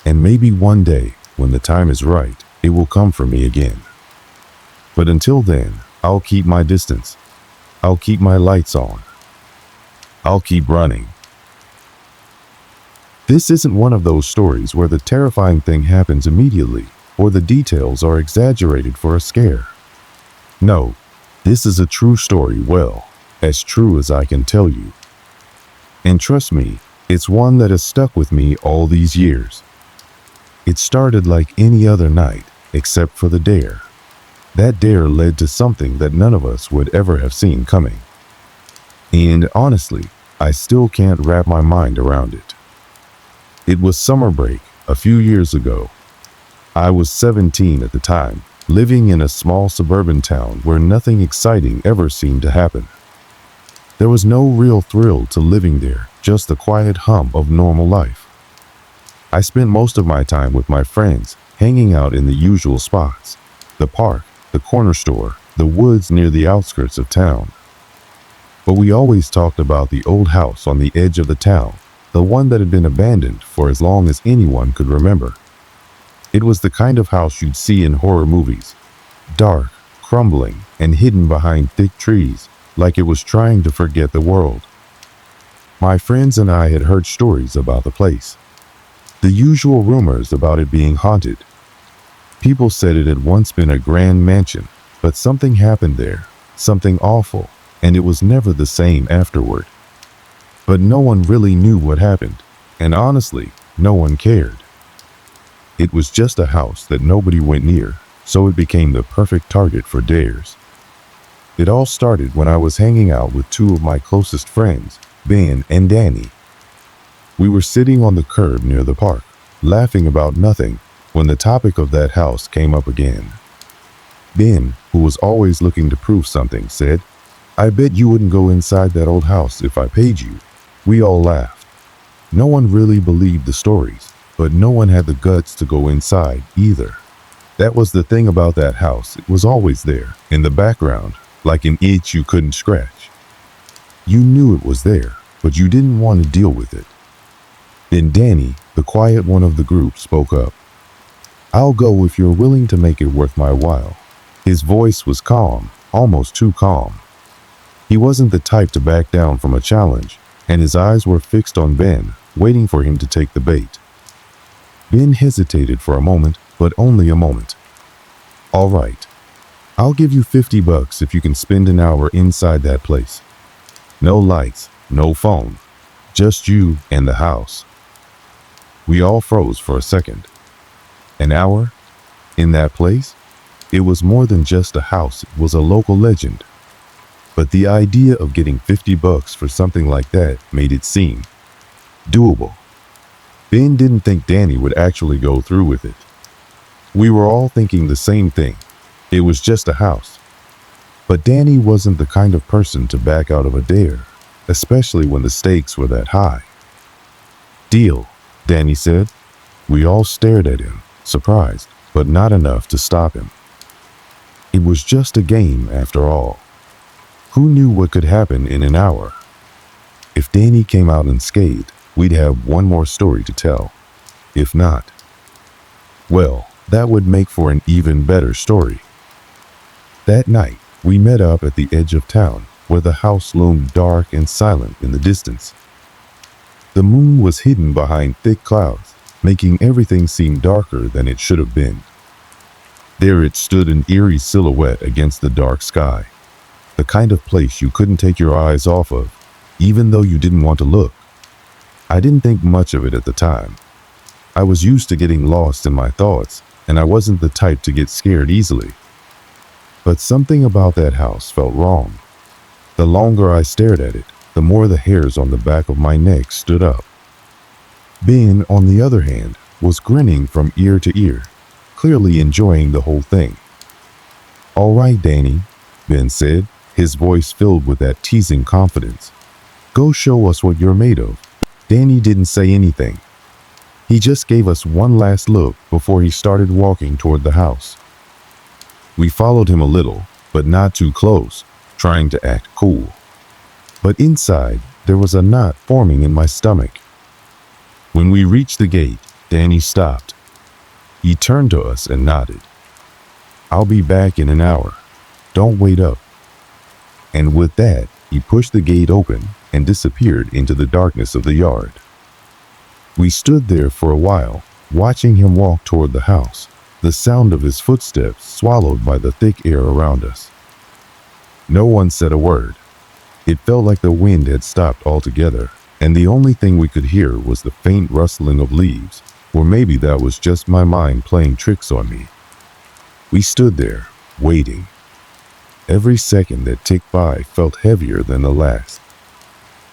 And maybe one day, when the time is right, it will come for me again. But until then, I'll keep my distance. I'll keep my lights on. I'll keep running. This isn't one of those stories where the terrifying thing happens immediately, or the details are exaggerated for a scare. No, this is a true story, well, as true as I can tell you. And trust me, it's one that has stuck with me all these years. It started like any other night, except for the dare. That dare led to something that none of us would ever have seen coming. And honestly, I still can't wrap my mind around it. It was summer break a few years ago. I was 17 at the time, living in a small suburban town where nothing exciting ever seemed to happen. There was no real thrill to living there, just the quiet hum of normal life. I spent most of my time with my friends, hanging out in the usual spots: the park, the corner store, the woods near the outskirts of town. But we always talked about the old house on the edge of the town, the one that had been abandoned for as long as anyone could remember. It was the kind of house you'd see in horror movies, dark, crumbling, and hidden behind thick trees, like it was trying to forget the world. My friends and I had heard stories about the place. The usual rumors about it being haunted. People said it had once been a grand mansion, but something happened there, something awful, and it was never the same afterward. But no one really knew what happened, and honestly, no one cared. It was just a house that nobody went near, so it became the perfect target for dares. It all started when I was hanging out with two of my closest friends, Ben and Danny. We were sitting on the curb near the park, laughing about nothing, when the topic of that house came up again. Ben, who was always looking to prove something, said, "I bet you wouldn't go inside that old house if I paid you." We all laughed. No one really believed the stories, but no one had the guts to go inside either. That was the thing about that house. It was always there, in the background, like an itch you couldn't scratch. You knew it was there, but you didn't want to deal with it. Then Danny, the quiet one of the group, spoke up. "I'll go if you're willing to make it worth my while." His voice was calm, almost too calm. He wasn't the type to back down from a challenge, and his eyes were fixed on Ben, waiting for him to take the bait. Ben hesitated for a moment, but only a moment. "All right, I'll give you $50 if you can spend an hour inside that place. No lights, no phone, just you and the house." We all froze for a second. An hour? In that place? It was more than just a house, it was a local legend. but the idea of getting $50 for something like that made it seem doable. Ben didn't think Danny would actually go through with it. We were all thinking the same thing. It was just a house. But Danny wasn't the kind of person to back out of a dare, especially when the stakes were that high. "Deal," Danny said. We all stared at him, surprised, but not enough to stop him. It was just a game after all. Who knew what could happen in an hour? If Danny came out unscathed, we'd have one more story to tell. If not, well, that would make for an even better story. That night, we met up at the edge of town, where the house loomed dark and silent in the distance. The moon was hidden behind thick clouds, making everything seem darker than it should have been. There it stood, an eerie silhouette against the dark sky, the kind of place you couldn't take your eyes off of, even though you didn't want to look. I didn't think much of it at the time. I was used to getting lost in my thoughts, and I wasn't the type to get scared easily. But something about that house felt wrong. The longer I stared at it, the more the hairs on the back of my neck stood up. Ben, on the other hand, was grinning from ear to ear, clearly enjoying the whole thing. "All right, Danny," Ben said, his voice filled with that teasing confidence. "Go show us what you're made of." Danny didn't say anything. He just gave us one last look before he started walking toward the house. We followed him a little, but not too close, trying to act cool. But inside, there was a knot forming in my stomach. When we reached the gate, Danny stopped. He turned to us and nodded. "I'll be back in an hour. Don't wait up." And with that, he pushed the gate open and disappeared into the darkness of the yard. We stood there for a while, watching him walk toward the house, the sound of his footsteps swallowed by the thick air around us. No one said a word. It felt like the wind had stopped altogether, and the only thing we could hear was the faint rustling of leaves, or maybe that was just my mind playing tricks on me. We stood there, waiting. Every second that ticked by felt heavier than the last.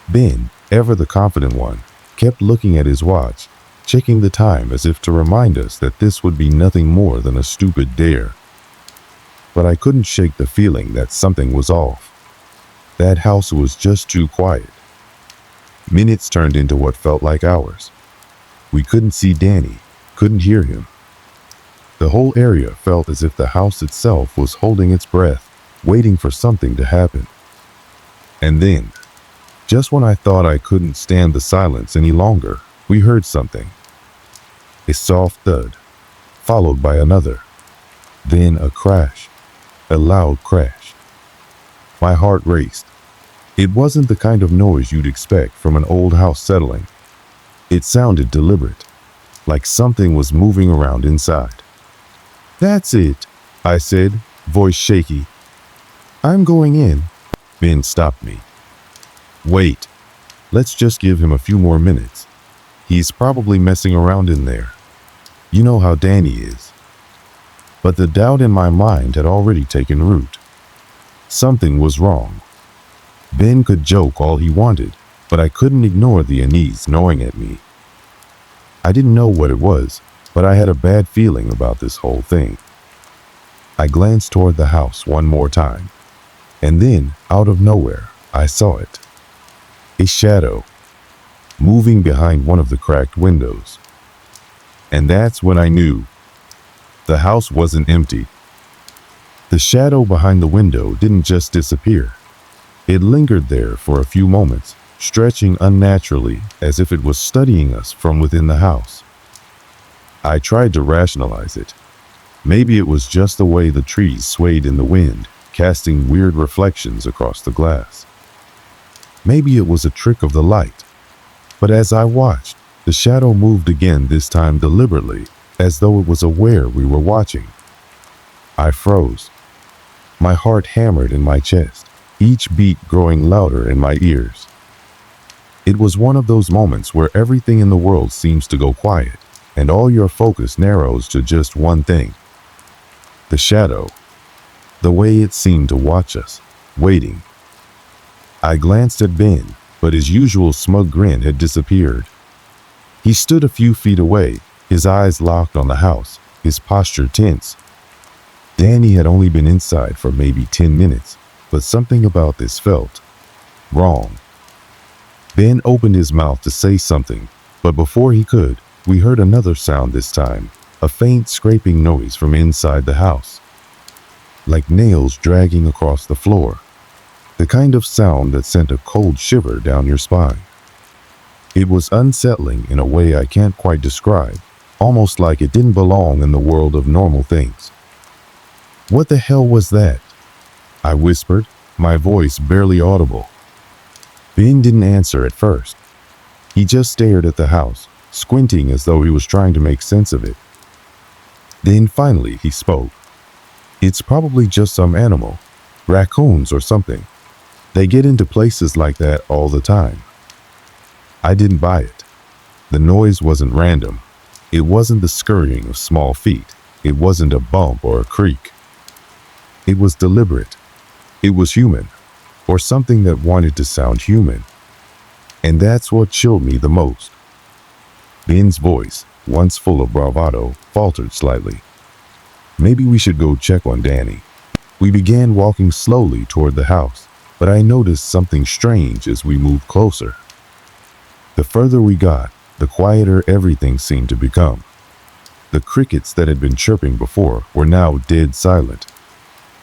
Ben, ever the confident one, kept looking at his watch, checking the time as if to remind us that this would be nothing more than a stupid dare. But I couldn't shake the feeling that something was off. That house was just too quiet. Minutes turned into what felt like hours. We couldn't see Danny, couldn't hear him. The whole area felt as if the house itself was holding its breath, waiting for something to happen. And then, just when I thought I couldn't stand the silence any longer, we heard something. A soft thud, followed by another. Then a crash, a loud crash. My heart raced. It wasn't the kind of noise you'd expect from an old house settling. It sounded deliberate, like something was moving around inside. "That's it," I said, voice shaky. "I'm going in." Ben stopped me. "Wait, let's just give him a few more minutes. He's probably messing around in there. You know how Danny is." But the doubt in my mind had already taken root. Something was wrong. Ben could joke all he wanted, but I couldn't ignore the unease gnawing at me. I didn't know what it was, but I had a bad feeling about this whole thing. I glanced toward the house one more time, and then, out of nowhere, I saw it. A shadow, moving behind one of the cracked windows. And that's when I knew. The house wasn't empty. The shadow behind the window didn't just disappear. It lingered there for a few moments, stretching unnaturally as if it was studying us from within the house. I tried to rationalize it. Maybe it was just the way the trees swayed in the wind, casting weird reflections across the glass. Maybe it was a trick of the light. But as I watched, the shadow moved again, this time deliberately, as though it was aware we were watching. I froze. My heart hammered in my chest, each beat growing louder in my ears. It was one of those moments where everything in the world seems to go quiet, and all your focus narrows to just one thing. The shadow. The way it seemed to watch us, waiting, I glanced at Ben, but his usual smug grin had disappeared. He stood a few feet away, his eyes locked on the house, his posture tense. Danny had only been inside for maybe 10 minutes, but something about this felt wrong. Ben opened his mouth to say something, but before he could, we heard another sound this time, a faint scraping noise from inside the house, like nails dragging across the floor, the kind of sound that sent a cold shiver down your spine. It was unsettling in a way I can't quite describe, almost like it didn't belong in the world of normal things. "What the hell was that?" I whispered, my voice barely audible. Ben didn't answer at first. He just stared at the house, squinting as though he was trying to make sense of it. Then finally he spoke. "It's probably just some animal, raccoons or something. They get into places like that all the time." I didn't buy it. The noise wasn't random. It wasn't the scurrying of small feet. It wasn't a bump or a creak. It was deliberate. It was human, or something that wanted to sound human. And that's what chilled me the most. Ben's voice, once full of bravado, faltered slightly. "Maybe we should go check on Danny." We began walking slowly toward the house, but I noticed something strange as we moved closer. The further we got, the quieter everything seemed to become. The crickets that had been chirping before were now dead silent.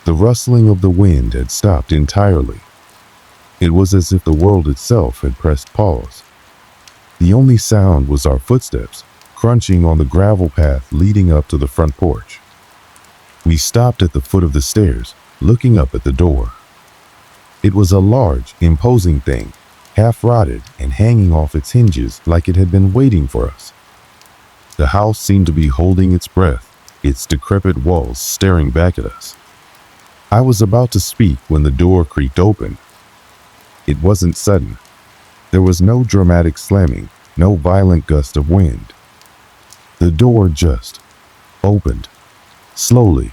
The rustling of the wind had stopped entirely. It was as if the world itself had pressed pause. The only sound was our footsteps, crunching on the gravel path leading up to the front porch. We stopped at the foot of the stairs, looking up at the door. It was a large, imposing thing, half-rotted and hanging off its hinges like it had been waiting for us. The house seemed to be holding its breath, its decrepit walls staring back at us. I was about to speak when the door creaked open. It wasn't sudden. There was no dramatic slamming, no violent gust of wind. The door just opened, slowly.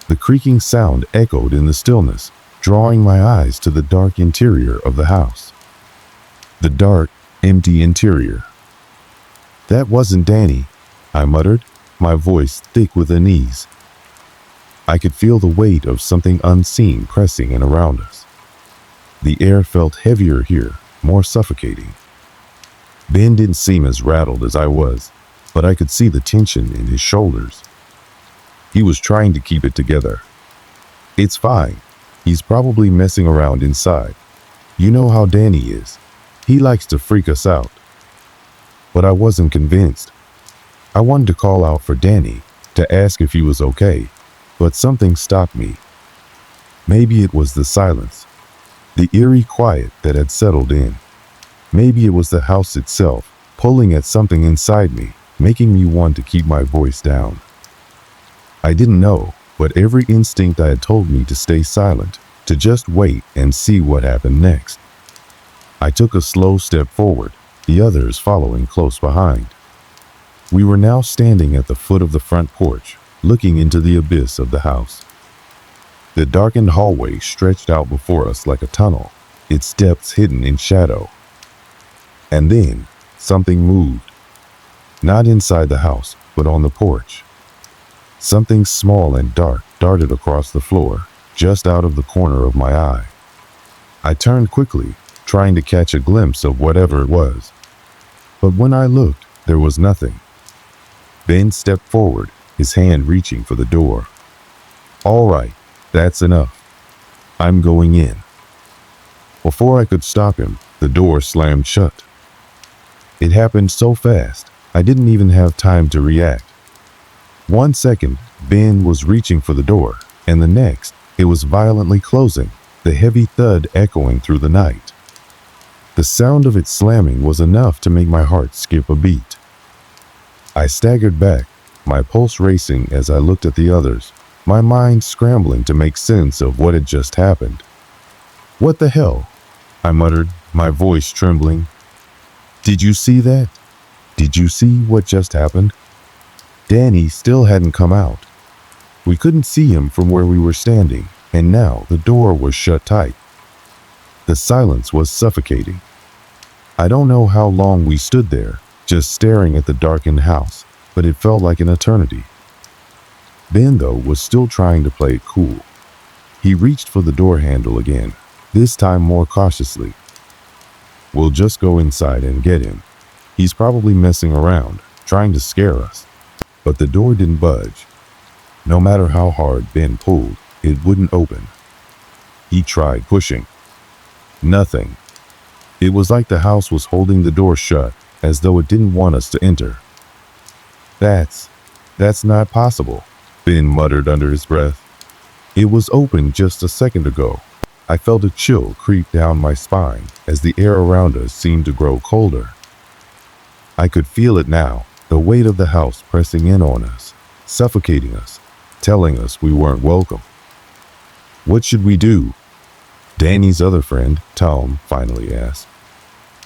The creaking sound echoed in the stillness, drawing my eyes to the dark interior of the house. The dark, empty interior. "That wasn't Danny," I muttered, my voice thick with unease. I could feel the weight of something unseen pressing in around us. The air felt heavier here, more suffocating. Ben didn't seem as rattled as I was, but I could see the tension in his shoulders. He was trying to keep it together. "It's fine. He's probably messing around inside. You know how Danny is. He likes to freak us out." But I wasn't convinced. I wanted to call out for Danny, to ask if he was okay, but something stopped me. Maybe it was the silence, the eerie quiet that had settled in. Maybe it was the house itself, pulling at something inside me, making me want to keep my voice down. I didn't know, but every instinct I had told me to stay silent, to just wait and see what happened next. I took a slow step forward, the others following close behind. We were now standing at the foot of the front porch, looking into the abyss of the house. The darkened hallway stretched out before us like a tunnel, its depths hidden in shadow. And then, something moved. Not inside the house, but on the porch. Something small and dark darted across the floor, just out of the corner of my eye. I turned quickly, trying to catch a glimpse of whatever it was. But when I looked, there was nothing. Ben stepped forward, his hand reaching for the door. "All right, that's enough. I'm going in." Before I could stop him, the door slammed shut. It happened so fast, I didn't even have time to react. 1 second, Ben was reaching for the door, and the next, it was violently closing, the heavy thud echoing through the night. The sound of it slamming was enough to make my heart skip a beat. I staggered back, my pulse racing as I looked at the others, my mind scrambling to make sense of what had just happened. "What the hell?" I muttered, my voice trembling. "Did you see that? Did you see what just happened?" Danny still hadn't come out. We couldn't see him from where we were standing, and now the door was shut tight. The silence was suffocating. I don't know how long we stood there, just staring at the darkened house, but it felt like an eternity. Ben, though, was still trying to play it cool. He reached for the door handle again, this time more cautiously. "We'll just go inside and get him. He's probably messing around, trying to scare us." But the door didn't budge. No matter how hard Ben pulled, it wouldn't open. He tried pushing. Nothing. It was like the house was holding the door shut, as though it didn't want us to enter. That's not possible," Ben muttered under his breath. "It was open just a second ago." I felt a chill creep down my spine as the air around us seemed to grow colder. I could feel it now, the weight of the house pressing in on us, suffocating us, telling us we weren't welcome. "What should we do?" Danny's other friend, Tom, finally asked.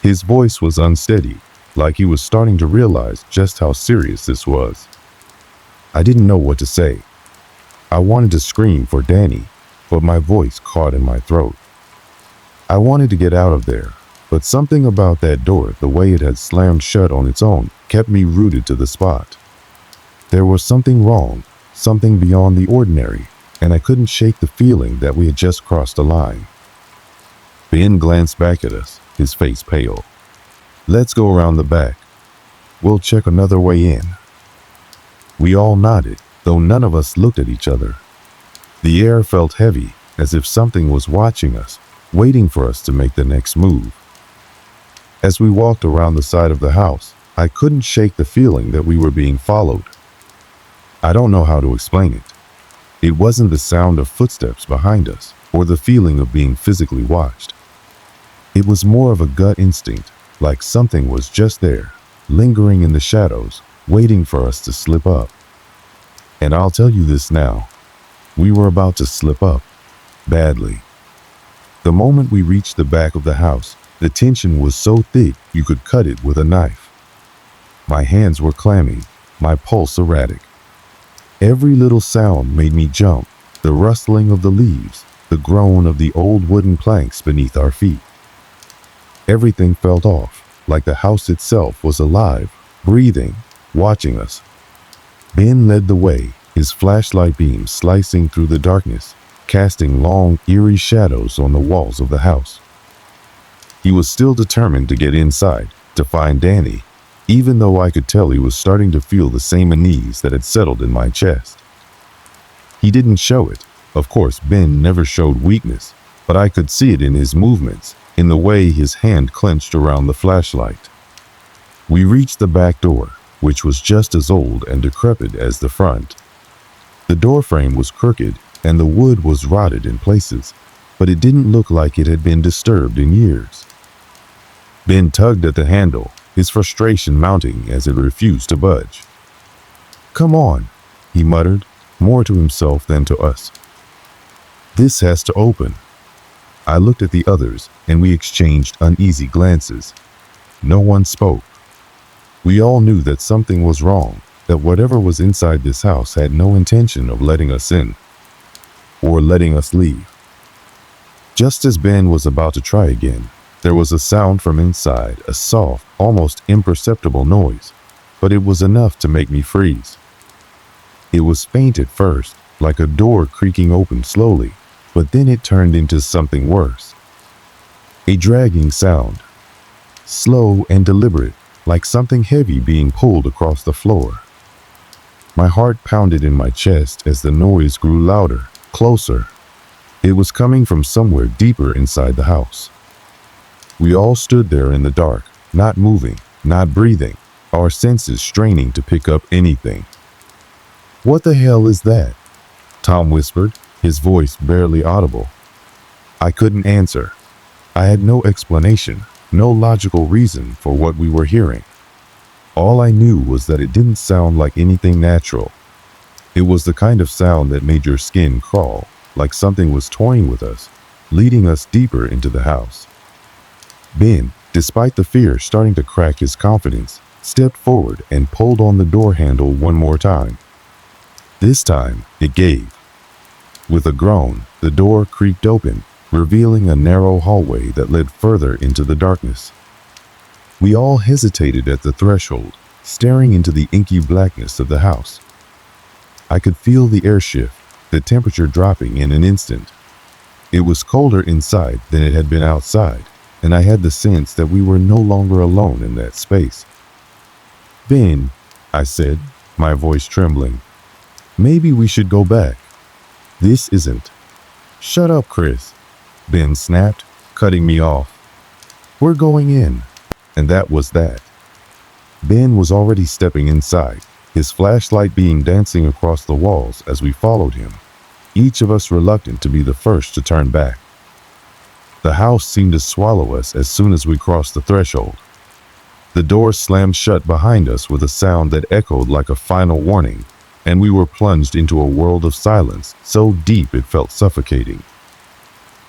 His voice was unsteady, like he was starting to realize just how serious this was. I didn't know what to say. I wanted to scream for Danny, but my voice caught in my throat. I wanted to get out of there, but something about that door, the way it had slammed shut on its own, kept me rooted to the spot. There was something wrong, something beyond the ordinary, and I couldn't shake the feeling that we had just crossed a line. Ben glanced back at us, his face pale. "Let's go around the back. We'll check another way in." We all nodded, though none of us looked at each other. The air felt heavy, as if something was watching us, waiting for us to make the next move. As we walked around the side of the house, I couldn't shake the feeling that we were being followed. I don't know how to explain it. It wasn't the sound of footsteps behind us, or the feeling of being physically watched. It was more of a gut instinct, like something was just there, lingering in the shadows, waiting for us to slip up. And I'll tell you this now. We were about to slip up, badly. The moment we reached the back of the house, the tension was so thick you could cut it with a knife. My hands were clammy, my pulse erratic. Every little sound made me jump, the rustling of the leaves, the groan of the old wooden planks beneath our feet. Everything felt off, like the house itself was alive, breathing, watching us. Ben led the way, his flashlight beam slicing through the darkness, casting long, eerie shadows on the walls of the house. He was still determined to get inside, to find Danny, even though I could tell he was starting to feel the same unease that had settled in my chest. He didn't show it. Of course, Ben never showed weakness, but I could see it in his movements, in the way his hand clenched around the flashlight. We reached the back door, which was just as old and decrepit as the front. The door frame was crooked, and the wood was rotted in places, but it didn't look like it had been disturbed in years. Ben tugged at the handle, his frustration mounting as it refused to budge. "Come on," he muttered, more to himself than to us. "This has to open." I looked at the others, and we exchanged uneasy glances. No one spoke. We all knew that something was wrong, that whatever was inside this house had no intention of letting us in, or letting us leave. Just as Ben was about to try again, there was a sound from inside, a soft, almost imperceptible noise, but it was enough to make me freeze. It was faint at first, like a door creaking open slowly, but then it turned into something worse. A dragging sound, slow and deliberate, like something heavy being pulled across the floor. My heart pounded in my chest as the noise grew louder, closer. It was coming from somewhere deeper inside the house. We all stood there in the dark, not moving, not breathing, our senses straining to pick up anything. "What the hell is that?" Tom whispered, his voice barely audible. I couldn't answer. I had no explanation, no logical reason for what we were hearing. All I knew was that it didn't sound like anything natural. It was the kind of sound that made your skin crawl, like something was toying with us, leading us deeper into the house. Ben, despite the fear starting to crack his confidence, stepped forward and pulled on the door handle one more time. This time, it gave. With a groan, the door creaked open, revealing a narrow hallway that led further into the darkness. We all hesitated at the threshold, staring into the inky blackness of the house. I could feel the air shift, the temperature dropping in an instant. It was colder inside than it had been outside, and I had the sense that we were no longer alone in that space. "Ben," I said, my voice trembling, "maybe we should go back. This isn't—" "Shut up, Chris," Ben snapped, cutting me off. "We're going in." And that was that. Ben was already stepping inside, his flashlight beam dancing across the walls as we followed him, each of us reluctant to be the first to turn back. The house seemed to swallow us as soon as we crossed the threshold. The door slammed shut behind us with a sound that echoed like a final warning, and we were plunged into a world of silence so deep it felt suffocating.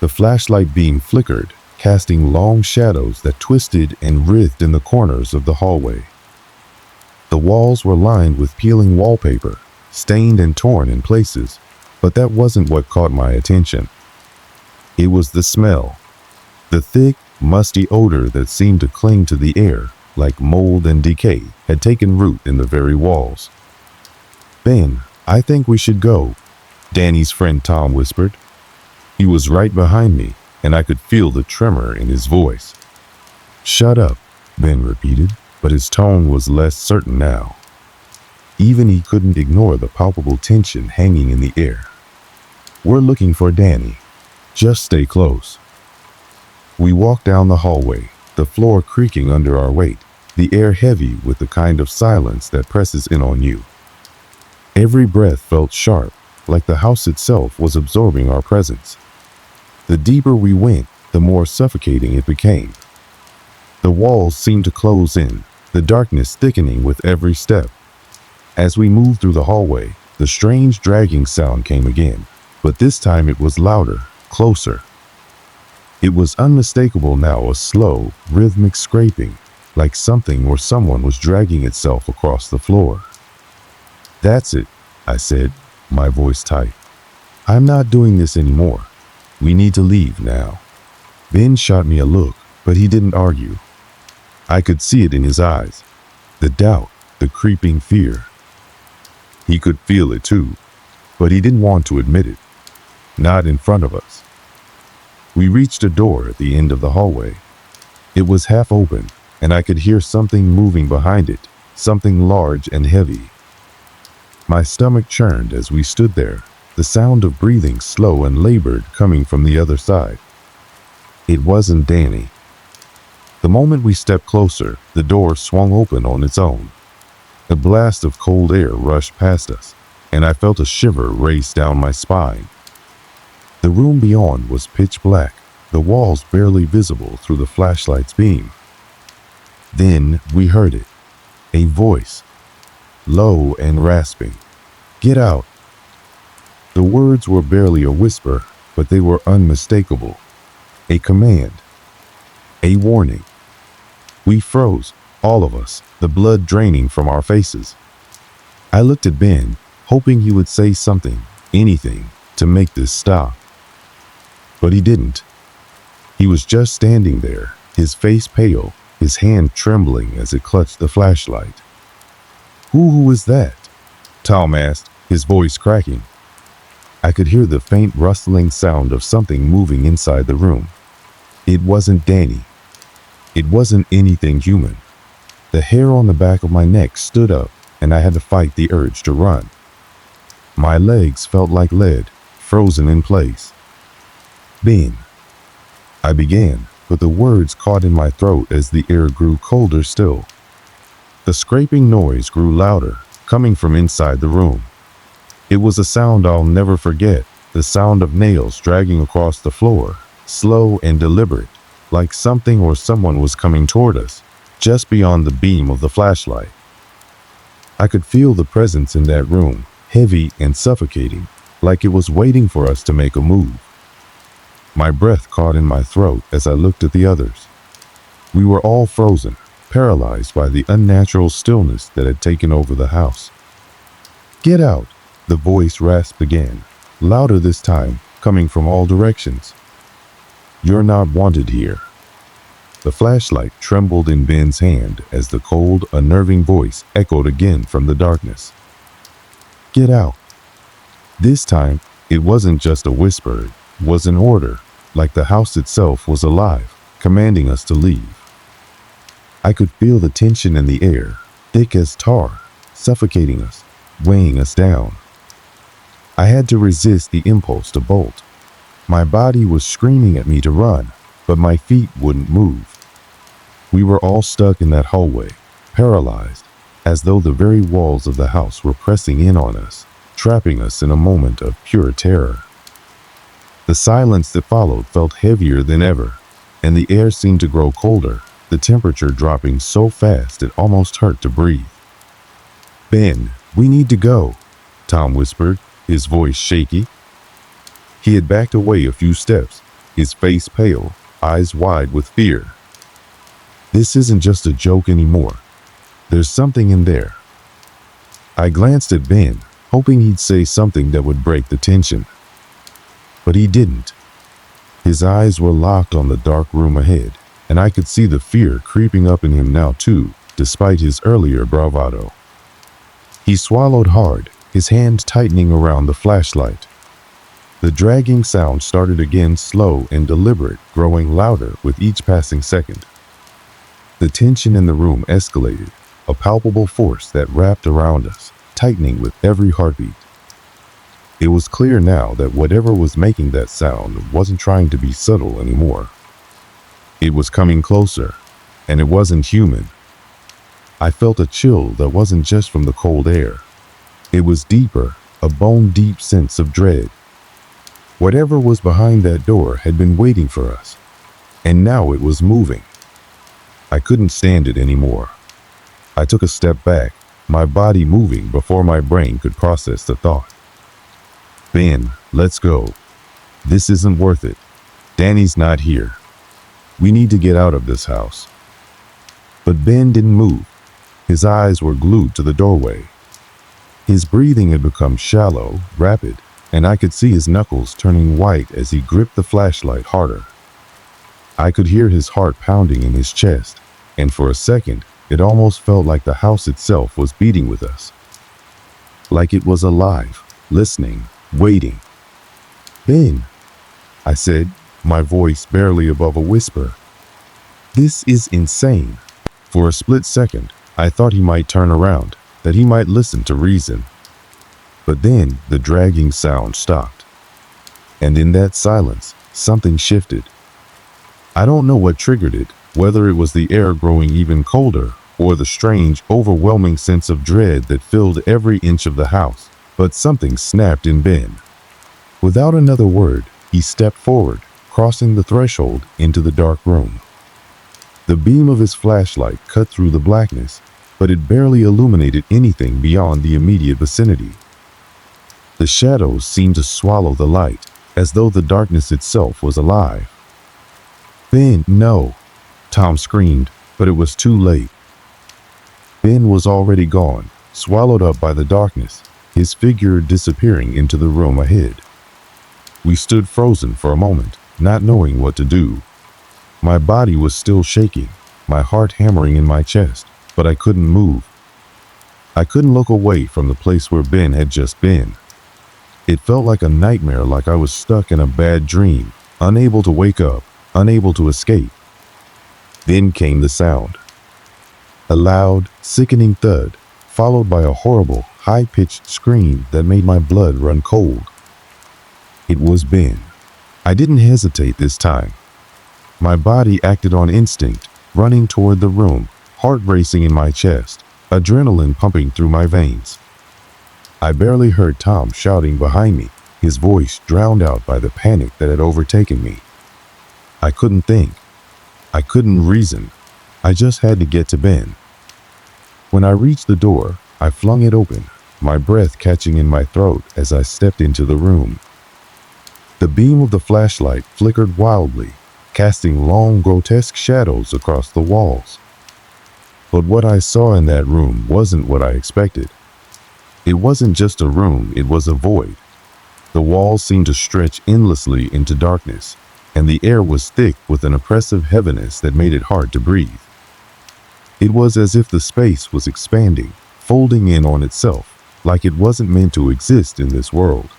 The flashlight beam flickered, casting long shadows that twisted and writhed in the corners of the hallway. The walls were lined with peeling wallpaper, stained and torn in places, but that wasn't what caught my attention. It was the smell, the thick, musty odor that seemed to cling to the air like mold and decay had taken root in the very walls. "Ben, I think we should go," Danny's friend Tom whispered. He was right behind me, and I could feel the tremor in his voice. "Shut up," Ben repeated, but his tone was less certain now. Even he couldn't ignore the palpable tension hanging in the air. "We're looking for Danny. Just stay close." We walked down the hallway, the floor creaking under our weight, the air heavy with the kind of silence that presses in on you. Every breath felt sharp, like the house itself was absorbing our presence. The deeper we went, the more suffocating it became. The walls seemed to close in, the darkness thickening with every step. As we moved through the hallway, the strange dragging sound came again, but this time it was louder, closer. It was unmistakable now, a slow, rhythmic scraping, like something or someone was dragging itself across the floor. "That's it," I said, my voice tight. "I'm not doing this anymore. We need to leave now." Ben shot me a look, but he didn't argue. I could see it in his eyes, the doubt, the creeping fear. He could feel it too, but he didn't want to admit it. Not in front of us. We reached a door at the end of the hallway. It was half open, and I could hear something moving behind it, something large and heavy. My stomach churned as we stood there, the sound of breathing slow and labored coming from the other side. It wasn't Danny. The moment we stepped closer, the door swung open on its own. A blast of cold air rushed past us, and I felt a shiver race down my spine. The room beyond was pitch black, the walls barely visible through the flashlight's beam. Then we heard it, a voice, low and rasping. "Get out." The words were barely a whisper, but they were unmistakable. A command, a warning. We froze, all of us, the blood draining from our faces. I looked at Ben, hoping he would say something, anything, to make this stop. But he didn't. He was just standing there, his face pale, his hand trembling as it clutched the flashlight. Who was that?" Tom asked, his voice cracking. I could hear the faint rustling sound of something moving inside the room. It wasn't Danny. It wasn't anything human. The hair on the back of my neck stood up, and I had to fight the urge to run. My legs felt like lead, frozen in place. "Ben," I began, but the words caught in my throat as the air grew colder still. The scraping noise grew louder, coming from inside the room. It was a sound I'll never forget, the sound of nails dragging across the floor, slow and deliberate, like something or someone was coming toward us, just beyond the beam of the flashlight. I could feel the presence in that room, heavy and suffocating, like it was waiting for us to make a move. My breath caught in my throat as I looked at the others. We were all frozen, paralyzed by the unnatural stillness that had taken over the house. "Get out," the voice rasped again, louder this time, coming from all directions. You're not wanted here." The flashlight trembled in Ben's hand as the cold, unnerving voice echoed again from the darkness. "Get out." This time, it wasn't just a whisper, it was an order, like the house itself was alive, commanding us to leave. I could feel the tension in the air, thick as tar, suffocating us, weighing us down. I had to resist the impulse to bolt. My body was screaming at me to run, but my feet wouldn't move. We were all stuck in that hallway, paralyzed, as though the very walls of the house were pressing in on us, trapping us in a moment of pure terror. The silence that followed felt heavier than ever, and the air seemed to grow colder, the temperature dropping so fast it almost hurt to breathe. "Ben, we need to go," Tom whispered, his voice shaky. He had backed away a few steps, his face pale, eyes wide with fear. "This isn't just a joke anymore. There's something in there." I glanced at Ben, hoping he'd say something that would break the tension. But he didn't. His eyes were locked on the dark room ahead, and I could see the fear creeping up in him now too, despite his earlier bravado. He swallowed hard, his hand tightening around the flashlight. The dragging sound started again, slow and deliberate, growing louder with each passing second. The tension in the room escalated, a palpable force that wrapped around us, tightening with every heartbeat. It was clear now that whatever was making that sound wasn't trying to be subtle anymore. It was coming closer, and it wasn't human. I felt a chill that wasn't just from the cold air. It was deeper, a bone-deep sense of dread. Whatever was behind that door had been waiting for us, and now it was moving. I couldn't stand it anymore. I took a step back, my body moving before my brain could process the thought. "Ben, let's go. This isn't worth it. Danny's not here. We need to get out of this house." But Ben didn't move. His eyes were glued to the doorway. His breathing had become shallow, rapid, and I could see his knuckles turning white as he gripped the flashlight harder. I could hear his heart pounding in his chest, and for a second, it almost felt like the house itself was beating with us. Like it was alive, listening, waiting. "Ben," I said, my voice barely above a whisper. "This is insane." For a split second, I thought he might turn around, that he might listen to reason. But then the dragging sound stopped. And in that silence, something shifted. I don't know what triggered it, whether it was the air growing even colder or the strange, overwhelming sense of dread that filled every inch of the house, but something snapped in Ben. Without another word, he stepped forward, crossing the threshold into the dark room. The beam of his flashlight cut through the blackness, but it barely illuminated anything beyond the immediate vicinity. The shadows seemed to swallow the light, as though the darkness itself was alive. "Ben, no!" Tom screamed, but it was too late. Ben was already gone, swallowed up by the darkness, his figure disappearing into the room ahead. We stood frozen for a moment, not knowing what to do. My body was still shaking, my heart hammering in my chest, but I couldn't move. I couldn't look away from the place where Ben had just been. It felt like a nightmare, like I was stuck in a bad dream, unable to wake up, unable to escape. Then came the sound. A loud, sickening thud, followed by a horrible, high-pitched scream that made my blood run cold. It was Ben. I didn't hesitate this time. My body acted on instinct, running toward the room, heart racing in my chest, adrenaline pumping through my veins. I barely heard Tom shouting behind me, his voice drowned out by the panic that had overtaken me. I couldn't think. I couldn't reason. I just had to get to Ben. When I reached the door, I flung it open, my breath catching in my throat as I stepped into the room. The beam of the flashlight flickered wildly, casting long, grotesque shadows across the walls. But what I saw in that room wasn't what I expected. It wasn't just a room, it was a void. The walls seemed to stretch endlessly into darkness, and the air was thick with an oppressive heaviness that made it hard to breathe. It was as if the space was expanding, folding in on itself, like it wasn't meant to exist in this world.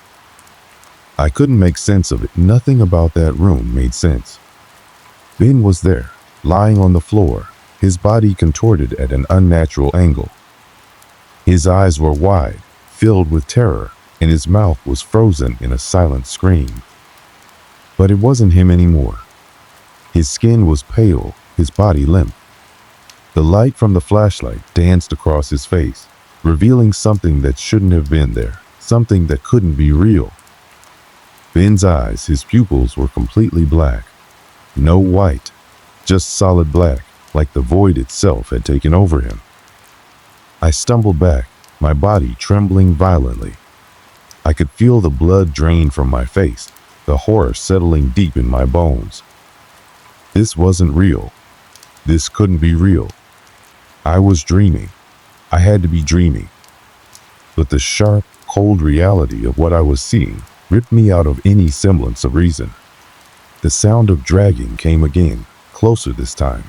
I couldn't make sense of it. Nothing about that room made sense. Ben was there, lying on the floor, his body contorted at an unnatural angle. His eyes were wide, filled with terror, and his mouth was frozen in a silent scream. But it wasn't him anymore. His skin was pale, his body limp. The light from the flashlight danced across his face, revealing something that shouldn't have been there, something that couldn't be real. Ben's eyes, his pupils were completely black. No white, just solid black, like the void itself had taken over him. I stumbled back, my body trembling violently. I could feel the blood drain from my face, the horror settling deep in my bones. This wasn't real. This couldn't be real. I was dreaming. I had to be dreaming. But the sharp, cold reality of what I was seeing ripped me out of any semblance of reason. The sound of dragging came again, closer this time,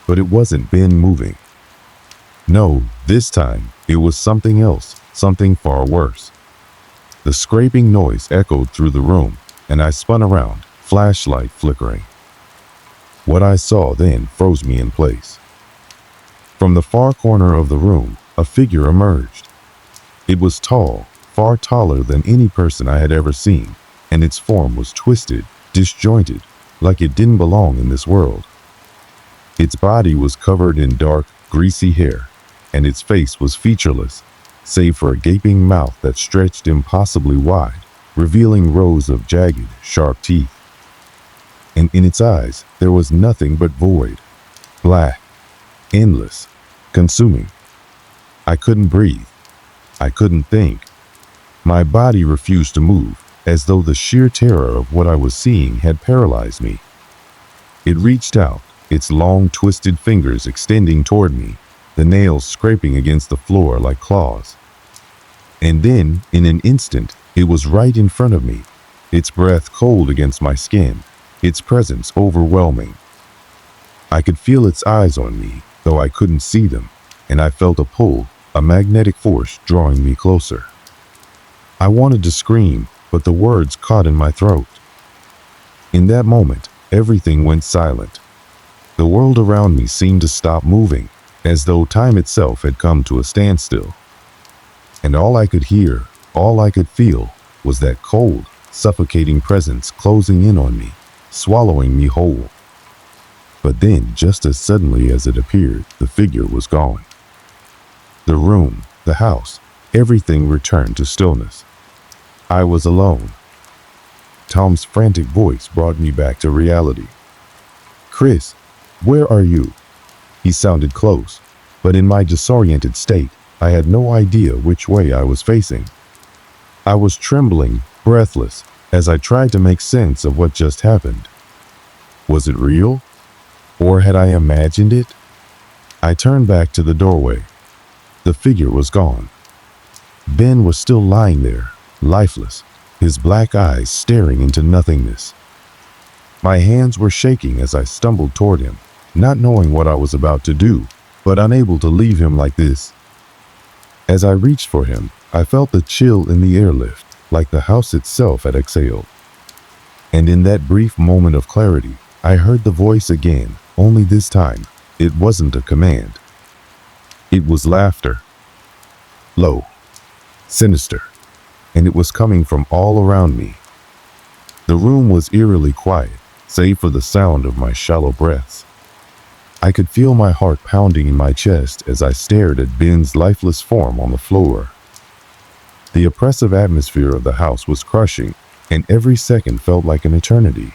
but it wasn't Ben moving. No, this time it was something else, something far worse. The scraping noise echoed through the room, and I spun around, flashlight flickering. What I saw then froze me in place. From the far corner of the room, a figure emerged. It was tall, far taller than any person I had ever seen, and its form was twisted, disjointed, like it didn't belong in this world. Its body was covered in dark, greasy hair, and its face was featureless, save for a gaping mouth that stretched impossibly wide, revealing rows of jagged, sharp teeth. And in its eyes, there was nothing but void. Black, endless, consuming. I couldn't breathe. I couldn't think. My body refused to move, as though the sheer terror of what I was seeing had paralyzed me. It reached out, its long, twisted fingers extending toward me, the nails scraping against the floor like claws. And then, in an instant, it was right in front of me, its breath cold against my skin, its presence overwhelming. I could feel its eyes on me, though I couldn't see them, and I felt a pull, a magnetic force drawing me closer. I wanted to scream, but the words caught in my throat. In that moment, everything went silent. The world around me seemed to stop moving, as though time itself had come to a standstill. And all I could hear, all I could feel, was that cold, suffocating presence closing in on me, swallowing me whole. But then, just as suddenly as it appeared, the figure was gone. The room, the house, everything returned to stillness. I was alone. Tom's frantic voice brought me back to reality. "Chris, where are you?" He sounded close, but in my disoriented state, I had no idea which way I was facing. I was trembling, breathless, as I tried to make sense of what just happened. Was it real? Or had I imagined it? I turned back to the doorway. The figure was gone. Ben was still lying there, lifeless, his black eyes staring into nothingness. My hands were shaking as I stumbled toward him, not knowing what I was about to do, but unable to leave him like this. As I reached for him, I felt the chill in the air lift, like the house itself had exhaled. And in that brief moment of clarity, I heard the voice again, only this time, it wasn't a command. It was laughter. Low, sinister, and it was coming from all around me. The room was eerily quiet, save for the sound of my shallow breaths. I could feel my heart pounding in my chest as I stared at Ben's lifeless form on the floor. The oppressive atmosphere of the house was crushing, and every second felt like an eternity.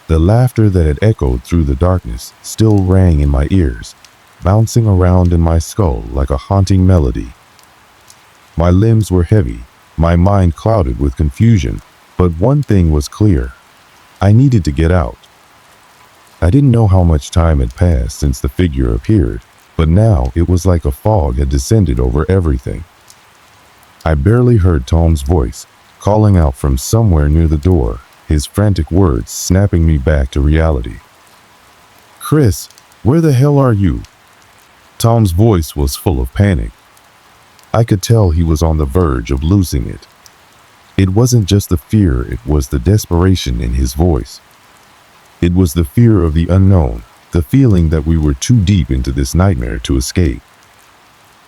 The laughter that had echoed through the darkness still rang in my ears, bouncing around in my skull like a haunting melody. My limbs were heavy, my mind clouded with confusion, but one thing was clear. I needed to get out. I didn't know how much time had passed since the figure appeared, but now it was like a fog had descended over everything. I barely heard Tom's voice, calling out from somewhere near the door, his frantic words snapping me back to reality. "Chris, where the hell are you?" Tom's voice was full of panic. I could tell he was on the verge of losing it. It wasn't just the fear, it was the desperation in his voice. It was the fear of the unknown, the feeling that we were too deep into this nightmare to escape.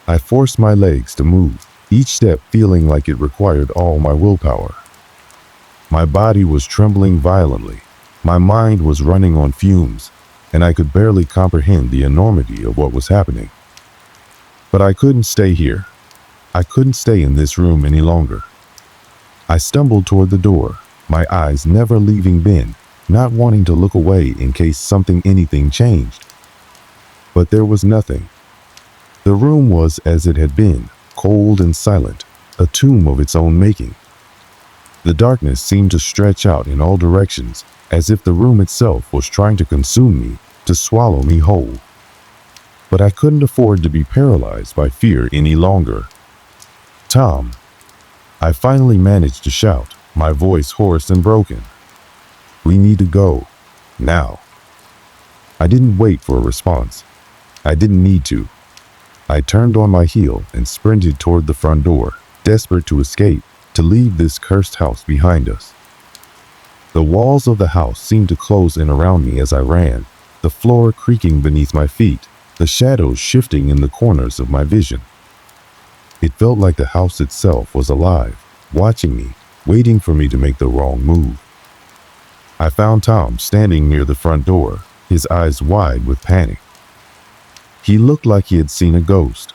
I forced my legs to move, each step feeling like it required all my willpower. My body was trembling violently, my mind was running on fumes, and I could barely comprehend the enormity of what was happening. But I couldn't stay here. I couldn't stay in this room any longer. I stumbled toward the door, my eyes never leaving Ben, not wanting to look away in case anything changed. But there was nothing. The room was as it had been, cold and silent, a tomb of its own making. The darkness seemed to stretch out in all directions, as if the room itself was trying to consume me, to swallow me whole. But I couldn't afford to be paralyzed by fear any longer. "Tom," I finally managed to shout, my voice hoarse and broken. "We need to go. Now." I didn't wait for a response. I didn't need to. I turned on my heel and sprinted toward the front door, desperate to escape, to leave this cursed house behind us. The walls of the house seemed to close in around me as I ran, the floor creaking beneath my feet, the shadows shifting in the corners of my vision. It felt like the house itself was alive, watching me, waiting for me to make the wrong move. I found Tom standing near the front door, his eyes wide with panic. He looked like he had seen a ghost.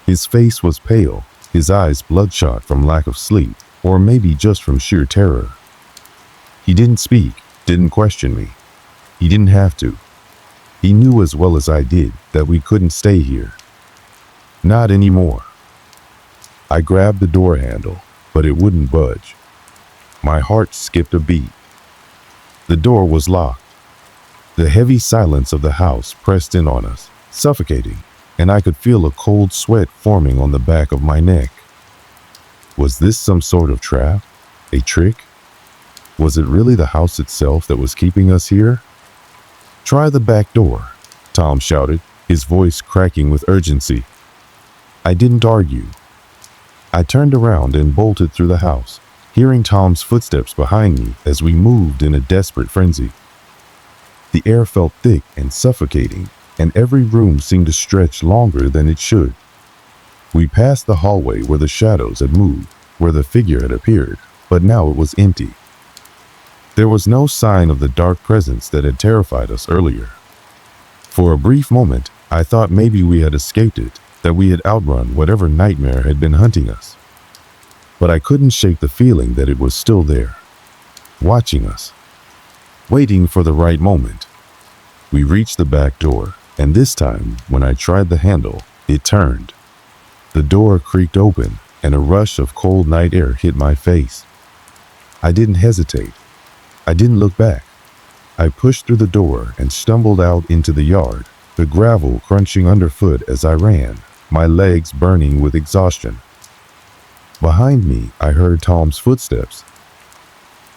His face was pale, his eyes bloodshot from lack of sleep, or maybe just from sheer terror. He didn't speak, didn't question me. He didn't have to. He knew as well as I did that we couldn't stay here. Not anymore. I grabbed the door handle, but it wouldn't budge. My heart skipped a beat. The door was locked. The heavy silence of the house pressed in on us, suffocating, and I could feel a cold sweat forming on the back of my neck. Was this some sort of trap? A trick? Was it really the house itself that was keeping us here? "Try the back door," Tom shouted, his voice cracking with urgency. I didn't argue. I turned around and bolted through the house, hearing Tom's footsteps behind me as we moved in a desperate frenzy. The air felt thick and suffocating, and every room seemed to stretch longer than it should. We passed the hallway where the shadows had moved, where the figure had appeared, but now it was empty. There was no sign of the dark presence that had terrified us earlier. For a brief moment, I thought maybe we had escaped it, that we had outrun whatever nightmare had been hunting us. But I couldn't shake the feeling that it was still there, watching us, waiting for the right moment. We reached the back door, and this time, when I tried the handle, it turned. The door creaked open, and a rush of cold night air hit my face. I didn't hesitate. I didn't look back. I pushed through the door and stumbled out into the yard, the gravel crunching underfoot as I ran, my legs burning with exhaustion. Behind me, I heard Tom's footsteps.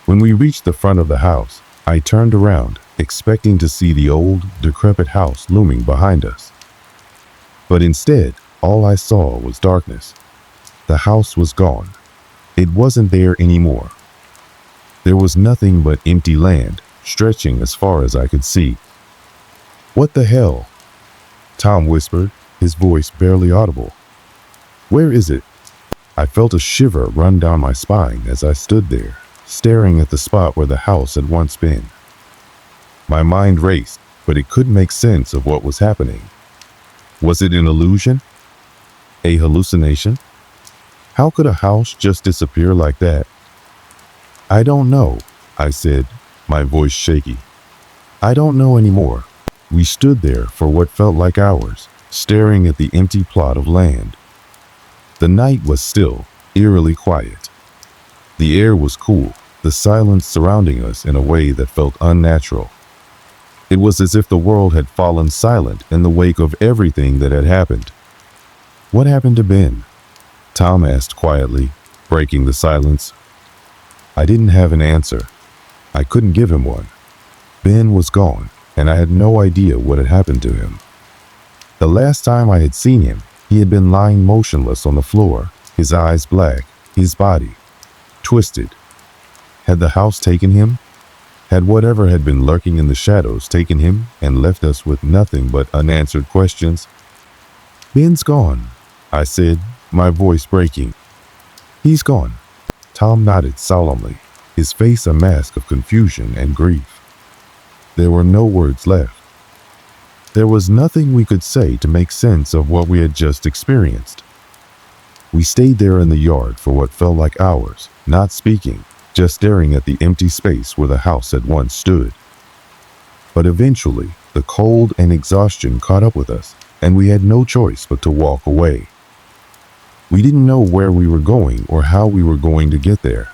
When we reached the front of the house, I turned around, expecting to see the old, decrepit house looming behind us. But instead, all I saw was darkness. The house was gone. It wasn't there anymore. There was nothing but empty land, stretching as far as I could see. "What the hell?" Tom whispered, his voice barely audible. "Where is it?" I felt a shiver run down my spine as I stood there, staring at the spot where the house had once been. My mind raced, but it couldn't make sense of what was happening. Was it an illusion? A hallucination? How could a house just disappear like that? "I don't know," I said, my voice shaky. "I don't know anymore." We stood there for what felt like hours, staring at the empty plot of land. The night was still, eerily quiet. The air was cool, the silence surrounding us in a way that felt unnatural. It was as if the world had fallen silent in the wake of everything that had happened. "What happened to Ben?" Tom asked quietly, breaking the silence. I didn't have an answer. I couldn't give him one. Ben was gone, and I had no idea what had happened to him. The last time I had seen him, he had been lying motionless on the floor, his eyes black, his body twisted. Had the house taken him? Had whatever had been lurking in the shadows taken him and left us with nothing but unanswered questions? "Ben's gone," I said, my voice breaking. "He's gone." Tom nodded solemnly, his face a mask of confusion and grief. There were no words left. There was nothing we could say to make sense of what we had just experienced. We stayed there in the yard for what felt like hours, not speaking, just staring at the empty space where the house had once stood. But eventually, the cold and exhaustion caught up with us, and we had no choice but to walk away. We didn't know where we were going or how we were going to get there.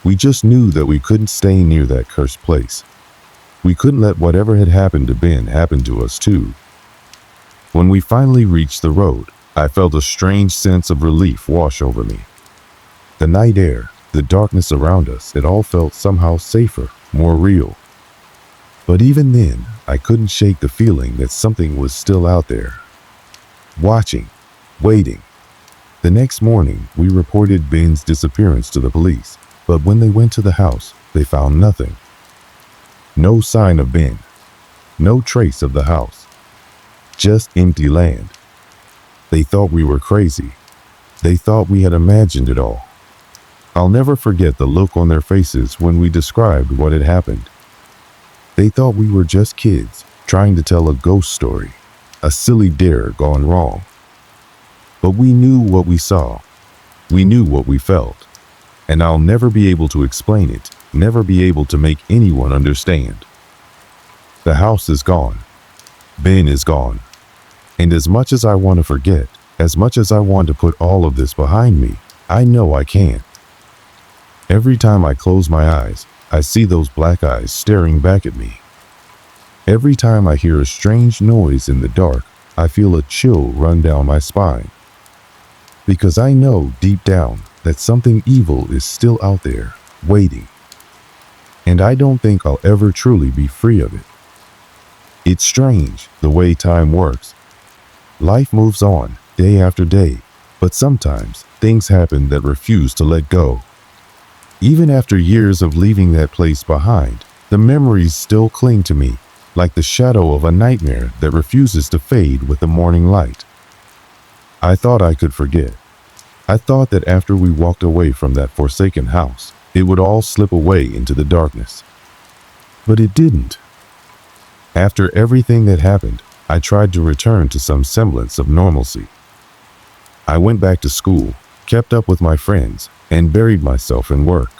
We just knew that we couldn't stay near that cursed place. We couldn't let whatever had happened to Ben happen to us too. When we finally reached the road, I felt a strange sense of relief wash over me. The night air, the darkness around us, it all felt somehow safer, more real. But even then, I couldn't shake the feeling that something was still out there, watching, waiting. The next morning, we reported Ben's disappearance to the police, but when they went to the house, they found nothing. No sign of Ben, no trace of the house, just empty land. They thought we were crazy. They thought we had imagined it all. I'll never forget the look on their faces when we described what had happened. They thought we were just kids trying to tell a ghost story, a silly dare gone wrong. But we knew what we saw. We knew what we felt. And I'll never be able to explain it, never be able to make anyone understand. The house is gone. Ben is gone. And as much as I want to forget, as much as I want to put all of this behind me, I know I can't. Every time I close my eyes, I see those black eyes staring back at me. Every time I hear a strange noise in the dark, I feel a chill run down my spine. Because I know deep down that something evil is still out there, waiting. And I don't think I'll ever truly be free of it. It's strange, the way time works. Life moves on, day after day, but sometimes things happen that refuse to let go. Even after years of leaving that place behind, the memories still cling to me, like the shadow of a nightmare that refuses to fade with the morning light. I thought I could forget. I thought that after we walked away from that forsaken house, it would all slip away into the darkness. But it didn't. After everything that happened, I tried to return to some semblance of normalcy. I went back to school, kept up with my friends, and buried myself in work.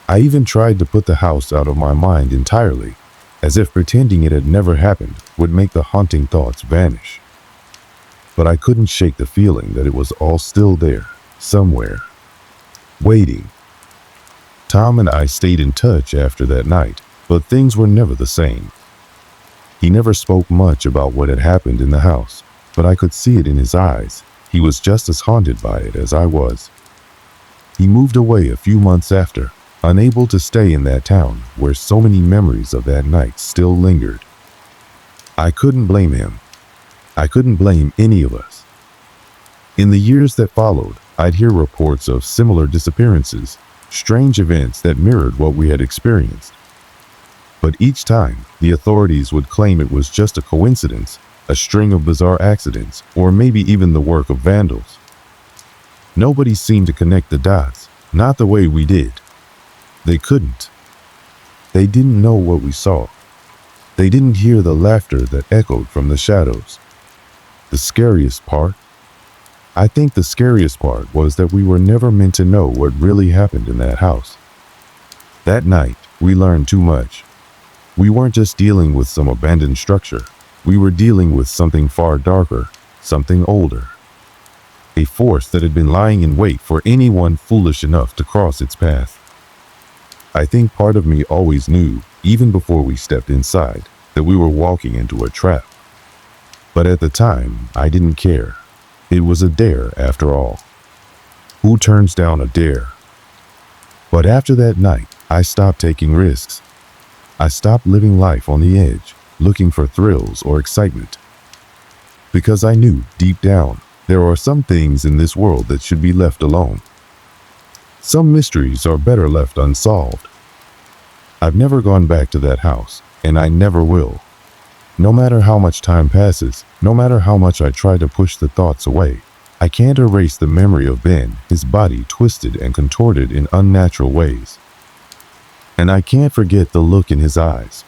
I even tried to put the house out of my mind entirely, as if pretending it had never happened would make the haunting thoughts vanish. But I couldn't shake the feeling that it was all still there, somewhere, waiting. Tom and I stayed in touch after that night, but things were never the same. He never spoke much about what had happened in the house, but I could see it in his eyes. He was just as haunted by it as I was. He moved away a few months after, unable to stay in that town where so many memories of that night still lingered. I couldn't blame him. I couldn't blame any of us. In the years that followed, I'd hear reports of similar disappearances, strange events that mirrored what we had experienced. But each time, the authorities would claim it was just a coincidence, a string of bizarre accidents, or maybe even the work of vandals. Nobody seemed to connect the dots, not the way we did. They couldn't. They didn't know what we saw. They didn't hear the laughter that echoed from the shadows. The scariest part? I think the scariest part was that we were never meant to know what really happened in that house. That night, we learned too much. We weren't just dealing with some abandoned structure. We were dealing with something far darker, something older. A force that had been lying in wait for anyone foolish enough to cross its path. I think part of me always knew, even before we stepped inside, that we were walking into a trap. But at the time, I didn't care. It was a dare after all. Who turns down a dare? But after that night, I stopped taking risks. I stopped living life on the edge, looking for thrills or excitement. Because I knew, deep down, there are some things in this world that should be left alone. Some mysteries are better left unsolved. I've never gone back to that house, and I never will. No matter how much time passes, no matter how much I try to push the thoughts away, I can't erase the memory of Ben, his body twisted and contorted in unnatural ways. And I can't forget the look in his eyes,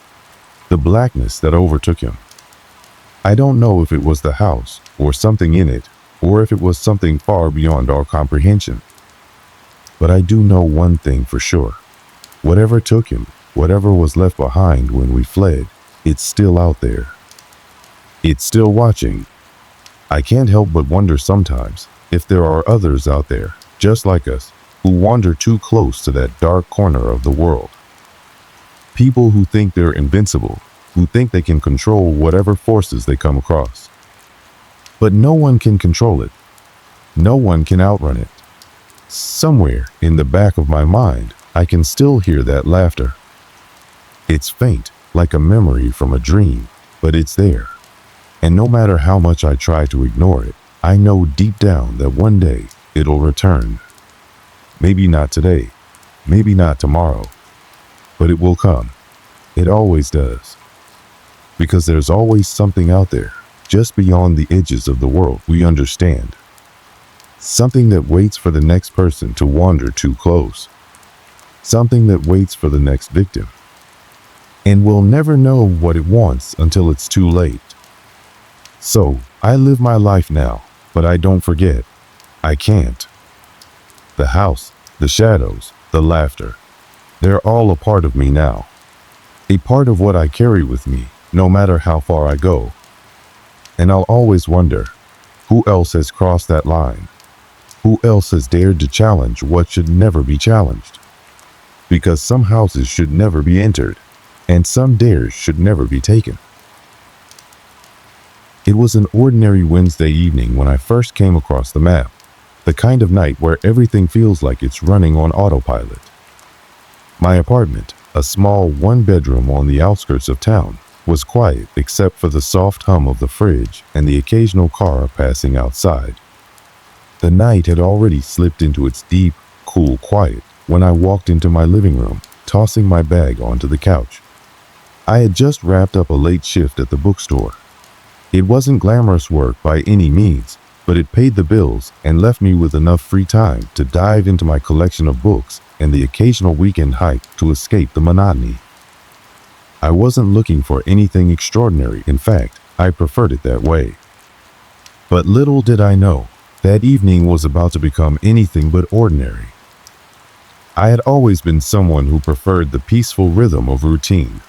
the blackness that overtook him. I don't know if it was the house, or something in it, or if it was something far beyond our comprehension. But I do know one thing for sure. Whatever took him, whatever was left behind when we fled, it's still out there. It's still watching. I can't help but wonder sometimes if there are others out there, just like us, who wander too close to that dark corner of the world. People who think they're invincible, who think they can control whatever forces they come across. But no one can control it. No one can outrun it. Somewhere in the back of my mind, I can still hear that laughter. It's faint, like a memory from a dream, but it's there. And no matter how much I try to ignore it, I know deep down that one day it'll return. Maybe not today, maybe not tomorrow, but it will come. It always does. Because there's always something out there, just beyond the edges of the world we understand. Something that waits for the next person to wander too close. Something that waits for the next victim. And we'll never know what it wants until it's too late. So, I live my life now, but I don't forget. I can't. The house, the shadows, the laughter, they're all a part of me now. A part of what I carry with me, no matter how far I go. And I'll always wonder, who else has crossed that line? Who else has dared to challenge what should never be challenged? Because some houses should never be entered, and some dares should never be taken. It was an ordinary Wednesday evening when I first came across the map, the kind of night where everything feels like it's running on autopilot. My apartment, a small one-bedroom on the outskirts of town, was quiet except for the soft hum of the fridge and the occasional car passing outside. The night had already slipped into its deep, cool quiet when I walked into my living room, tossing my bag onto the couch. I had just wrapped up a late shift at the bookstore. It wasn't glamorous work by any means, but it paid the bills and left me with enough free time to dive into my collection of books and the occasional weekend hike to escape the monotony. I wasn't looking for anything extraordinary. In fact, I preferred it that way. But little did I know, that evening was about to become anything but ordinary. I had always been someone who preferred the peaceful rhythm of routine.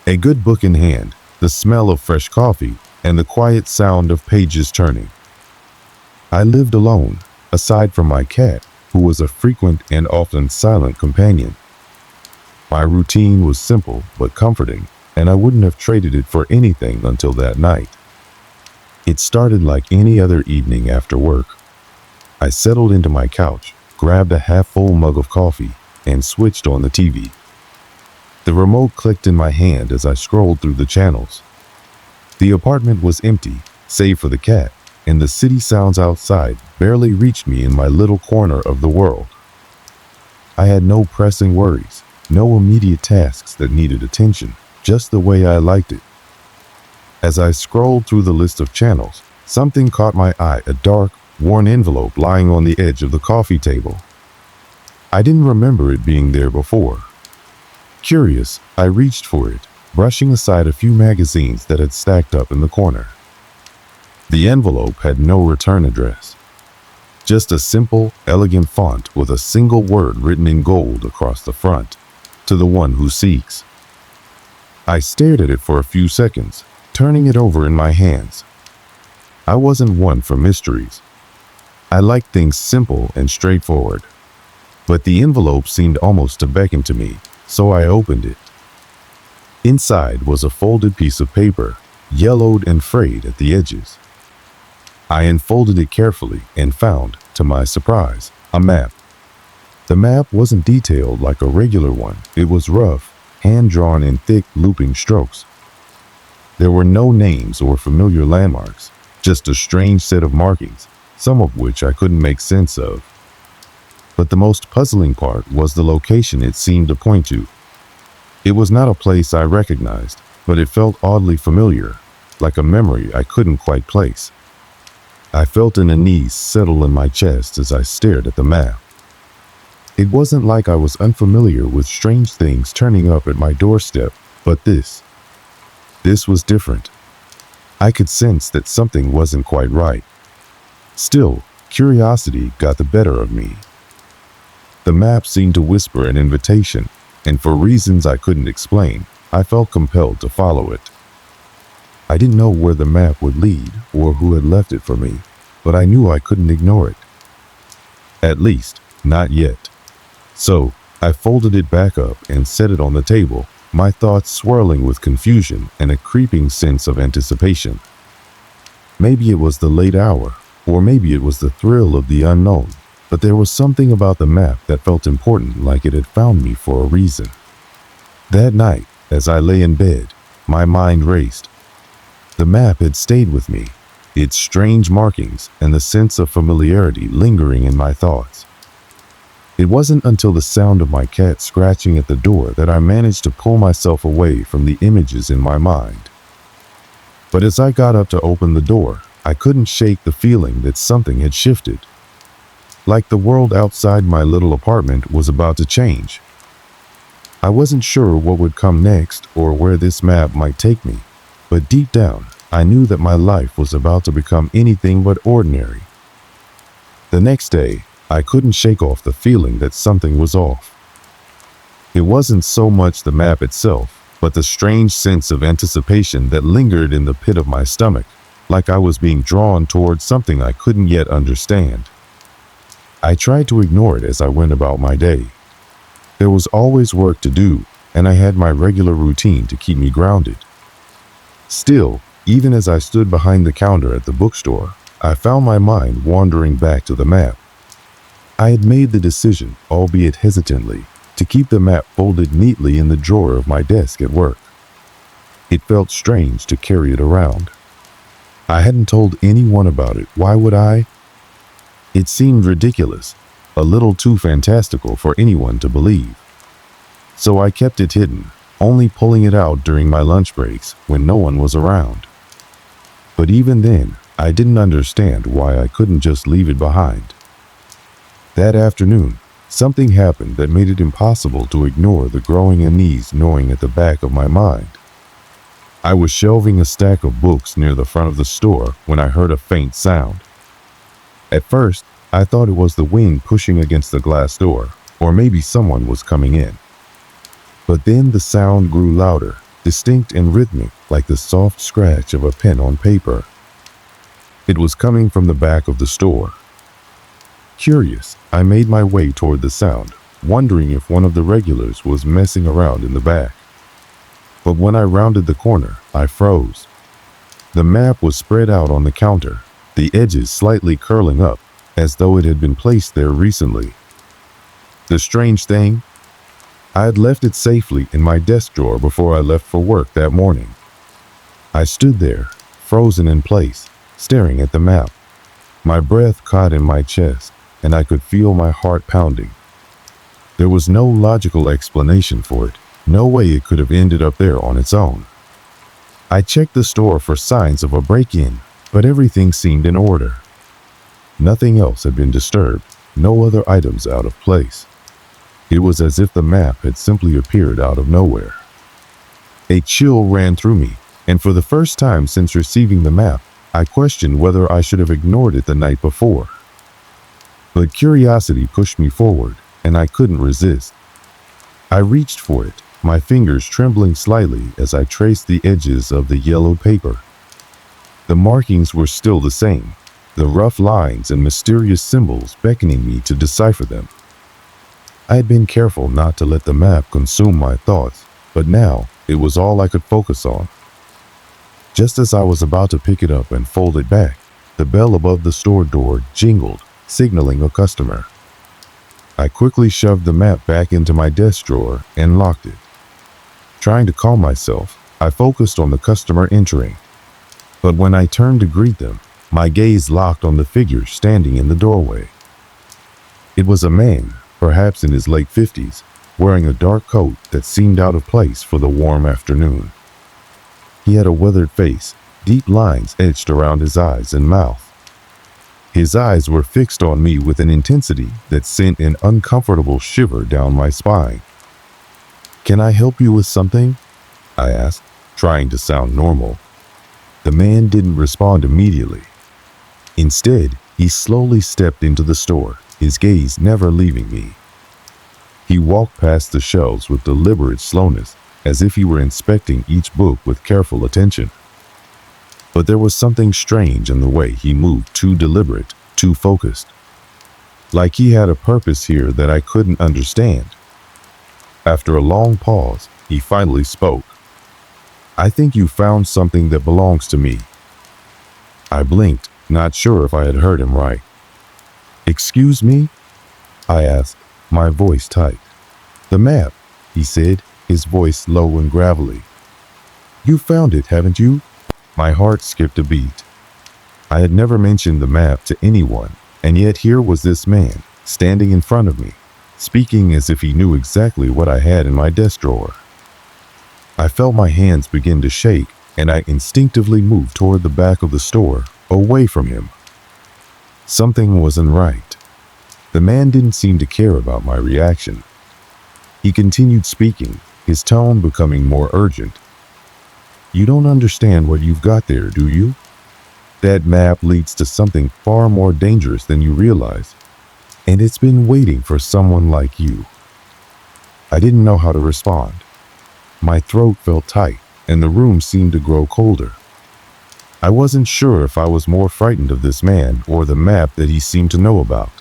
A good book in hand, the smell of fresh coffee, and the quiet sound of pages turning. I lived alone, aside from my cat, who was a frequent and often silent companion. My routine was simple but comforting, and I wouldn't have traded it for anything until that night. It started like any other evening after work. I settled into my couch, grabbed a half-full mug of coffee, and switched on the TV. The remote clicked in my hand as I scrolled through the channels. The apartment was empty, save for the cat, and the city sounds outside barely reached me in my little corner of the world. I had no pressing worries, no immediate tasks that needed attention, just the way I liked it. As I scrolled through the list of channels, something caught my eye, a dark, worn envelope lying on the edge of the coffee table. I didn't remember it being there before. Curious, I reached for it, brushing aside a few magazines that had stacked up in the corner. The envelope had no return address. Just a simple, elegant font with a single word written in gold across the front, to the one who seeks. I stared at it for a few seconds, turning it over in my hands. I wasn't one for mysteries. I liked things simple and straightforward. But the envelope seemed almost to beckon to me, so I opened it. Inside was a folded piece of paper, yellowed and frayed at the edges. I unfolded it carefully and found, to my surprise, a map. The map wasn't detailed like a regular one. It was rough, hand-drawn in thick, looping strokes. There were no names or familiar landmarks, just a strange set of markings, some of which I couldn't make sense of. But the most puzzling part was the location it seemed to point to. It was not a place I recognized, but it felt oddly familiar, like a memory I couldn't quite place. I felt an unease settle in my chest as I stared at the map. It wasn't like I was unfamiliar with strange things turning up at my doorstep, but this was different. I could sense that something wasn't quite right. Still, curiosity got the better of me. The map seemed to whisper an invitation, and for reasons I couldn't explain, I felt compelled to follow it. I didn't know where the map would lead or who had left it for me, but I knew I couldn't ignore it. At least, not yet. So, I folded it back up and set it on the table, my thoughts swirling with confusion and a creeping sense of anticipation. Maybe it was the late hour, or maybe it was the thrill of the unknown, but there was something about the map that felt important, like it had found me for a reason. That night, as I lay in bed, my mind raced. The map had stayed with me, its strange markings and the sense of familiarity lingering in my thoughts. It wasn't until the sound of my cat scratching at the door that I managed to pull myself away from the images in my mind. But as I got up to open the door, I couldn't shake the feeling that something had shifted. Like the world outside my little apartment was about to change. I wasn't sure what would come next or where this map might take me, but deep down, I knew that my life was about to become anything but ordinary. The next day, I couldn't shake off the feeling that something was off. It wasn't so much the map itself, but the strange sense of anticipation that lingered in the pit of my stomach, like I was being drawn towards something I couldn't yet understand. I tried to ignore it as I went about my day. There was always work to do, and I had my regular routine to keep me grounded. Still, even as I stood behind the counter at the bookstore, I found my mind wandering back to the map. I had made the decision, albeit hesitantly, to keep the map folded neatly in the drawer of my desk at work. It felt strange to carry it around. I hadn't told anyone about it. Why would I? It seemed ridiculous, a little too fantastical for anyone to believe. So I kept it hidden, only pulling it out during my lunch breaks when no one was around. But even then, I didn't understand why I couldn't just leave it behind. That afternoon, something happened that made it impossible to ignore the growing unease gnawing at the back of my mind. I was shelving a stack of books near the front of the store when I heard a faint sound. At first, I thought it was the wind pushing against the glass door, or maybe someone was coming in. But then the sound grew louder, distinct and rhythmic, like the soft scratch of a pen on paper. It was coming from the back of the store. Curious, I made my way toward the sound, wondering if one of the regulars was messing around in the back. But when I rounded the corner, I froze. The map was spread out on the counter, the edges slightly curling up, as though it had been placed there recently. The strange thing? I had left it safely in my desk drawer before I left for work that morning. I stood there, frozen in place, staring at the map. My breath caught in my chest, and I could feel my heart pounding. There was no logical explanation for it, no way it could have ended up there on its own. I checked the store for signs of a break-in, but everything seemed in order. Nothing else had been disturbed, no other items out of place. It was as if the map had simply appeared out of nowhere. A chill ran through me, and for the first time since receiving the map, I questioned whether I should have ignored it the night before. But curiosity pushed me forward, and I couldn't resist. I reached for it, my fingers trembling slightly as I traced the edges of the yellowed paper. The markings were still the same, the rough lines and mysterious symbols beckoning me to decipher them. I had been careful not to let the map consume my thoughts, but now it was all I could focus on. Just as I was about to pick it up and fold it back, the bell above the store door jingled, signaling a customer. I quickly shoved the map back into my desk drawer and locked it. Trying to calm myself, I focused on the customer entering. But when I turned to greet them, my gaze locked on the figure standing in the doorway. It was a man, perhaps in his late 50s, wearing a dark coat that seemed out of place for the warm afternoon. He had a weathered face, deep lines etched around his eyes and mouth. His eyes were fixed on me with an intensity that sent an uncomfortable shiver down my spine. "Can I help you with something?" I asked, trying to sound normal. The man didn't respond immediately. Instead, he slowly stepped into the store, his gaze never leaving me. He walked past the shelves with deliberate slowness, as if he were inspecting each book with careful attention. But there was something strange in the way he moved, too deliberate, too focused. Like he had a purpose here that I couldn't understand. After a long pause, he finally spoke. "I think you found something that belongs to me." I blinked, not sure if I had heard him right. "Excuse me?" I asked, my voice tight. "The map," he said, his voice low and gravelly. "You found it, haven't you?" My heart skipped a beat. I had never mentioned the map to anyone, and yet here was this man, standing in front of me, speaking as if he knew exactly what I had in my desk drawer. I felt my hands begin to shake, and I instinctively moved toward the back of the store, away from him. Something wasn't right. The man didn't seem to care about my reaction. He continued speaking, his tone becoming more urgent. "You don't understand what you've got there, do you? That map leads to something far more dangerous than you realize, and it's been waiting for someone like you." I didn't know how to respond. My throat felt tight, and the room seemed to grow colder. I wasn't sure if I was more frightened of this man or the map that he seemed to know about.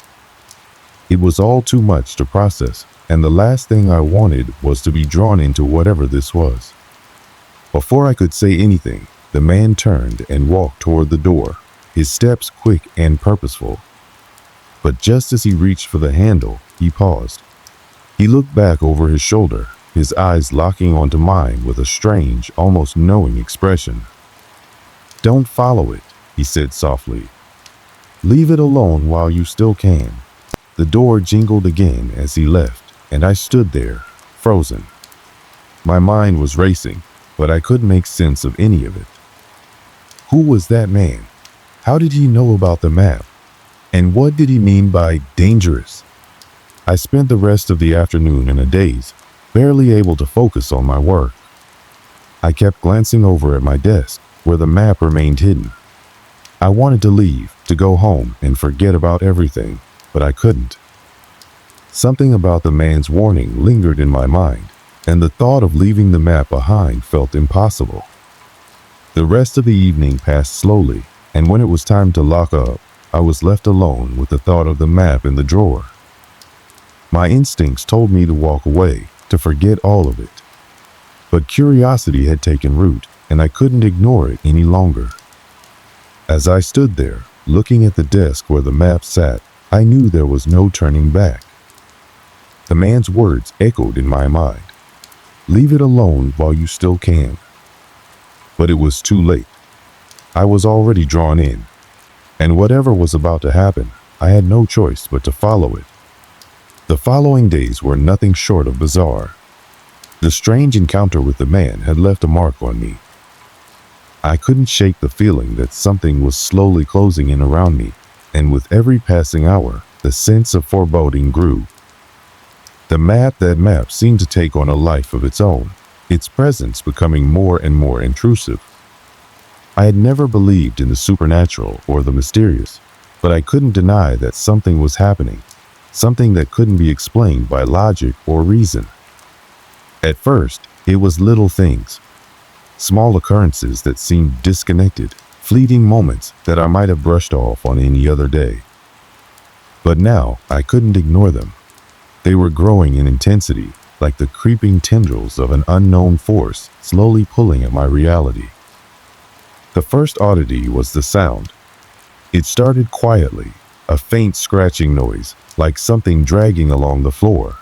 It was all too much to process, and the last thing I wanted was to be drawn into whatever this was. Before I could say anything, the man turned and walked toward the door, his steps quick and purposeful. But just as he reached for the handle, he paused. He looked back over his shoulder, his eyes locking onto mine with a strange, almost knowing expression. "Don't follow it," he said softly. "Leave it alone while you still can." The door jingled again as he left, and I stood there, frozen. My mind was racing, but I couldn't make sense of any of it. Who was that man? How did he know about the map? And what did he mean by dangerous? I spent the rest of the afternoon in a daze, barely able to focus on my work. I kept glancing over at my desk, where the map remained hidden. I wanted to leave, to go home and forget about everything, but I couldn't. Something about the man's warning lingered in my mind, and the thought of leaving the map behind felt impossible. The rest of the evening passed slowly, and when it was time to lock up, I was left alone with the thought of the map in the drawer. My instincts told me to walk away, to forget all of it. But curiosity had taken root, and I couldn't ignore it any longer. As I stood there, looking at the desk where the map sat, I knew there was no turning back. The man's words echoed in my mind. "Leave it alone while you still can." But it was too late. I was already drawn in, and whatever was about to happen, I had no choice but to follow it. The following days were nothing short of bizarre. The strange encounter with the man had left a mark on me. I couldn't shake the feeling that something was slowly closing in around me, and with every passing hour, the sense of foreboding grew. The map seemed to take on a life of its own, its presence becoming more and more intrusive. I had never believed in the supernatural or the mysterious, but I couldn't deny that something was happening, something that couldn't be explained by logic or reason. At first, it was little things, small occurrences that seemed disconnected, fleeting moments that I might have brushed off on any other day. But now, I couldn't ignore them. They were growing in intensity, like the creeping tendrils of an unknown force slowly pulling at my reality. The first oddity was the sound. It started quietly, a faint scratching noise, like something dragging along the floor.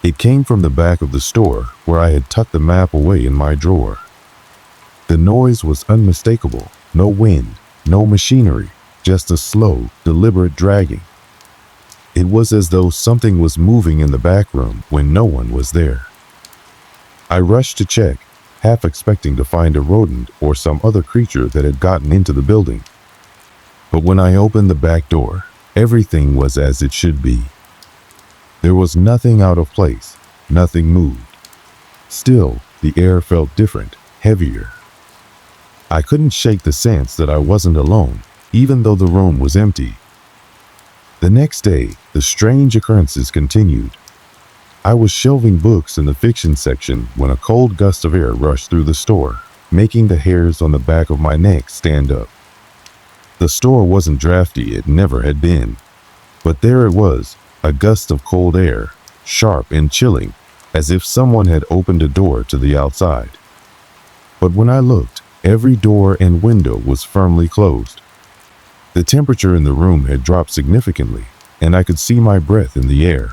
It came from the back of the store, where I had tucked the map away in my drawer. The noise was unmistakable. No wind, no machinery, just a slow, deliberate dragging. It was as though something was moving in the back room when no one was there. I rushed to check, half expecting to find a rodent or some other creature that had gotten into the building. But when I opened the back door, everything was as it should be. There was nothing out of place, nothing moved. Still, the air felt different, heavier. I couldn't shake the sense that I wasn't alone, even though the room was empty. The next day, the strange occurrences continued. I was shelving books in the fiction section when a cold gust of air rushed through the store, making the hairs on the back of my neck stand up. The store wasn't drafty, it never had been. But there it was, a gust of cold air, sharp and chilling, as if someone had opened a door to the outside. But when I looked, every door and window was firmly closed. The temperature in the room had dropped significantly, and I could see my breath in the air.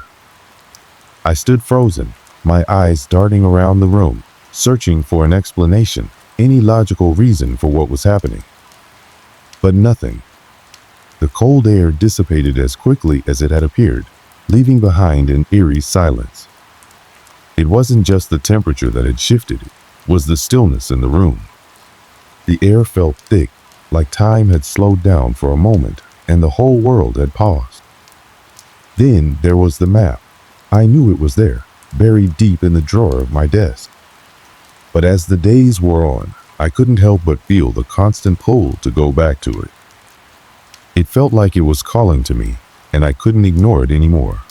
I stood frozen, my eyes darting around the room, searching for an explanation, any logical reason for what was happening. But nothing. The cold air dissipated as quickly as it had appeared, leaving behind an eerie silence. It wasn't just the temperature that had shifted, it was the stillness in the room. The air felt thick, like time had slowed down for a moment and the whole world had paused. Then there was the map. I knew it was there, buried deep in the drawer of my desk. But as the days wore on, I couldn't help but feel the constant pull to go back to it. It felt like it was calling to me, and I couldn't ignore it anymore.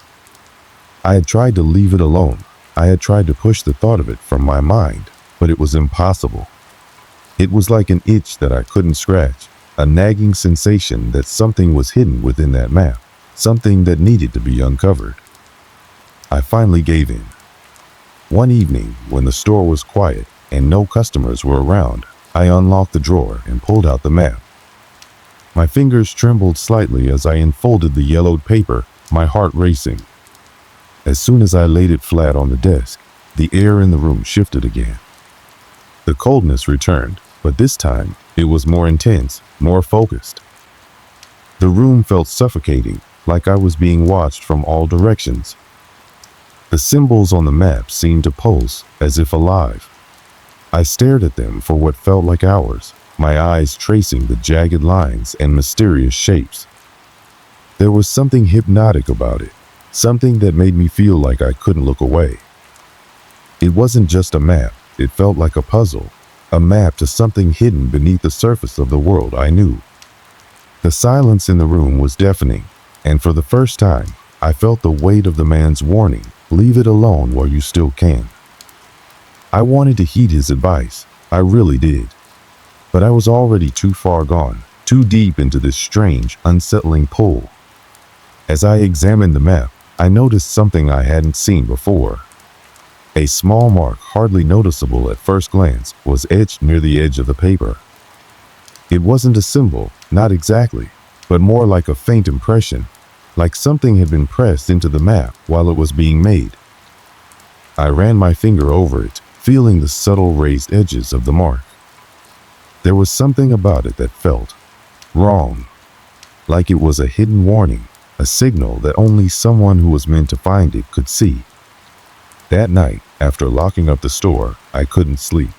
I had tried to leave it alone. I had tried to push the thought of it from my mind, but it was impossible. It was like an itch that I couldn't scratch, a nagging sensation that something was hidden within that map, something that needed to be uncovered. I finally gave in. One evening, when the store was quiet and no customers were around, I unlocked the drawer and pulled out the map. My fingers trembled slightly as I unfolded the yellowed paper, my heart racing. As soon as I laid it flat on the desk, the air in the room shifted again. The coldness returned, but this time it was more intense, more focused. The room felt suffocating, like I was being watched from all directions. The symbols on the map seemed to pulse, as if alive. I stared at them for what felt like hours, my eyes tracing the jagged lines and mysterious shapes. There was something hypnotic about it, something that made me feel like I couldn't look away. It wasn't just a map, it felt like a puzzle, a map to something hidden beneath the surface of the world I knew. The silence in the room was deafening, and for the first time, I felt the weight of the man's warning, leave it alone while you still can. I wanted to heed his advice, I really did. But I was already too far gone, too deep into this strange, unsettling pull. As I examined the map, I noticed something I hadn't seen before. A small mark, hardly noticeable at first glance, was etched near the edge of the paper. It wasn't a symbol, not exactly, but more like a faint impression, like something had been pressed into the map while it was being made. I ran my finger over it, feeling the subtle raised edges of the mark. There was something about it that felt wrong, like it was a hidden warning, a signal that only someone who was meant to find it could see. That night, after locking up the store, I couldn't sleep.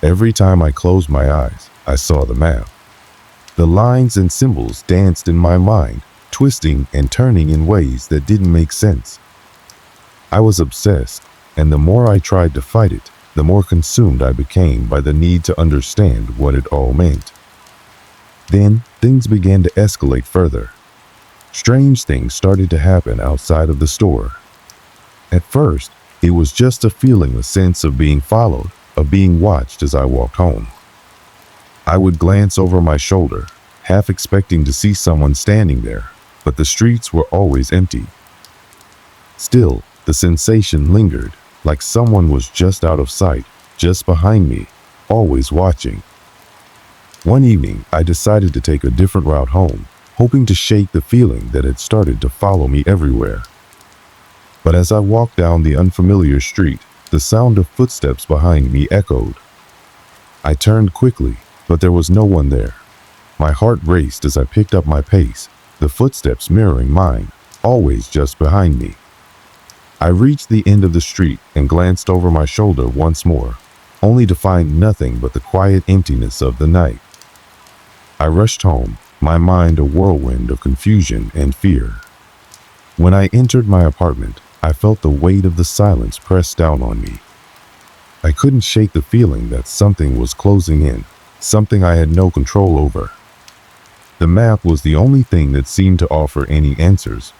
Every time I closed my eyes, I saw the map. The lines and symbols danced in my mind, twisting and turning in ways that didn't make sense. I was obsessed, and the more I tried to fight it, the more consumed I became by the need to understand what it all meant. Then, things began to escalate further. Strange things started to happen outside of the store. At first, it was just a feeling, a sense of being followed, of being watched as I walked home. I would glance over my shoulder, half expecting to see someone standing there, but the streets were always empty. Still, the sensation lingered, like someone was just out of sight, just behind me, always watching. One evening, I decided to take a different route home, hoping to shake the feeling that had started to follow me everywhere. But as I walked down the unfamiliar street, the sound of footsteps behind me echoed. I turned quickly, but there was no one there. My heart raced as I picked up my pace, the footsteps mirroring mine, always just behind me. I reached the end of the street and glanced over my shoulder once more, only to find nothing but the quiet emptiness of the night. I rushed home, my mind a whirlwind of confusion and fear. When I entered my apartment, I felt the weight of the silence press down on me. I couldn't shake the feeling that something was closing in, something I had no control over. The map was the only thing that seemed to offer any answers,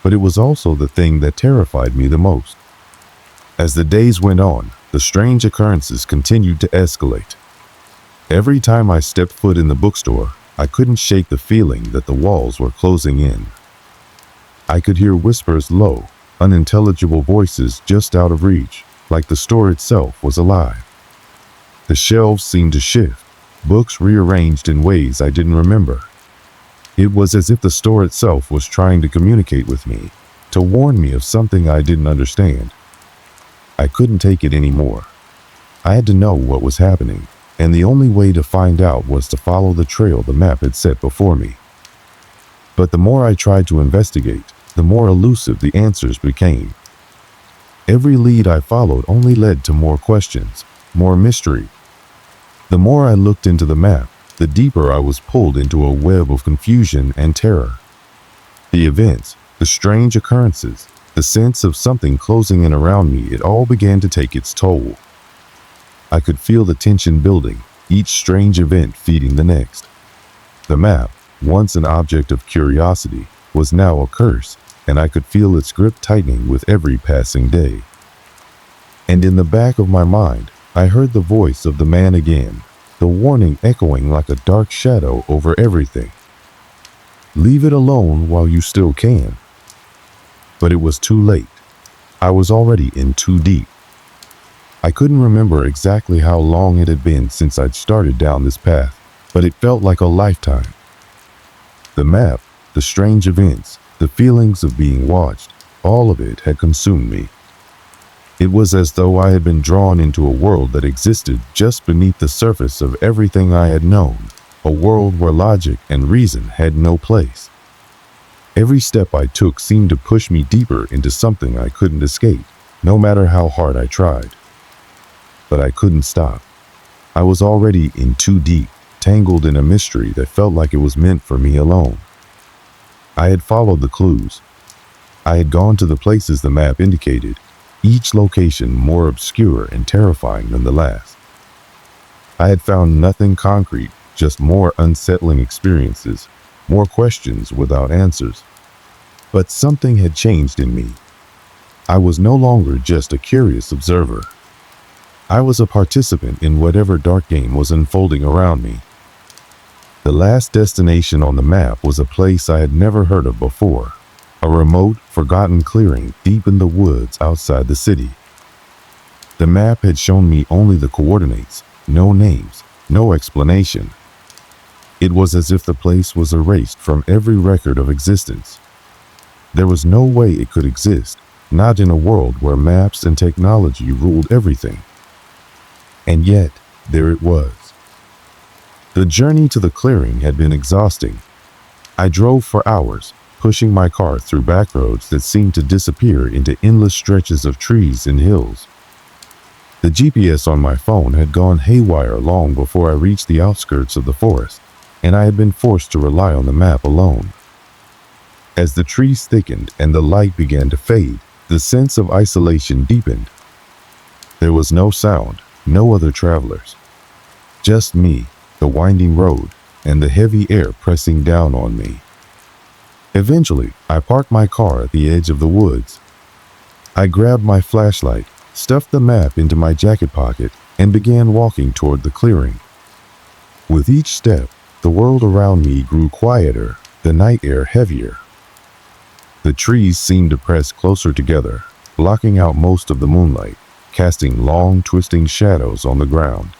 but it was also the thing that terrified me the most. As the days went on, the strange occurrences continued to escalate. Every time I stepped foot in the bookstore, I couldn't shake the feeling that the walls were closing in. I could hear whispers low, unintelligible voices just out of reach, like the store itself was alive. The shelves seemed to shift, books rearranged in ways I didn't remember. It was as if the store itself was trying to communicate with me, to warn me of something I didn't understand. I couldn't take it anymore. I had to know what was happening, and the only way to find out was to follow the trail the map had set before me. But the more I tried to investigate, the more elusive the answers became. Every lead I followed only led to more questions, more mystery. The more I looked into the map, the deeper I was pulled into a web of confusion and terror. The events, the strange occurrences, the sense of something closing in around me, it all began to take its toll. I could feel the tension building, each strange event feeding the next. The map, once an object of curiosity, was now a curse, and I could feel its grip tightening with every passing day. And in the back of my mind, I heard the voice of the man again, the warning echoing like a dark shadow over everything. Leave it alone while you still can. But it was too late. I was already in too deep. I couldn't remember exactly how long it had been since I'd started down this path, but it felt like a lifetime. The map, the strange events, the feelings of being watched, all of it had consumed me. It was as though I had been drawn into a world that existed just beneath the surface of everything I had known, a world where logic and reason had no place. Every step I took seemed to push me deeper into something I couldn't escape, no matter how hard I tried. But I couldn't stop. I was already in too deep, tangled in a mystery that felt like it was meant for me alone. I had followed the clues. I had gone to the places the map indicated, each location more obscure and terrifying than the last. I had found nothing concrete, just more unsettling experiences, more questions without answers. But something had changed in me. I was no longer just a curious observer. I was a participant in whatever dark game was unfolding around me. The last destination on the map was a place I had never heard of before, a remote, forgotten clearing deep in the woods outside the city. The map had shown me only the coordinates, no names, no explanation. It was as if the place was erased from every record of existence. There was no way it could exist, not in a world where maps and technology ruled everything. And yet, there it was. The journey to the clearing had been exhausting. I drove for hours, pushing my car through back roads that seemed to disappear into endless stretches of trees and hills. The GPS on my phone had gone haywire long before I reached the outskirts of the forest, and I had been forced to rely on the map alone. As the trees thickened and the light began to fade, the sense of isolation deepened. There was no sound, no other travelers. Just me, the winding road, and the heavy air pressing down on me. Eventually, I parked my car at the edge of the woods. I grabbed my flashlight, stuffed the map into my jacket pocket, and began walking toward the clearing. With each step, the world around me grew quieter, the night air heavier. The trees seemed to press closer together, blocking out most of the moonlight, casting long, twisting shadows on the ground.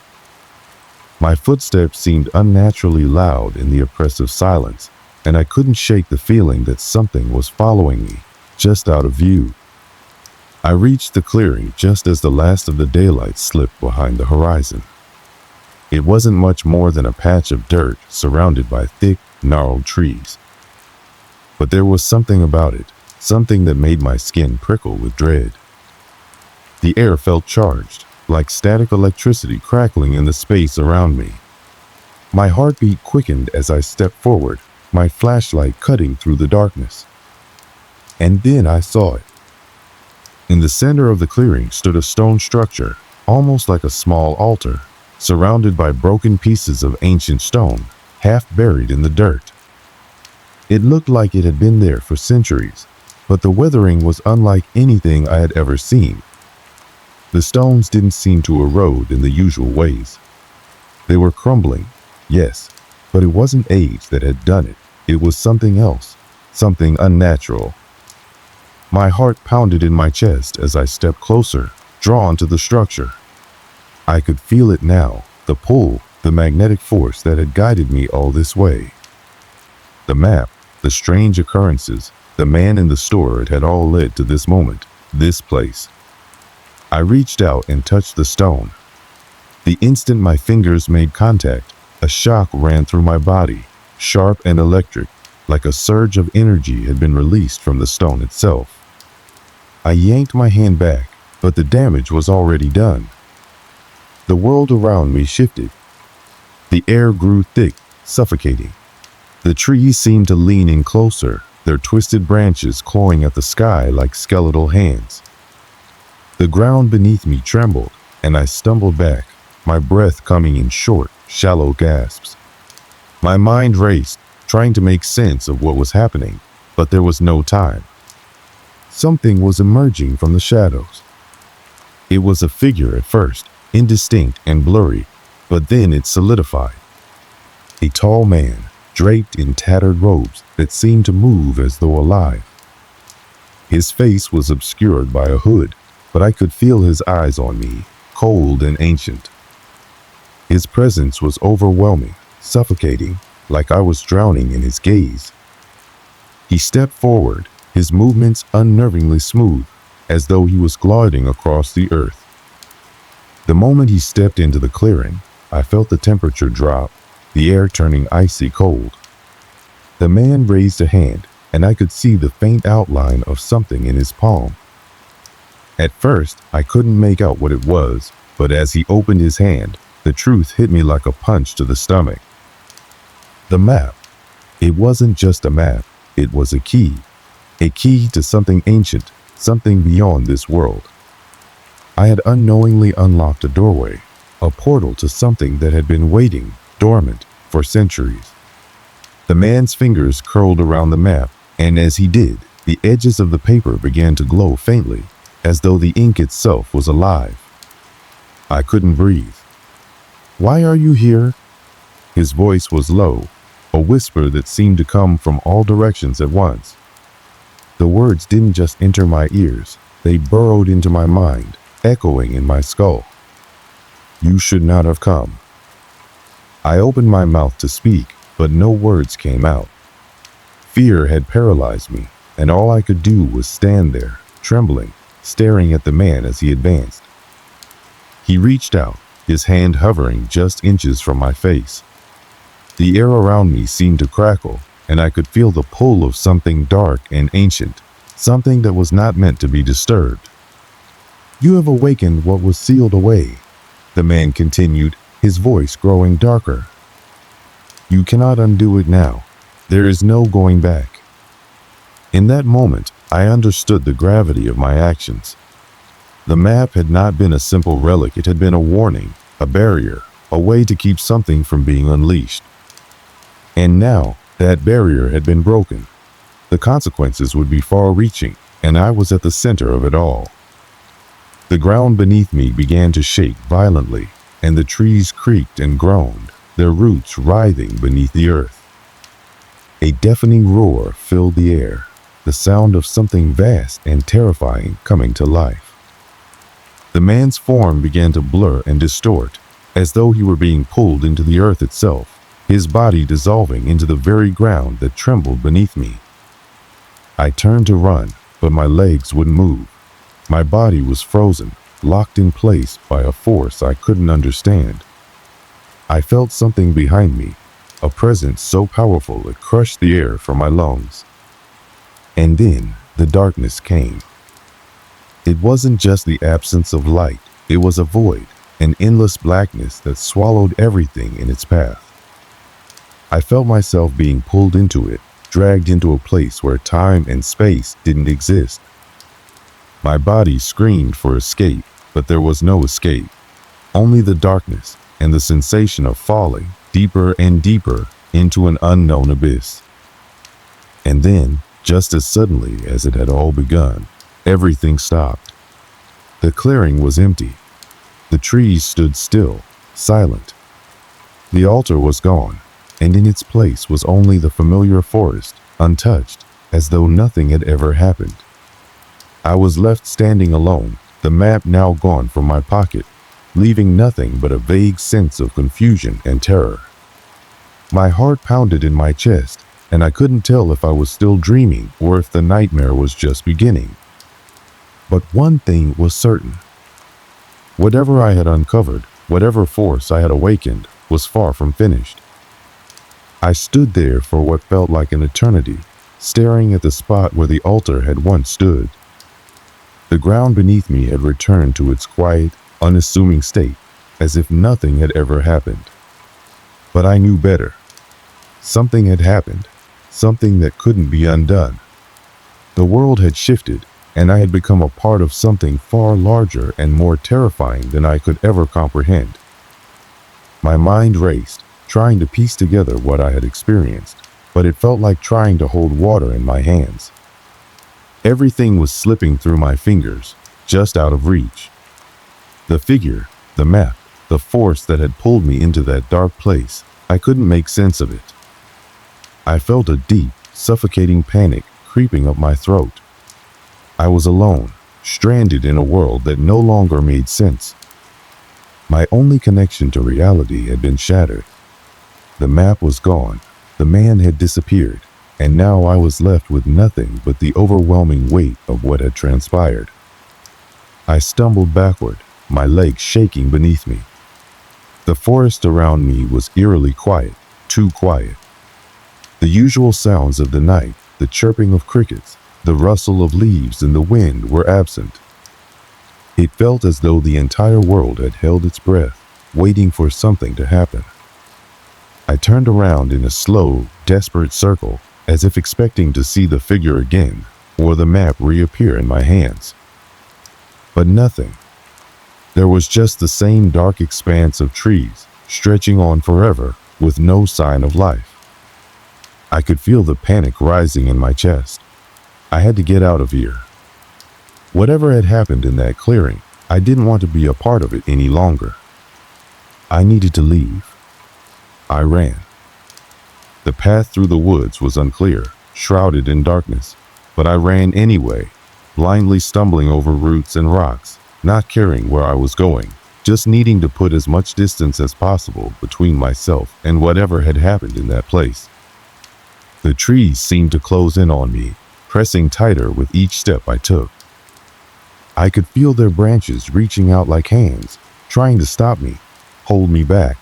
My footsteps seemed unnaturally loud in the oppressive silence, and I couldn't shake the feeling that something was following me, just out of view. I reached the clearing just as the last of the daylight slipped behind the horizon. It wasn't much more than a patch of dirt surrounded by thick, gnarled trees. But there was something about it, something that made my skin prickle with dread. The air felt charged, like static electricity crackling in the space around me. My heartbeat quickened as I stepped forward, my flashlight cutting through the darkness. And then I saw it. In the center of the clearing stood a stone structure, almost like a small altar, surrounded by broken pieces of ancient stone, half buried in the dirt. It looked like it had been there for centuries, but the weathering was unlike anything I had ever seen. The stones didn't seem to erode in the usual ways. They were crumbling, yes, but it wasn't age that had done it. It was something else, something unnatural. My heart pounded in my chest as I stepped closer, drawn to the structure. I could feel it now, the pull, the magnetic force that had guided me all this way. The map, the strange occurrences, the man in the store, it had all led to this moment, this place. I reached out and touched the stone. The instant my fingers made contact, a shock ran through my body, sharp and electric, like a surge of energy had been released from the stone itself. I yanked my hand back, but the damage was already done. The world around me shifted. The air grew thick, suffocating. The trees seemed to lean in closer, their twisted branches clawing at the sky like skeletal hands. The ground beneath me trembled, and I stumbled back, my breath coming in short, shallow gasps. My mind raced, trying to make sense of what was happening, but there was no time. Something was emerging from the shadows. It was a figure at first, indistinct and blurry, but then it solidified. A tall man, draped in tattered robes that seemed to move as though alive. His face was obscured by a hood, but I could feel his eyes on me, cold and ancient. His presence was overwhelming, suffocating, like I was drowning in his gaze. He stepped forward, his movements unnervingly smooth, as though he was gliding across the earth. The moment he stepped into the clearing, I felt the temperature drop, the air turning icy cold. The man raised a hand, and I could see the faint outline of something in his palm. At first, I couldn't make out what it was, but as he opened his hand, the truth hit me like a punch to the stomach. The map. It wasn't just a map, it was a key to something ancient, something beyond this world. I had unknowingly unlocked a doorway, a portal to something that had been waiting, dormant, for centuries. The man's fingers curled around the map, and as he did, the edges of the paper began to glow faintly, as though the ink itself was alive. I couldn't breathe. "Why are you here?" His voice was low, a whisper that seemed to come from all directions at once. The words didn't just enter my ears, they burrowed into my mind, echoing in my skull. "You should not have come." I opened my mouth to speak, but no words came out. Fear had paralyzed me, and all I could do was stand there, trembling, staring at the man as he advanced. He reached out, his hand hovering just inches from my face. The air around me seemed to crackle, and I could feel the pull of something dark and ancient, something that was not meant to be disturbed. "You have awakened what was sealed away," the man continued, his voice growing darker. "You cannot undo it now. There is no going back." In that moment, I understood the gravity of my actions. The map had not been a simple relic, it had been a warning, a barrier, a way to keep something from being unleashed. And now, that barrier had been broken. The consequences would be far-reaching, and I was at the center of it all. The ground beneath me began to shake violently, and the trees creaked and groaned, their roots writhing beneath the earth. A deafening roar filled the air, the sound of something vast and terrifying coming to life. The man's form began to blur and distort, as though he were being pulled into the earth itself, his body dissolving into the very ground that trembled beneath me. I turned to run, but my legs wouldn't move. My body was frozen, locked in place by a force I couldn't understand. I felt something behind me, a presence so powerful it crushed the air from my lungs. And then the darkness came. It wasn't just the absence of light, it was a void, an endless blackness that swallowed everything in its path. I felt myself being pulled into it, dragged into a place where time and space didn't exist. My body screamed for escape, but there was no escape. Only the darkness and the sensation of falling deeper and deeper into an unknown abyss. And then, just as suddenly as it had all begun, everything stopped. The clearing was empty. The trees stood still, silent. The altar was gone, and in its place was only the familiar forest, untouched, as though nothing had ever happened. I was left standing alone, the map now gone from my pocket, leaving nothing but a vague sense of confusion and terror. My heart pounded in my chest, and I couldn't tell if I was still dreaming or if the nightmare was just beginning. But one thing was certain. Whatever I had uncovered, whatever force I had awakened, was far from finished. I stood there for what felt like an eternity, staring at the spot where the altar had once stood. The ground beneath me had returned to its quiet, unassuming state, as if nothing had ever happened. But I knew better. Something had happened, something that couldn't be undone. The world had shifted, and I had become a part of something far larger and more terrifying than I could ever comprehend. My mind raced, trying to piece together what I had experienced, but it felt like trying to hold water in my hands. Everything was slipping through my fingers, just out of reach. The figure, the map, the force that had pulled me into that dark place, I couldn't make sense of it. I felt a deep, suffocating panic creeping up my throat. I was alone, stranded in a world that no longer made sense. My only connection to reality had been shattered. The map was gone, the man had disappeared, and now I was left with nothing but the overwhelming weight of what had transpired. I stumbled backward, my legs shaking beneath me. The forest around me was eerily quiet, too quiet. The usual sounds of the night, the chirping of crickets, the rustle of leaves in the wind were absent. It felt as though the entire world had held its breath, waiting for something to happen. I turned around in a slow, desperate circle, as if expecting to see the figure again, or the map reappear in my hands. But nothing. There was just the same dark expanse of trees, stretching on forever, with no sign of life. I could feel the panic rising in my chest. I had to get out of here. Whatever had happened in that clearing, I didn't want to be a part of it any longer. I needed to leave. I ran. The path through the woods was unclear, shrouded in darkness, but I ran anyway, blindly stumbling over roots and rocks, not caring where I was going, just needing to put as much distance as possible between myself and whatever had happened in that place. The trees seemed to close in on me, pressing tighter with each step I took. I could feel their branches reaching out like hands, trying to stop me, hold me back.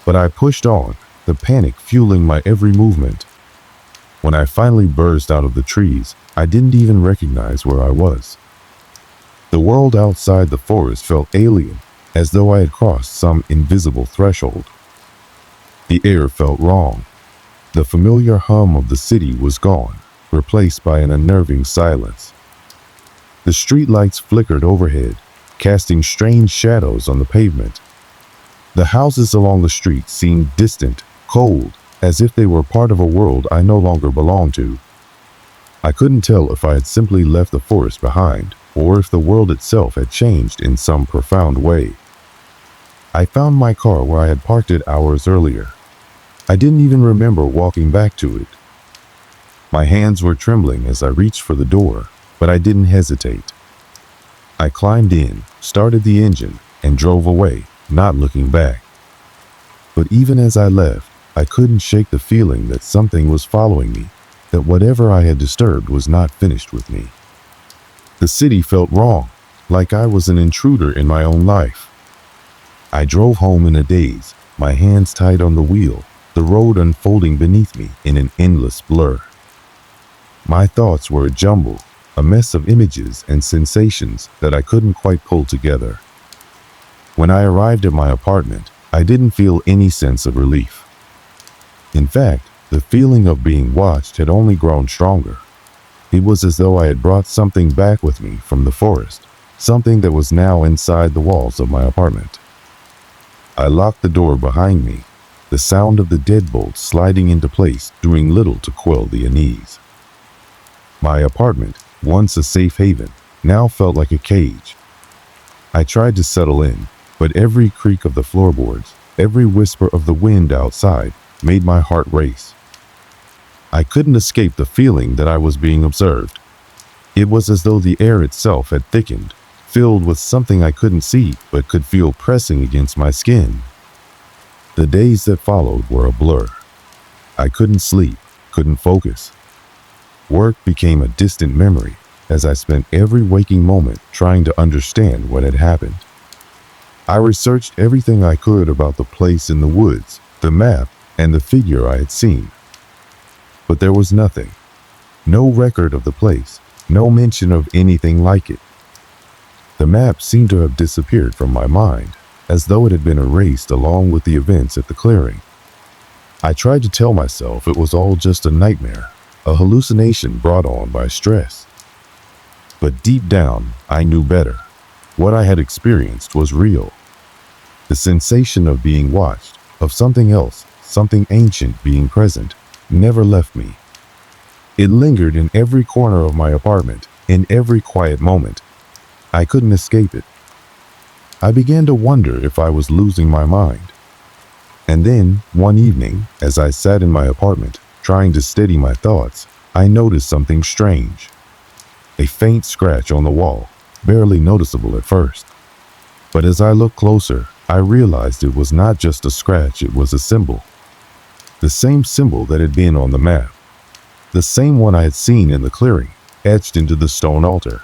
But I pushed on, the panic fueling my every movement. When I finally burst out of the trees, I didn't even recognize where I was. The world outside the forest felt alien, as though I had crossed some invisible threshold. The air felt wrong. The familiar hum of the city was gone, replaced by an unnerving silence. The streetlights flickered overhead, casting strange shadows on the pavement. The houses along the street seemed distant, cold, as if they were part of a world I no longer belonged to. I couldn't tell if I had simply left the forest behind, or if the world itself had changed in some profound way. I found my car where I had parked it hours earlier. I didn't even remember walking back to it. My hands were trembling as I reached for the door, but I didn't hesitate. I climbed in, started the engine, and drove away, not looking back. But even as I left, I couldn't shake the feeling that something was following me, that whatever I had disturbed was not finished with me. The city felt wrong, like I was an intruder in my own life. I drove home in a daze, my hands tight on the wheel, the road unfolding beneath me in an endless blur. My thoughts were a jumble, a mess of images and sensations that I couldn't quite pull together. When I arrived at my apartment, I didn't feel any sense of relief. In fact, the feeling of being watched had only grown stronger. It was as though I had brought something back with me from the forest, something that was now inside the walls of my apartment. I locked the door behind me, the sound of the deadbolt sliding into place doing little to quell the unease. My apartment, once a safe haven, now felt like a cage. I tried to settle in, but every creak of the floorboards, every whisper of the wind outside, made my heart race. I couldn't escape the feeling that I was being observed. It was as though the air itself had thickened, filled with something I couldn't see but could feel pressing against my skin. The days that followed were a blur. I couldn't sleep, couldn't focus. Work became a distant memory as I spent every waking moment trying to understand what had happened. I researched everything I could about the place in the woods, the map, and the figure I had seen. But there was nothing. No record of the place, no mention of anything like it. The map seemed to have disappeared from my mind, as though it had been erased along with the events at the clearing. I tried to tell myself it was all just a nightmare, a hallucination brought on by stress. But deep down, I knew better. What I had experienced was real. The sensation of being watched, of something else, something ancient being present, never left me. It lingered in every corner of my apartment, in every quiet moment. I couldn't escape it. I began to wonder if I was losing my mind. And then, one evening, as I sat in my apartment, trying to steady my thoughts, I noticed something strange. A faint scratch on the wall, barely noticeable at first. But as I looked closer, I realized it was not just a scratch, it was a symbol. The same symbol that had been on the map. The same one I had seen in the clearing, etched into the stone altar.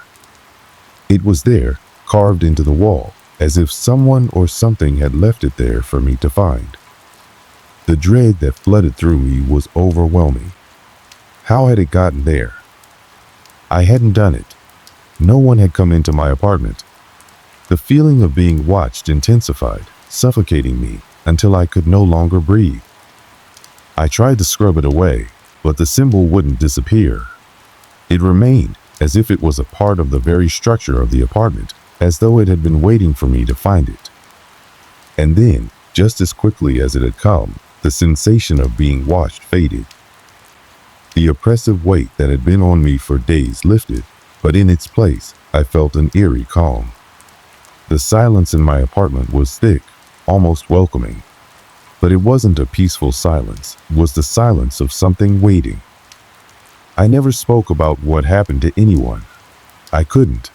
It was there, carved into the wall, as if someone or something had left it there for me to find. The dread that flooded through me was overwhelming. How had it gotten there? I hadn't done it. No one had come into my apartment. The feeling of being watched intensified, suffocating me until I could no longer breathe. I tried to scrub it away, but the symbol wouldn't disappear. It remained as if it was a part of the very structure of the apartment, as though it had been waiting for me to find it. And then, just as quickly as it had come, the sensation of being watched faded. The oppressive weight that had been on me for days lifted, but in its place, I felt an eerie calm. The silence in my apartment was thick, almost welcoming. But it wasn't a peaceful silence, it was the silence of something waiting. I never spoke about what happened to anyone. I couldn't.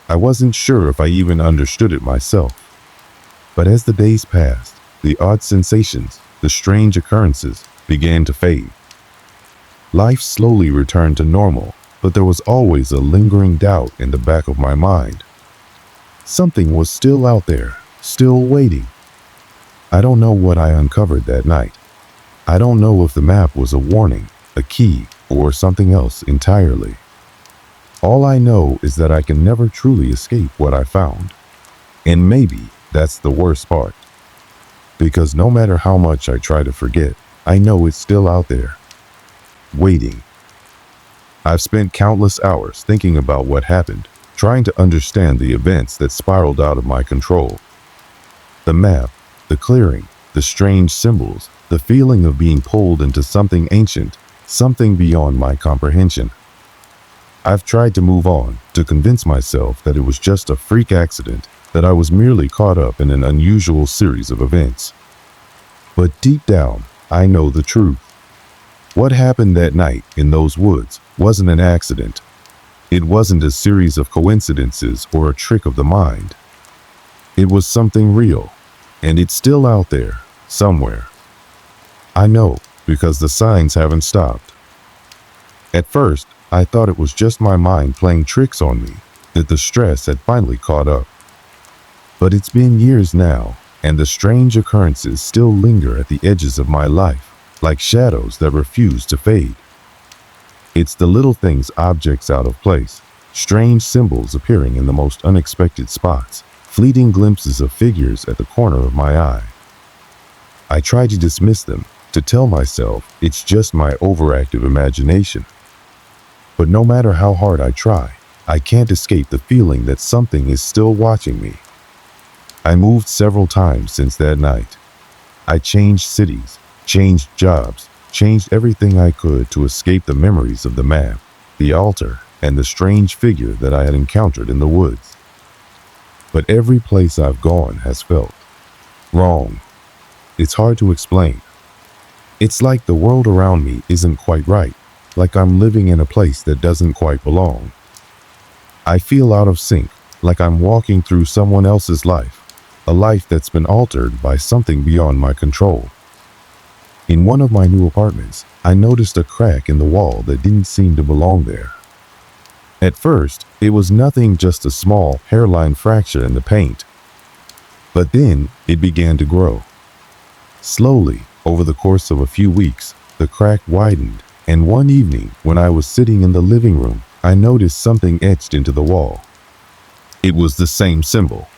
I wasn't sure if I even understood it myself. But as the days passed, the odd sensations, the strange occurrences, began to fade. Life slowly returned to normal, but there was always a lingering doubt in the back of my mind. Something was still out there, still waiting. I don't know what I uncovered that night. I don't know if the map was a warning, a key, or something else entirely. All I know is that I can never truly escape what I found. And maybe that's the worst part. Because no matter how much I try to forget, I know it's still out there, waiting. I've spent countless hours thinking about what happened, trying to understand the events that spiraled out of my control. The map, the clearing, the strange symbols, the feeling of being pulled into something ancient, something beyond my comprehension. I've tried to move on, to convince myself that it was just a freak accident, that I was merely caught up in an unusual series of events. But deep down, I know the truth. What happened that night in those woods wasn't an accident. It wasn't a series of coincidences or a trick of the mind. It was something real, and it's still out there, somewhere. I know, because the signs haven't stopped. At first, I thought it was just my mind playing tricks on me, that the stress had finally caught up. But it's been years now, and the strange occurrences still linger at the edges of my life, like shadows that refuse to fade. It's the little things, objects out of place, strange symbols appearing in the most unexpected spots, fleeting glimpses of figures at the corner of my eye. I try to dismiss them, to tell myself it's just my overactive imagination. But no matter how hard I try, I can't escape the feeling that something is still watching me. I moved several times since that night. I changed cities, changed jobs, changed everything I could to escape the memories of the map, the altar, and the strange figure that I had encountered in the woods. But every place I've gone has felt wrong. It's hard to explain. It's like the world around me isn't quite right, like I'm living in a place that doesn't quite belong. I feel out of sync, like I'm walking through someone else's life, a life that's been altered by something beyond my control. In one of my new apartments, I noticed a crack in the wall that didn't seem to belong there. At first, it was nothing, just a small hairline fracture in the paint. But then, it began to grow. Slowly, over the course of a few weeks, the crack widened, and one evening, when I was sitting in the living room, I noticed something etched into the wall. It was the same symbol.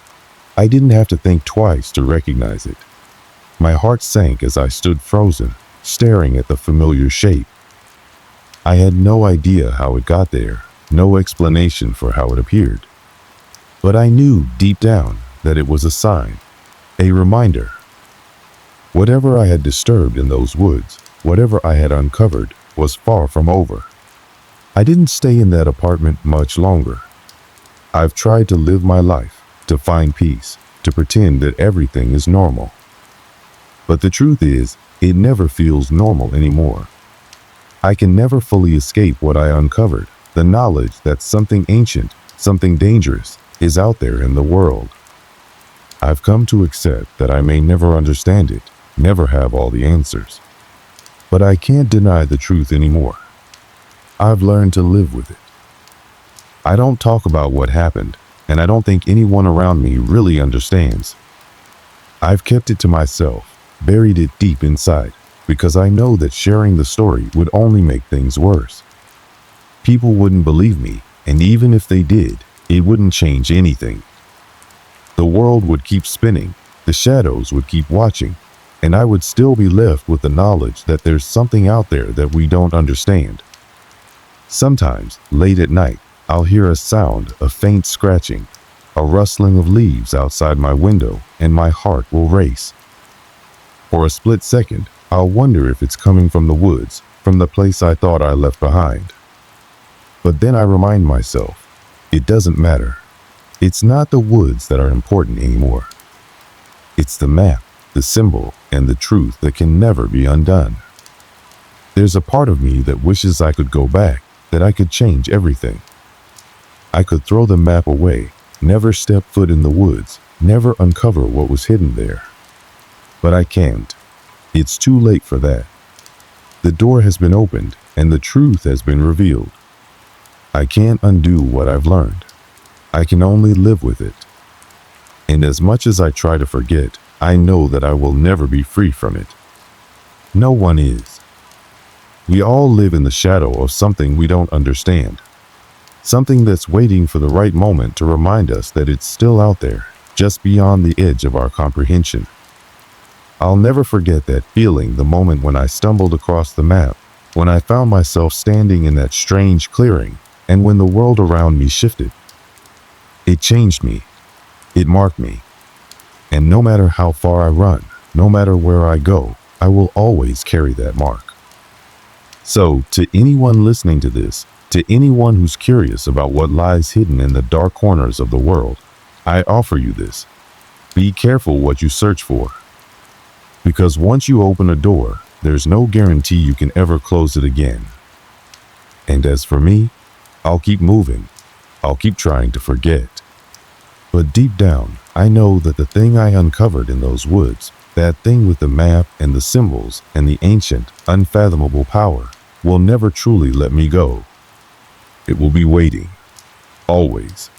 I didn't have to think twice to recognize it. My heart sank as I stood frozen, staring at the familiar shape. I had no idea how it got there, no explanation for how it appeared. But I knew deep down that it was a sign, a reminder. Whatever I had disturbed in those woods, whatever I had uncovered, was far from over. I didn't stay in that apartment much longer. I've tried to live my life, to find peace, to pretend that everything is normal. But the truth is, it never feels normal anymore. I can never fully escape what I uncovered, the knowledge that something ancient, something dangerous, is out there in the world. I've come to accept that I may never understand it, never have all the answers. But I can't deny the truth anymore. I've learned to live with it. I don't talk about what happened, and I don't think anyone around me really understands. I've kept it to myself, buried it deep inside, because I know that sharing the story would only make things worse. People wouldn't believe me, and even if they did, it wouldn't change anything. The world would keep spinning, the shadows would keep watching, and I would still be left with the knowledge that there's something out there that we don't understand. Sometimes, late at night, I'll hear a sound, a faint scratching, a rustling of leaves outside my window, and my heart will race. For a split second, I'll wonder if it's coming from the woods, from the place I thought I left behind. But then I remind myself, it doesn't matter. It's not the woods that are important anymore. It's the map, the symbol, and the truth that can never be undone. There's a part of me that wishes I could go back, that I could change everything. I could throw the map away, never step foot in the woods, never uncover what was hidden there. But I can't. It's too late for that. The door has been opened, and the truth has been revealed. I can't undo what I've learned. I can only live with it. And as much as I try to forget, I know that I will never be free from it. No one is. We all live in the shadow of something we don't understand. Something that's waiting for the right moment to remind us that it's still out there, just beyond the edge of our comprehension. I'll never forget that feeling the moment when I stumbled across the map, when I found myself standing in that strange clearing, and when the world around me shifted. It changed me. It marked me. And no matter how far I run, no matter where I go, I will always carry that mark. So, to anyone listening to this, to anyone who's curious about what lies hidden in the dark corners of the world, I offer you this. Be careful what you search for. Because once you open a door, there's no guarantee you can ever close it again. And as for me, I'll keep moving. I'll keep trying to forget. But deep down, I know that the thing I uncovered in those woods, that thing with the map and the symbols and the ancient, unfathomable power, will never truly let me go. It will be waiting, always.